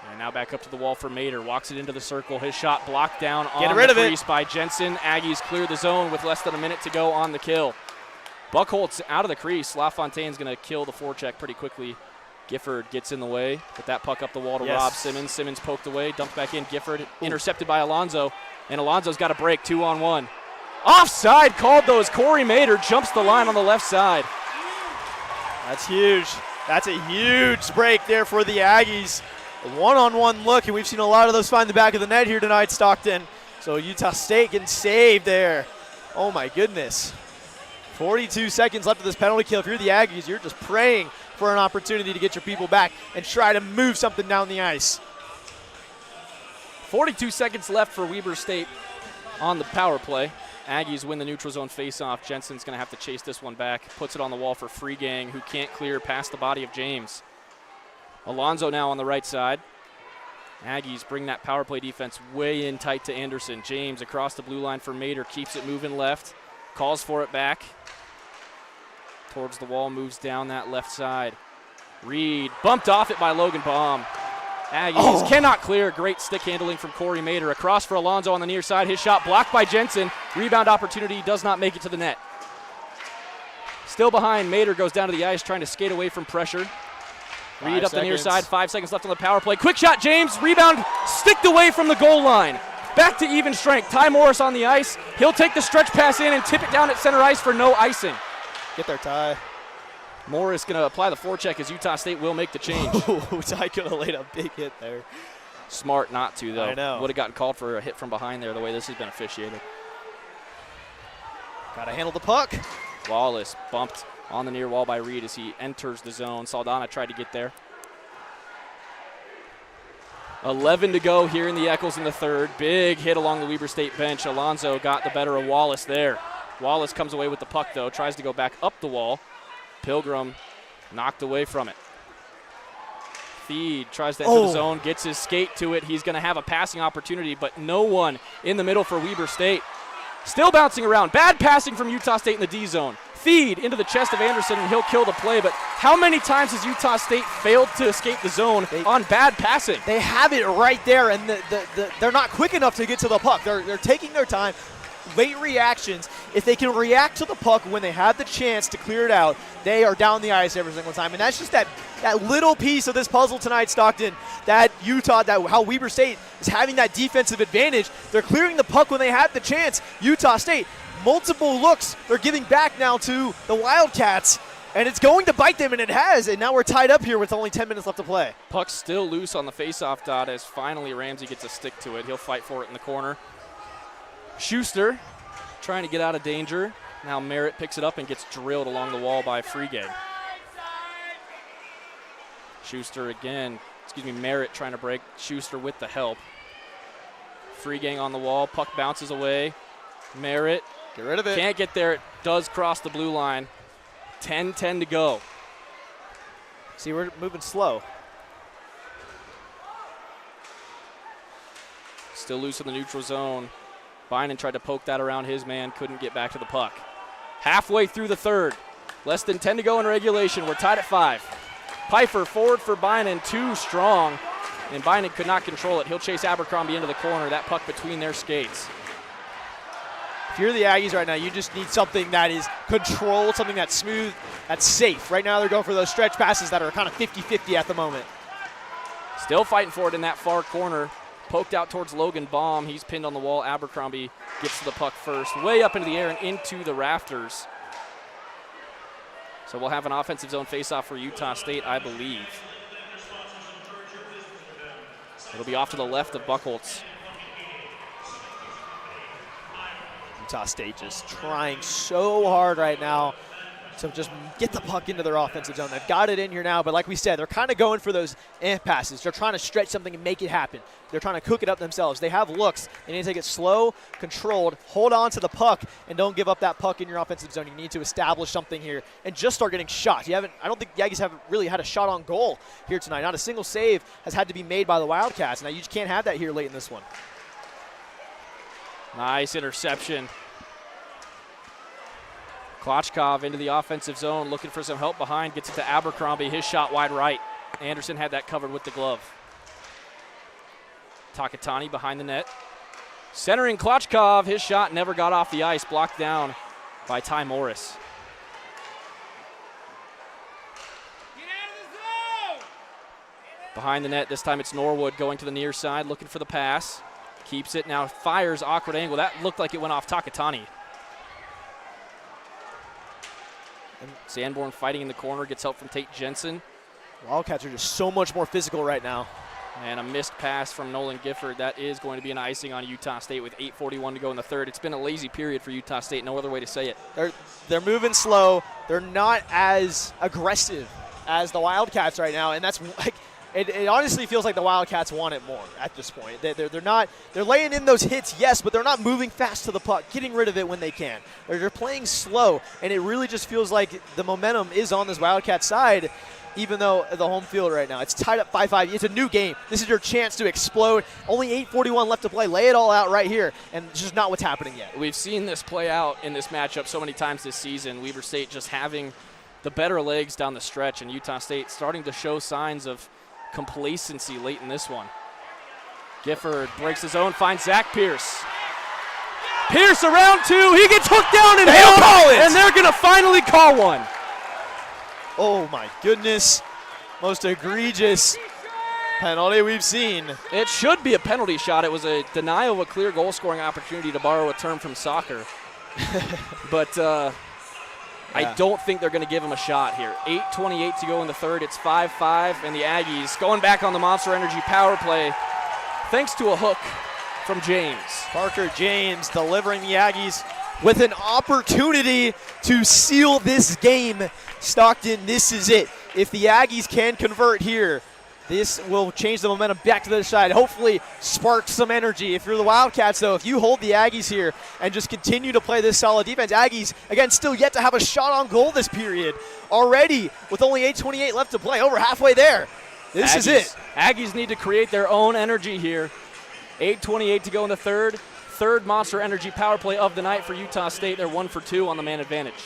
And now back up to the wall for Mader. Walks it into the circle. His shot blocked down on the crease by Jensen. Aggies clear the zone with less than a minute to go on the kill. Buckholtz out of the crease. LaFontaine's going to kill the forecheck pretty quickly. Gifford gets in the way. Put that puck up the wall to Rob Simmons. Simmons poked away. Dumped back in. Gifford intercepted by Alonzo. And Alonzo's got a break. 2-on-1. Offside called though as Corey Mader jumps the line on the left side. That's huge. That's a huge break there for the Aggies. A one-on-one look, and we've seen a lot of those find the back of the net here tonight, Stockton. So Utah State getting saved there. Oh my goodness. 42 seconds left of this penalty kill. If you're the Aggies, you're just praying for an opportunity to get your people back and try to move something down the ice. 42 seconds left for Weber State on the power play. Aggies win the neutral zone faceoff. Jensen's going to have to chase this one back. Puts it on the wall for Freegang, who can't clear past the body of James. Alonzo now on the right side. Aggies bring that power play defense way in tight to Anderson. James across the blue line for Mader. Keeps it moving left. Calls for it back. Towards the wall, moves down that left side. Reed bumped off it by Logan Baum. Aggies cannot clear. Great stick handling from Corey Mader. Across for Alonzo on the near side. His shot blocked by Jensen. Rebound opportunity, does not make it to the net. Still behind, Mader goes down to the ice trying to skate away from pressure. Reed up the near side, 5 seconds left on the power play. Quick shot, James, rebound, sticked away from the goal line. Back to even strength. Ty Morris on the ice. He'll take the stretch pass in and tip it down at center ice for no icing. Get there, Ty. Morris going to apply the forecheck as Utah State will make the change. Ty could have laid a big hit there. Smart not to, though. I know. Would have gotten called for a hit from behind there the way this has been officiated. Got to handle the puck. Wallace bumped on the near wall by Reed as he enters the zone. Saldana tried to get there. 11 to go here in the Eccles in the third. Big hit along the Weber State bench. Alonzo got the better of Wallace there. Wallace comes away with the puck, though. Tries to go back up the wall. Pilgrim knocked away from it. Feed tries to enter the zone, gets his skate to it. He's going to have a passing opportunity, but no one in the middle for Weber State. Still bouncing around. Bad passing from Utah State in the D zone. Feed into the chest of Anderson, and he'll kill the play. But how many times has Utah State failed to escape the zone on bad passing? They have it right there, and they're not quick enough to get to the puck. They're taking their time. late reactions. If they can react to the puck when they have the chance to clear it out, they are down the ice every single time. And that's just that little piece of this puzzle tonight, Stockton, that Utah, how Weber State is having that defensive advantage. They're clearing the puck when they have the chance. Utah State, multiple looks they're giving back now to the Wildcats. And it's going to bite them, and it has. And now we're tied up here with only 10 minutes left to play. Puck's still loose on the faceoff dot as finally Ramsey gets a stick to it. He'll fight for it in the corner. Schuster trying to get out of danger. Now Merritt picks it up and gets drilled along the wall by Freegang. Schuster again, Merritt trying to break. Schuster with the help. Freegang on the wall. Puck bounces away. Merritt. Get rid of it. Can't get there. It does cross the blue line. 10-10 to go. See, we're moving slow. Still loose in the neutral zone. Bynum tried to poke that around his man, couldn't get back to the puck. Halfway through the third. Less than 10 to go in regulation. We're tied at 5. Pfeiffer forward for Bynum, too strong. And Bynum could not control it. He'll chase Abercrombie into the corner. That puck between their skates. If you're the Aggies right now, you just need something that is controlled, something that's smooth, that's safe. Right now they're going for those stretch passes that are kind of 50-50 at the moment. Still fighting for it in that far corner. Poked out towards Logan Baum. He's pinned on the wall. Abercrombie gets to the puck first. Way up into the air and into the rafters. So we'll have an offensive zone faceoff for Utah State, I believe. It'll be off to the left of Buchholz. Utah State just trying so hard right now to just get the puck into their offensive zone. They've got it in here now, but like we said, they're kind of going for those passes. They're trying to stretch something and make it happen. They're trying to cook it up themselves. They have looks. They need to take it slow, controlled, hold on to the puck, and don't give up that puck in your offensive zone. You need to establish something here and just start getting shots. I don't think the Aggies haven't really had a shot on goal here tonight. Not a single save has had to be made by the Wildcats. Now you just can't have that here late in this one. Nice interception. Klochkov into the offensive zone, looking for some help behind, gets it to Abercrombie, his shot wide right. Anderson had that covered with the glove. Takatani behind the net. Centering Klochkov, his shot never got off the ice, blocked down by Ty Morris. Behind the net, this time it's Norwood going to the near side, looking for the pass. Keeps it, now fires, awkward angle. That looked like it went off Takatani. And Sanborn fighting in the corner, gets help from Tate Jensen. Wildcats are just so much more physical right now. And a missed pass from Nolan Gifford. That is going to be an icing on Utah State with 8:41 to go in the third. It's been a lazy period for Utah State, no other way to say it. They're moving slow. They're not as aggressive as the Wildcats right now, and that's like it honestly feels like the Wildcats want it more at this point. They're laying in those hits, yes, but they're not moving fast to the puck, getting rid of it when they can. They're playing slow, and it really just feels like the momentum is on this Wildcat side, even though the home field right now, it's tied up 5-5. It's a new game. This is your chance to explode. Only 8:41 left to play. Lay it all out right here, and it's just not what's happening yet. We've seen this play out in this matchup so many times this season. Weber State just having the better legs down the stretch, and Utah State starting to show signs of complacency late in this one. Gifford breaks his own, finds Zach Pierce. Pierce around 2. He gets hooked down and held, and they're going to finally call one. Oh, my goodness. Most egregious penalty we've seen. It should be a penalty shot. It was a denial of a clear goal-scoring opportunity, to borrow a term from soccer. But I don't think they're going to give him a shot here. 8:28 to go in the third. It's 5-5, and the Aggies going back on the Monster Energy power play thanks to a hook from James. Parker James delivering the Aggies with an opportunity to seal this game. Stockton, this is it. If the Aggies can convert here, this will change the momentum back to the other side. Hopefully spark some energy. If you're the Wildcats, though, if you hold the Aggies here and just continue to play this solid defense, Aggies, again, still yet to have a shot on goal this period. Already, with only 8:28 left to play, over halfway there. This is it. Aggies need to create their own energy here. 8:28 to go in the third. Third Monster Energy power play of the night for Utah State. They're 1 for 2 on the man advantage.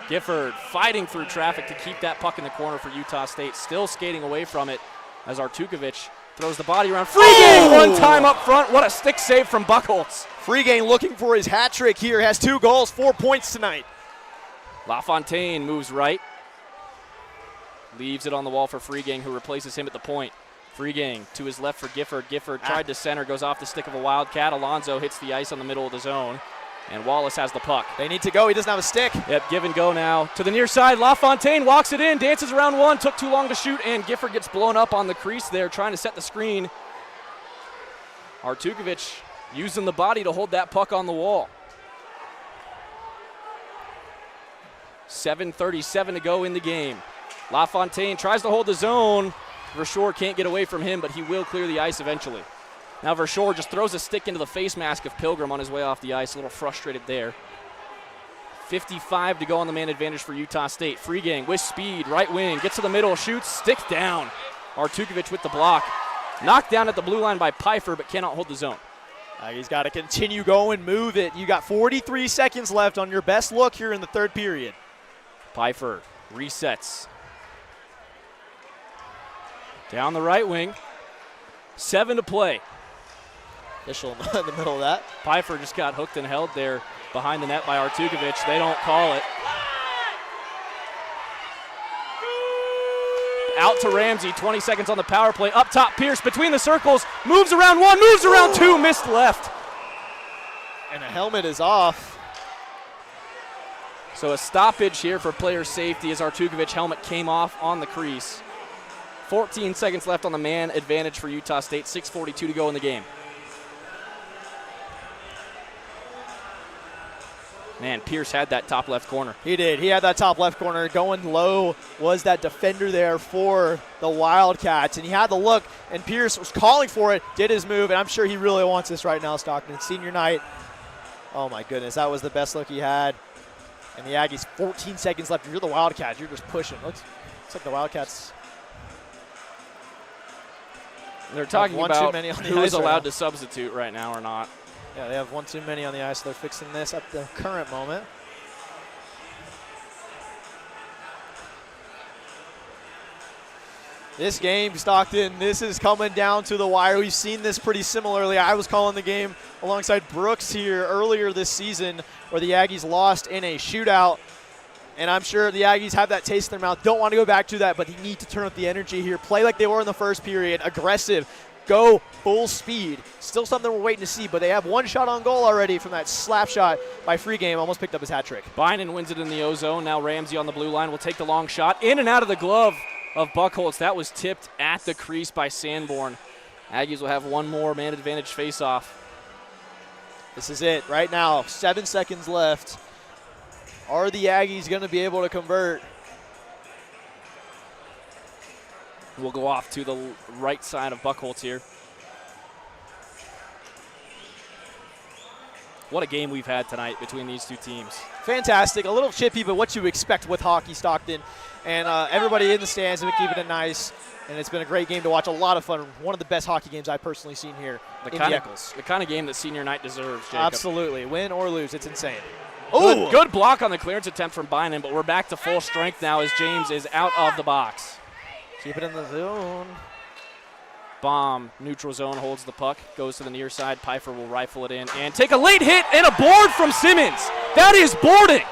Gifford fighting through traffic to keep that puck in the corner for Utah State. Still skating away from it as Artukovic Throws the body around. Freegang one time up front. What a stick save from Buchholz. Freegang looking for his hat trick here. Has 2 goals, 4 points tonight. LaFontaine moves right. Leaves it on the wall for Freegang, who replaces him at the point. Freegang to his left for Gifford. Gifford tried to center, goes off the stick of a Wildcat. Alonso hits the ice on the middle of the zone. And Wallace has the puck. They need to go. He doesn't have a stick. Yep, give and go now. To the near side, LaFontaine walks it in, dances around one, took too long to shoot, and Gifford gets blown up on the crease there, trying to set the screen. Artukovic using the body to hold that puck on the wall. 7:37 to go in the game. LaFontaine tries to hold the zone. Verschoor can't get away from him, but he will clear the ice eventually. Now Verschoor just throws a stick into the face mask of Pilgrim on his way off the ice, a little frustrated there. 55 to go on the man advantage for Utah State. Freegang with speed, right wing, gets to the middle, shoots, stick down. Artukovic with the block. Knocked down at the blue line by Pfeiffer, but cannot hold the zone. He's got to continue going, move it. You got 43 seconds left on your best look here in the 3rd period. Pfeiffer resets. Down the right wing. 7 to play. Official in the middle of that. Pfeiffer just got hooked and held there behind the net by Artukovic. They don't call it. Out to Ramsey, 20 seconds on the power play. Up top, Pierce between the circles. Moves around one, moves around two, missed left. And the helmet is off. So a stoppage here for player safety as Artukovic helmet came off on the crease. 14 seconds left on the man advantage for Utah State. 6:42 to go in the game. Man, Pierce had that top left corner. He did. He had that top left corner. Going low was that defender there for the Wildcats. And he had the look, and Pierce was calling for it, did his move, and I'm sure he really wants this right now, Stockton. Senior night. Oh, my goodness. That was the best look he had. And the Aggies, 14 seconds left. If you're the Wildcats, you're just pushing. Looks like the Wildcats. They're talking about who is allowed to substitute right now or not. Yeah, they have 1 too many on the ice, so they're fixing this at the current moment. This game, Stockton, this is coming down to the wire. We've seen this pretty similarly. I was calling the game alongside Brooks here earlier this season where the Aggies lost in a shootout. And I'm sure the Aggies have that taste in their mouth. Don't want to go back to that, but they need to turn up the energy here. Play like they were in the first period. Aggressive. Go full speed. Still something we're waiting to see, but they have 1 shot on goal already from that slap shot by Freegang. Almost picked up his hat trick. Bynum wins it in the O-zone. Now Ramsey on the blue line will take the long shot. In and out of the glove of Buchholz. That was tipped at the crease by Sanborn. Aggies will have 1 more man advantage face-off. This is it right now. 7 seconds left. Are the Aggies going to be able to convert? We'll go off to the right side of Buchholz here. What a game we've had tonight between these two teams. Fantastic. A little chippy, but what you expect with hockey, Stockton. And everybody in the stands have been keeping it nice. And it's been a great game to watch. A lot of fun. One of the best hockey games I've personally seen here in the Eccles. The kind of game that senior night deserves, Jacob. Absolutely. Win or lose, it's insane. Good block on the clearance attempt from Bynum, but we're back to full strength now as James is out of the box. Keep it in the zone. Bomb, neutral zone, holds the puck, goes to the near side. Pfeiffer will rifle it in and take a late hit and a board from Simmons. That is boarding.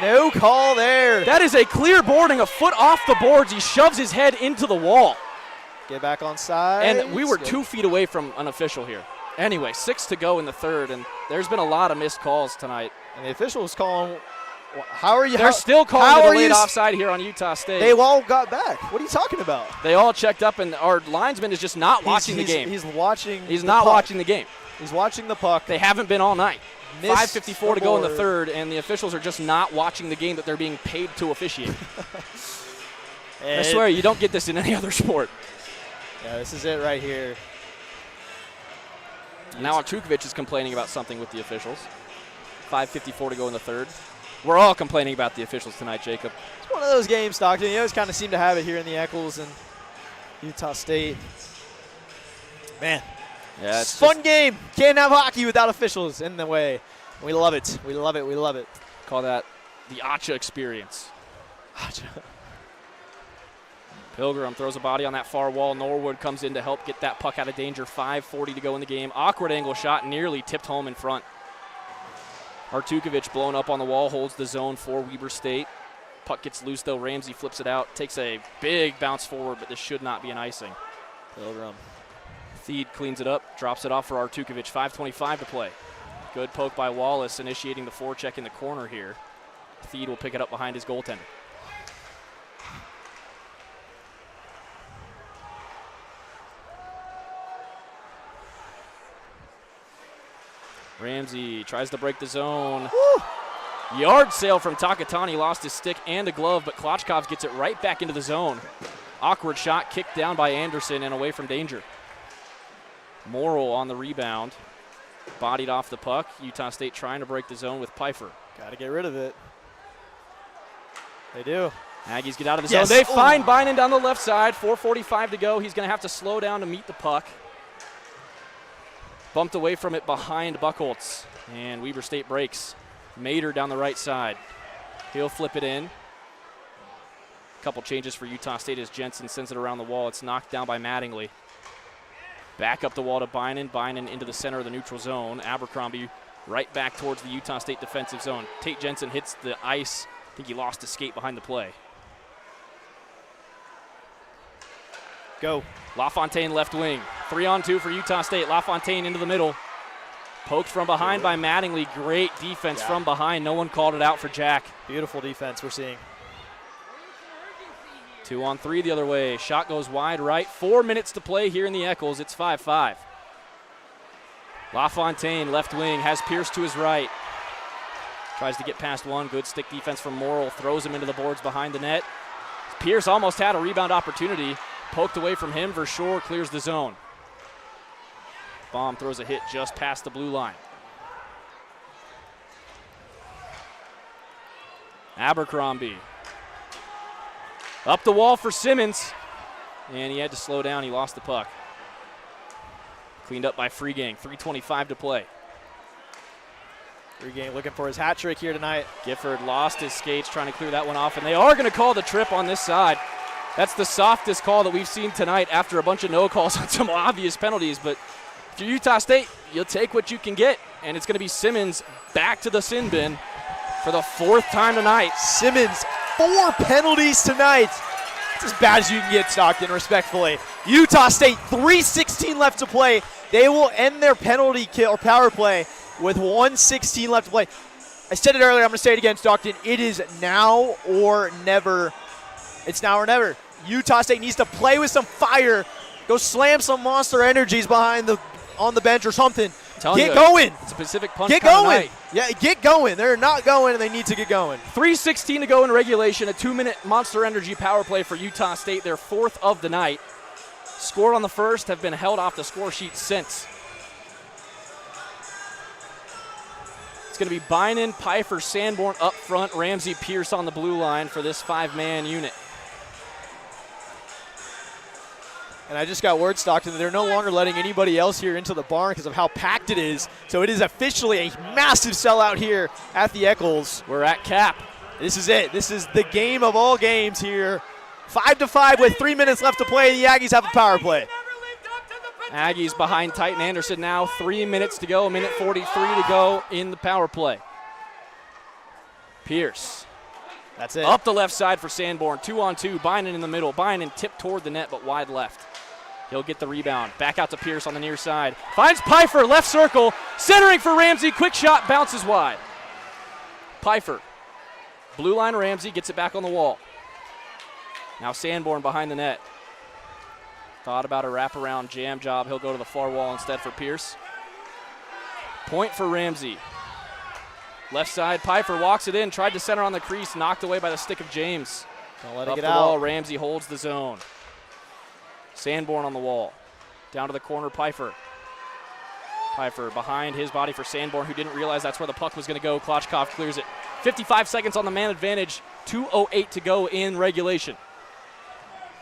No call there. That is a clear boarding, a foot off the boards. He shoves his head into the wall. Get back on side. And we were 2 feet away from an official here. Anyway, 6 to go in the third, and there's been a lot of missed calls tonight. And the official was calling. How are you? They're still calling the late offside here on Utah State. They all got back. What are you talking about? They all checked up, and our linesman is just not watching the game. He's watching. He's not watching the game. He's watching the puck. They haven't been all night. 5:54 to go in the third, and the officials are just not watching the game that they're being paid to officiate. I swear, you don't get this in any other sport. Yeah, this is it right here. Now Artukovic is complaining about something with the officials. 5:54 to go in the third. We're all complaining about the officials tonight, Jacob. It's one of those games, Stockton. You always kind of seem to have it here in the Eccles and Utah State. Man, yeah, it's a fun game. Can't have hockey without officials in the way. We love it. We love it. We love it. Call that the ACHA experience. ACHA. Pilgrim throws a body on that far wall. Norwood comes in to help get that puck out of danger. 5:40 to go in the game. Awkward angle shot, nearly tipped home in front. Artukovic blown up on the wall, holds the zone for Weber State. Puck gets loose though. Ramsey flips it out, takes a big bounce forward, but this should not be an icing. Pilgrim. Theed cleans it up, drops it off for Artukovic. 5:25 to play. Good poke by Wallace, initiating the forecheck in the corner here. Theed will pick it up behind his goaltender. Ramsey tries to break the zone. Woo! Yard sale from Takatani, lost his stick and a glove, but Klochkov gets it right back into the zone. Awkward shot, kicked down by Anderson and away from danger. Morrill on the rebound. Bodied off the puck. Utah State trying to break the zone with Pfeiffer. Got to get rid of it. They do. Aggies get out of the zone. They find Bynan down the left side. 4:45 to go. He's going to have to slow down to meet the puck. Bumped away from it behind Buchholz. And Weber State breaks. Mater down the right side. He'll flip it in. A couple changes for Utah State as Jensen sends it around the wall. It's knocked down by Mattingly. Back up the wall to Bynan. Bynan into the center of the neutral zone. Abercrombie right back towards the Utah State defensive zone. Tate Jensen hits the ice. I think he lost his skate behind the play. Go. LaFontaine left wing. 3-on-2 for Utah State. LaFontaine into the middle. Poked from behind by Mattingly. Great defense from behind. No one called it out for Jack. Beautiful defense we're seeing. 2-on-3 the other way. Shot goes wide right. 4 minutes to play here in the Eccles. It's 5-5. LaFontaine left wing has Pierce to his right. Tries to get past one. Good stick defense from Morrill. Throws him into the boards behind the net. Pierce almost had a rebound opportunity. Poked away from him. Verschoor clears the zone. Baum throws a hit just past the blue line. Abercrombie. Up the wall for Simmons. And he had to slow down. He lost the puck. Cleaned up by Freegang. 3:25 to play. Freegang looking for his hat trick here tonight. Gifford lost his skates trying to clear that one off. And they are going to call the trip on this side. That's the softest call that we've seen tonight after a bunch of no calls on some obvious penalties. But if you're Utah State, you'll take what you can get. And it's going to be Simmons back to the sin bin for the 4th time tonight. Simmons, 4 penalties tonight. It's as bad as you can get, Stockton, respectfully. Utah State, 3:16 left to play. They will end their penalty kill or power play with 1:16 left to play. I said it earlier, I'm going to say it again, Stockton. It is now or never. It's now or never. Utah State needs to play with some fire. Go slam some Monster Energies on the bench or something. Get going. It's a Pacific Punch. Get going. Yeah, get going. They're not going, and they need to get going. 3:16 to go in regulation. A 2-minute Monster Energy power play for Utah State, their 4th of the night. Scored on the first, have been held off the score sheet since. It's going to be Bynan, Pfeiffer, Sanborn up front, Ramsey, Pierce on the blue line for this 5-man unit. And I just got word, Stockton, that they're no longer letting anybody else here into the barn because of how packed it is. So it is officially a massive sellout here at the Eccles. We're at cap. This is it. This is the game of all games here. 5-5 with 3 minutes left to play. The Aggies have a power play. Aggies behind Titan Anderson now. 3 minutes to go. 1:43 to go in the power play. Pierce. That's it. Up the left side for Sanborn. 2-on-2. Bynan in the middle. Bynan tipped toward the net, but wide left. He'll get the rebound. Back out to Pierce on the near side. Finds Pfeiffer, left circle. Centering for Ramsey. Quick shot, bounces wide. Pfeiffer. Blue line Ramsey gets it back on the wall. Now Sanborn behind the net. Thought about a wraparound jam job. He'll go to the far wall instead for Pierce. Point for Ramsey. Left side, Pfeiffer walks it in. Tried to center on the crease. Knocked away by the stick of James. Don't let it Up get the out. wall, Ramsey holds the zone. Sanborn on the wall. Down to the corner, Pfeiffer. Pfeiffer behind his body for Sanborn, who didn't realize that's where the puck was going to go. Klochkov clears it. 55 seconds on the man advantage. 2:08 to go in regulation.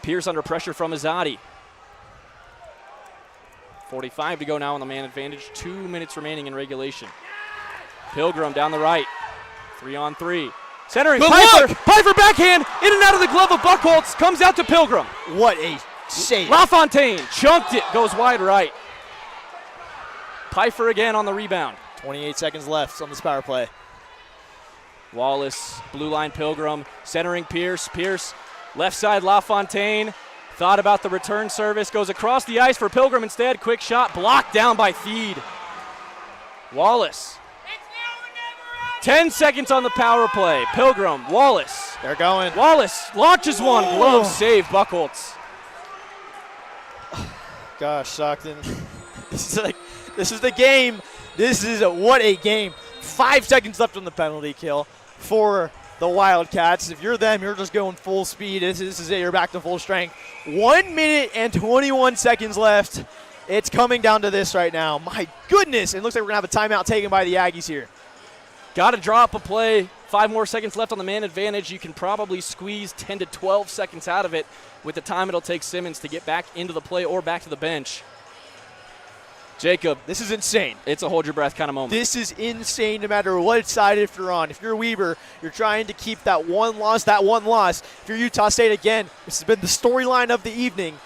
Pierce under pressure from Azadi. 45 to go now on the man advantage. 2 minutes remaining in regulation. Pilgrim down the right. 3-on-3. Centering, Good Pfeiffer. look. Pfeiffer backhand, in and out of the glove of Buchholz, comes out to Pilgrim. What a save. LaFontaine chunked it, goes wide right. Pfeiffer again on the rebound. 28 seconds left on this power play. Wallace, blue line Pilgrim, centering Pierce. Pierce, left side LaFontaine. Thought about the return service, goes across the ice for Pilgrim instead. Quick shot, blocked down by Feed. Wallace. 10 seconds on the power play. Pilgrim, Wallace. They're going. Wallace launches one, glove save, Buchholz. Gosh, Stockton. This is the game. What a game. 5 seconds left on the penalty kill for the Wildcats. If you're them, you're just going full speed. This is it. You're back to full strength. 1 minute and 21 seconds left. It's coming down to this right now. My goodness. It looks like we're going to have a timeout taken by the Aggies here. Got to draw up a play. 5 more seconds left on the man advantage. You can probably squeeze 10 to 12 seconds out of it with the time it'll take Simmons to get back into the play or back to the bench. Jacob, This is insane. it's a hold your breath kind of moment. This is insane no matter what side if you're on. If you're Weber, you're trying to keep that one loss. If you're Utah State, again, this has been the storyline of the evening.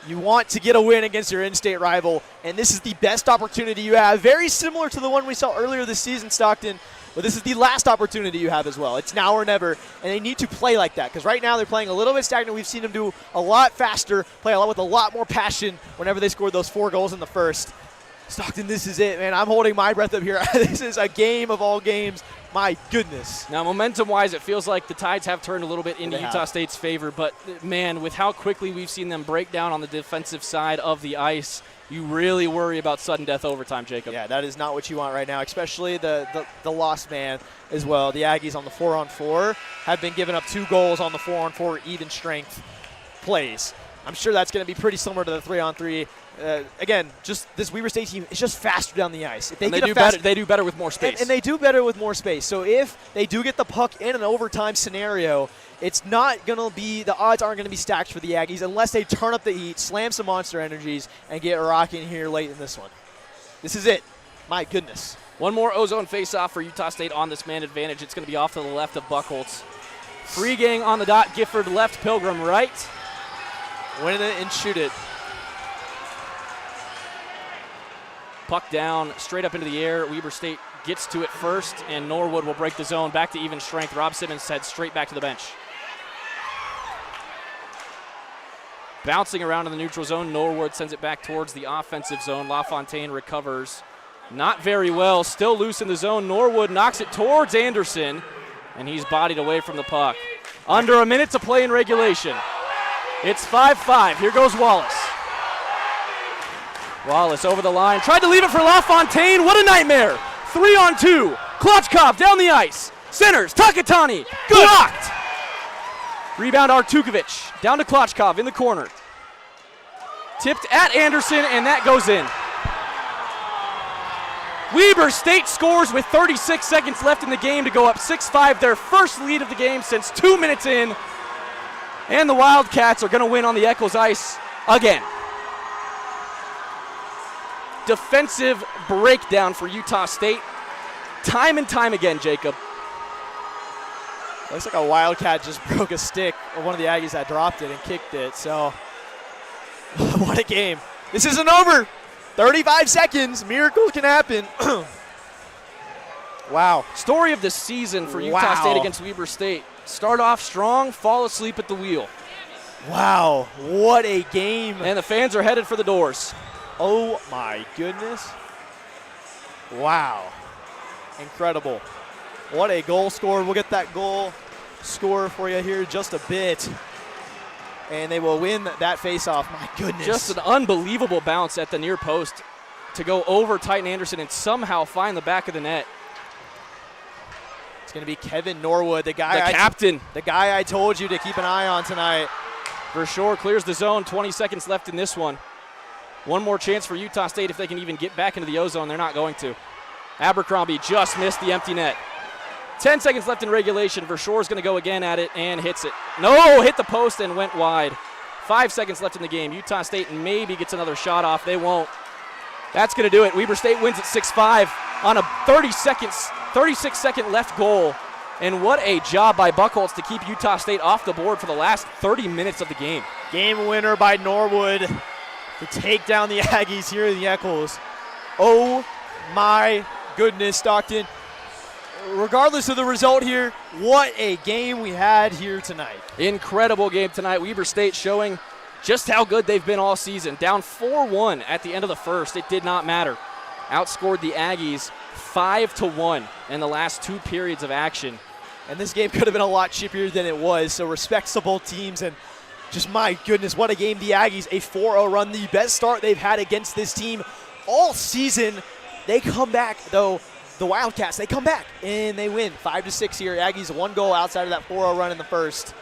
You want to get a win against your in-state rival, and this is the best opportunity you have. Very similar to the one we saw earlier this season, Stockton, but this is the last opportunity you have as well. It's now or never, and they need to play like that because right now they're playing a little bit stagnant. We've seen them do a lot faster, play a lot with a lot more passion whenever they scored those 4 goals in the first. Stockton, this is it, man. I'm holding my breath up here. This is a game of all games. My goodness. Now, momentum-wise, it feels like the tides have turned a little bit into They have. Utah State's favor, but, man, with how quickly we've seen them break down on the defensive side of the ice, you really worry about sudden death overtime, Jacob. Yeah, that is not what you want right now, especially the lost man as well. The Aggies on the 4-on-4 have been giving up 2 goals on the 4-on-4 even strength plays. I'm sure that's going to be pretty similar to the 3-on-3. Again, just this Weber State team is just faster down the ice. If They do better with more space. and they do better with more space. So if they do get the puck in an overtime scenario, it's not going to be, the odds aren't going to be stacked for the Aggies unless they turn up the heat, slam some monster energies, and get rocking here late in this one. This is it. My goodness. One more ozone face-off for Utah State on this man advantage. It's going to be off to the left of Buchholz. Free gang on the dot. Gifford left, Pilgrim right. Win it and shoot it. Puck down, straight up into the air. Weber State gets to it first, and Norwood will break the zone. Back to even strength. Rob Simmons heads straight back to the bench. Bouncing around in the neutral zone, Norwood sends it back towards the offensive zone. LaFontaine recovers. Not very well, still loose in the zone. Norwood knocks it towards Anderson, and he's bodied away from the puck. Under a minute to play in regulation. It's 5-5. Here goes Wallace. Wallace over the line. Tried to leave it for LaFontaine. What a nightmare. 3-on-2. Klochkov down the ice. Centers. Takatani. Blocked. Rebound Artukovic. Down to Klochkov in the corner. Tipped at Anderson, and that goes in. Weber State scores with 36 seconds left in the game to go up 6-5. Their first lead of the game since 2 minutes in. And the Wildcats are going to win on the Eccles ice again. Defensive breakdown for Utah State. Time and time again, Jacob. Looks like a Wildcat just broke a stick of one of the Aggies that dropped it and kicked it. So, what a game. This isn't over. 35 seconds. Miracle can happen. Wow. Story of the season for Utah State against Weber State. Start off strong, fall asleep at the wheel. Wow. What a game. And the fans are headed for the doors. Oh, my goodness. Wow. Incredible. What a goal scored. We'll get that goal score for you here in just a bit. And they will win that face-off. My goodness. Just an unbelievable bounce at the near post to go over Titan Anderson and somehow find the back of the net. It's going to be Kevin Norwood, the guy, captain. The guy I told you to keep an eye on tonight. For sure, clears the zone. 20 seconds left in this one. One more chance for Utah State if they can even get back into the O-zone. They're not going to. Abercrombie just missed the empty net. 10 seconds left in regulation. Vershore's going to go again at it and hits it. No, hit the post and went wide. 5 seconds left in the game. Utah State maybe gets another shot off. They won't. That's going to do it. Weber State wins at 6-5 on a 36-second left goal. And what a job by Buchholz to keep Utah State off the board for the last 30 minutes of the game. Game winner by Norwood to take down the Aggies here in the Eccles. Oh my goodness, Stockton. Regardless of the result here, what a game we had here tonight. Incredible game tonight. Weber State showing just how good they've been all season. Down 4-1 at the end of the first. It did not matter. Outscored the Aggies 5-1 in the last 2 periods of action. And this game could have been a lot chippier than it was, so respects to both teams. And just my goodness, what a game. The Aggies, a 4-0 run, the best start they've had against this team all season. They come back, though. The Wildcats, they come back, and they win 5-6 here. Aggies 1 goal outside of that 4-0 run in the first.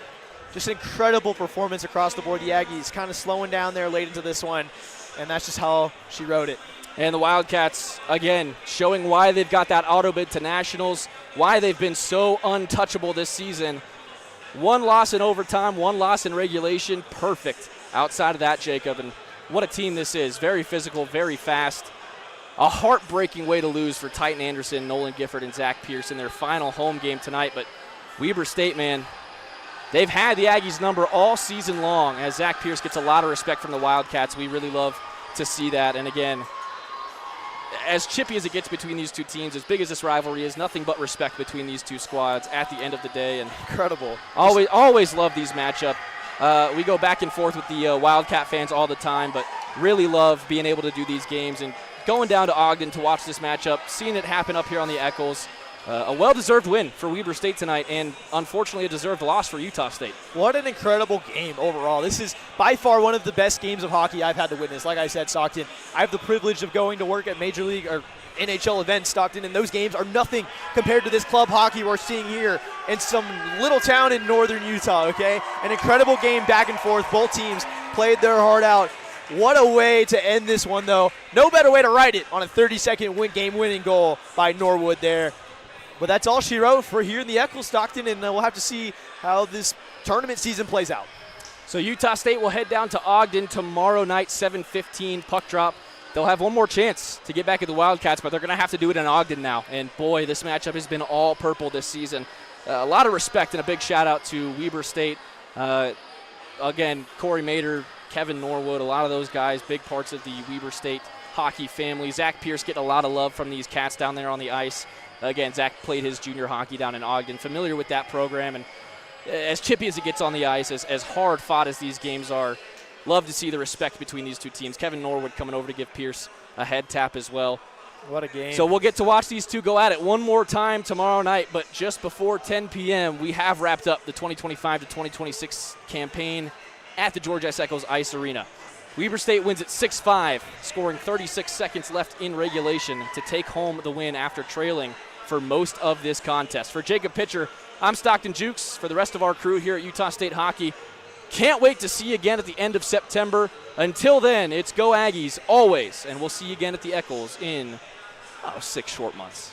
Just incredible performance across the board. The Aggies kind of slowing down there late into this one, and that's just how she wrote it. And the Wildcats, again, showing why they've got that auto bid to nationals, why they've been so untouchable this season. 1 loss in overtime, 1 loss in regulation, perfect outside of that, Jacob. And what a team this is. Very physical, very fast. A heartbreaking way to lose for Titan Anderson, Nolan Gifford, and Zach Pierce in their final home game tonight. But Weber State, man, they've had the Aggies number all season long, as Zach Pierce gets a lot of respect from the Wildcats. We really love to see that. And again, as chippy as it gets between these two teams, as big as this rivalry is, nothing but respect between these two squads at the end of the day. And incredible. Always love these matchups. We go back and forth with the Wildcat fans all the time, but really love being able to do these games and going down to Ogden to watch this matchup, seeing it happen up here on the Eccles. A well-deserved win for Weber State tonight, and unfortunately a deserved loss for Utah State. What an incredible game overall. This is by far one of the best games of hockey I've had to witness. Like I said, Stockton, I have the privilege of going to work at Major League or NHL events, Stockton, and those games are nothing compared to this club hockey we're seeing here in some little town in northern Utah, okay? An incredible game back and forth. Both teams played their heart out. What a way to end this one, though. No better way to write it on a 30-second game-winning goal by Norwood there. But that's all she wrote for here in the Eccles, Stockton, and we'll have to see how this tournament season plays out. So Utah State will head down to Ogden tomorrow night, 7:15 puck drop. They'll have one more chance to get back at the Wildcats, but they're going to have to do it in Ogden now. And, boy, this matchup has been all purple this season. A lot of respect and a big shout-out to Weber State. Again, Corey Mader, Kevin Norwood, a lot of those guys, big parts of the Weber State hockey family. Zach Pierce getting a lot of love from these cats down there on the ice. Again, Zach played his junior hockey down in Ogden, familiar with that program. And as chippy as it gets on the ice, as hard fought as these games are, love to see the respect between these two teams. Kevin Norwood coming over to give Pierce a head tap as well. What a game. So we'll get to watch these two go at it one more time tomorrow night, but just before 10 p.m., we have wrapped up the 2025 to 2026 campaign at the George S. Eccles Ice Arena. Weber State wins at 6-5, scoring 36 seconds left in regulation to take home the win after trailing for most of this contest. For Jacob Pitcher, I'm Stockton Jukes. For the rest of our crew here at Utah State Hockey, can't wait to see you again at the end of September. Until then, it's Go Aggies always, and we'll see you again at the Eccles in 6 short months.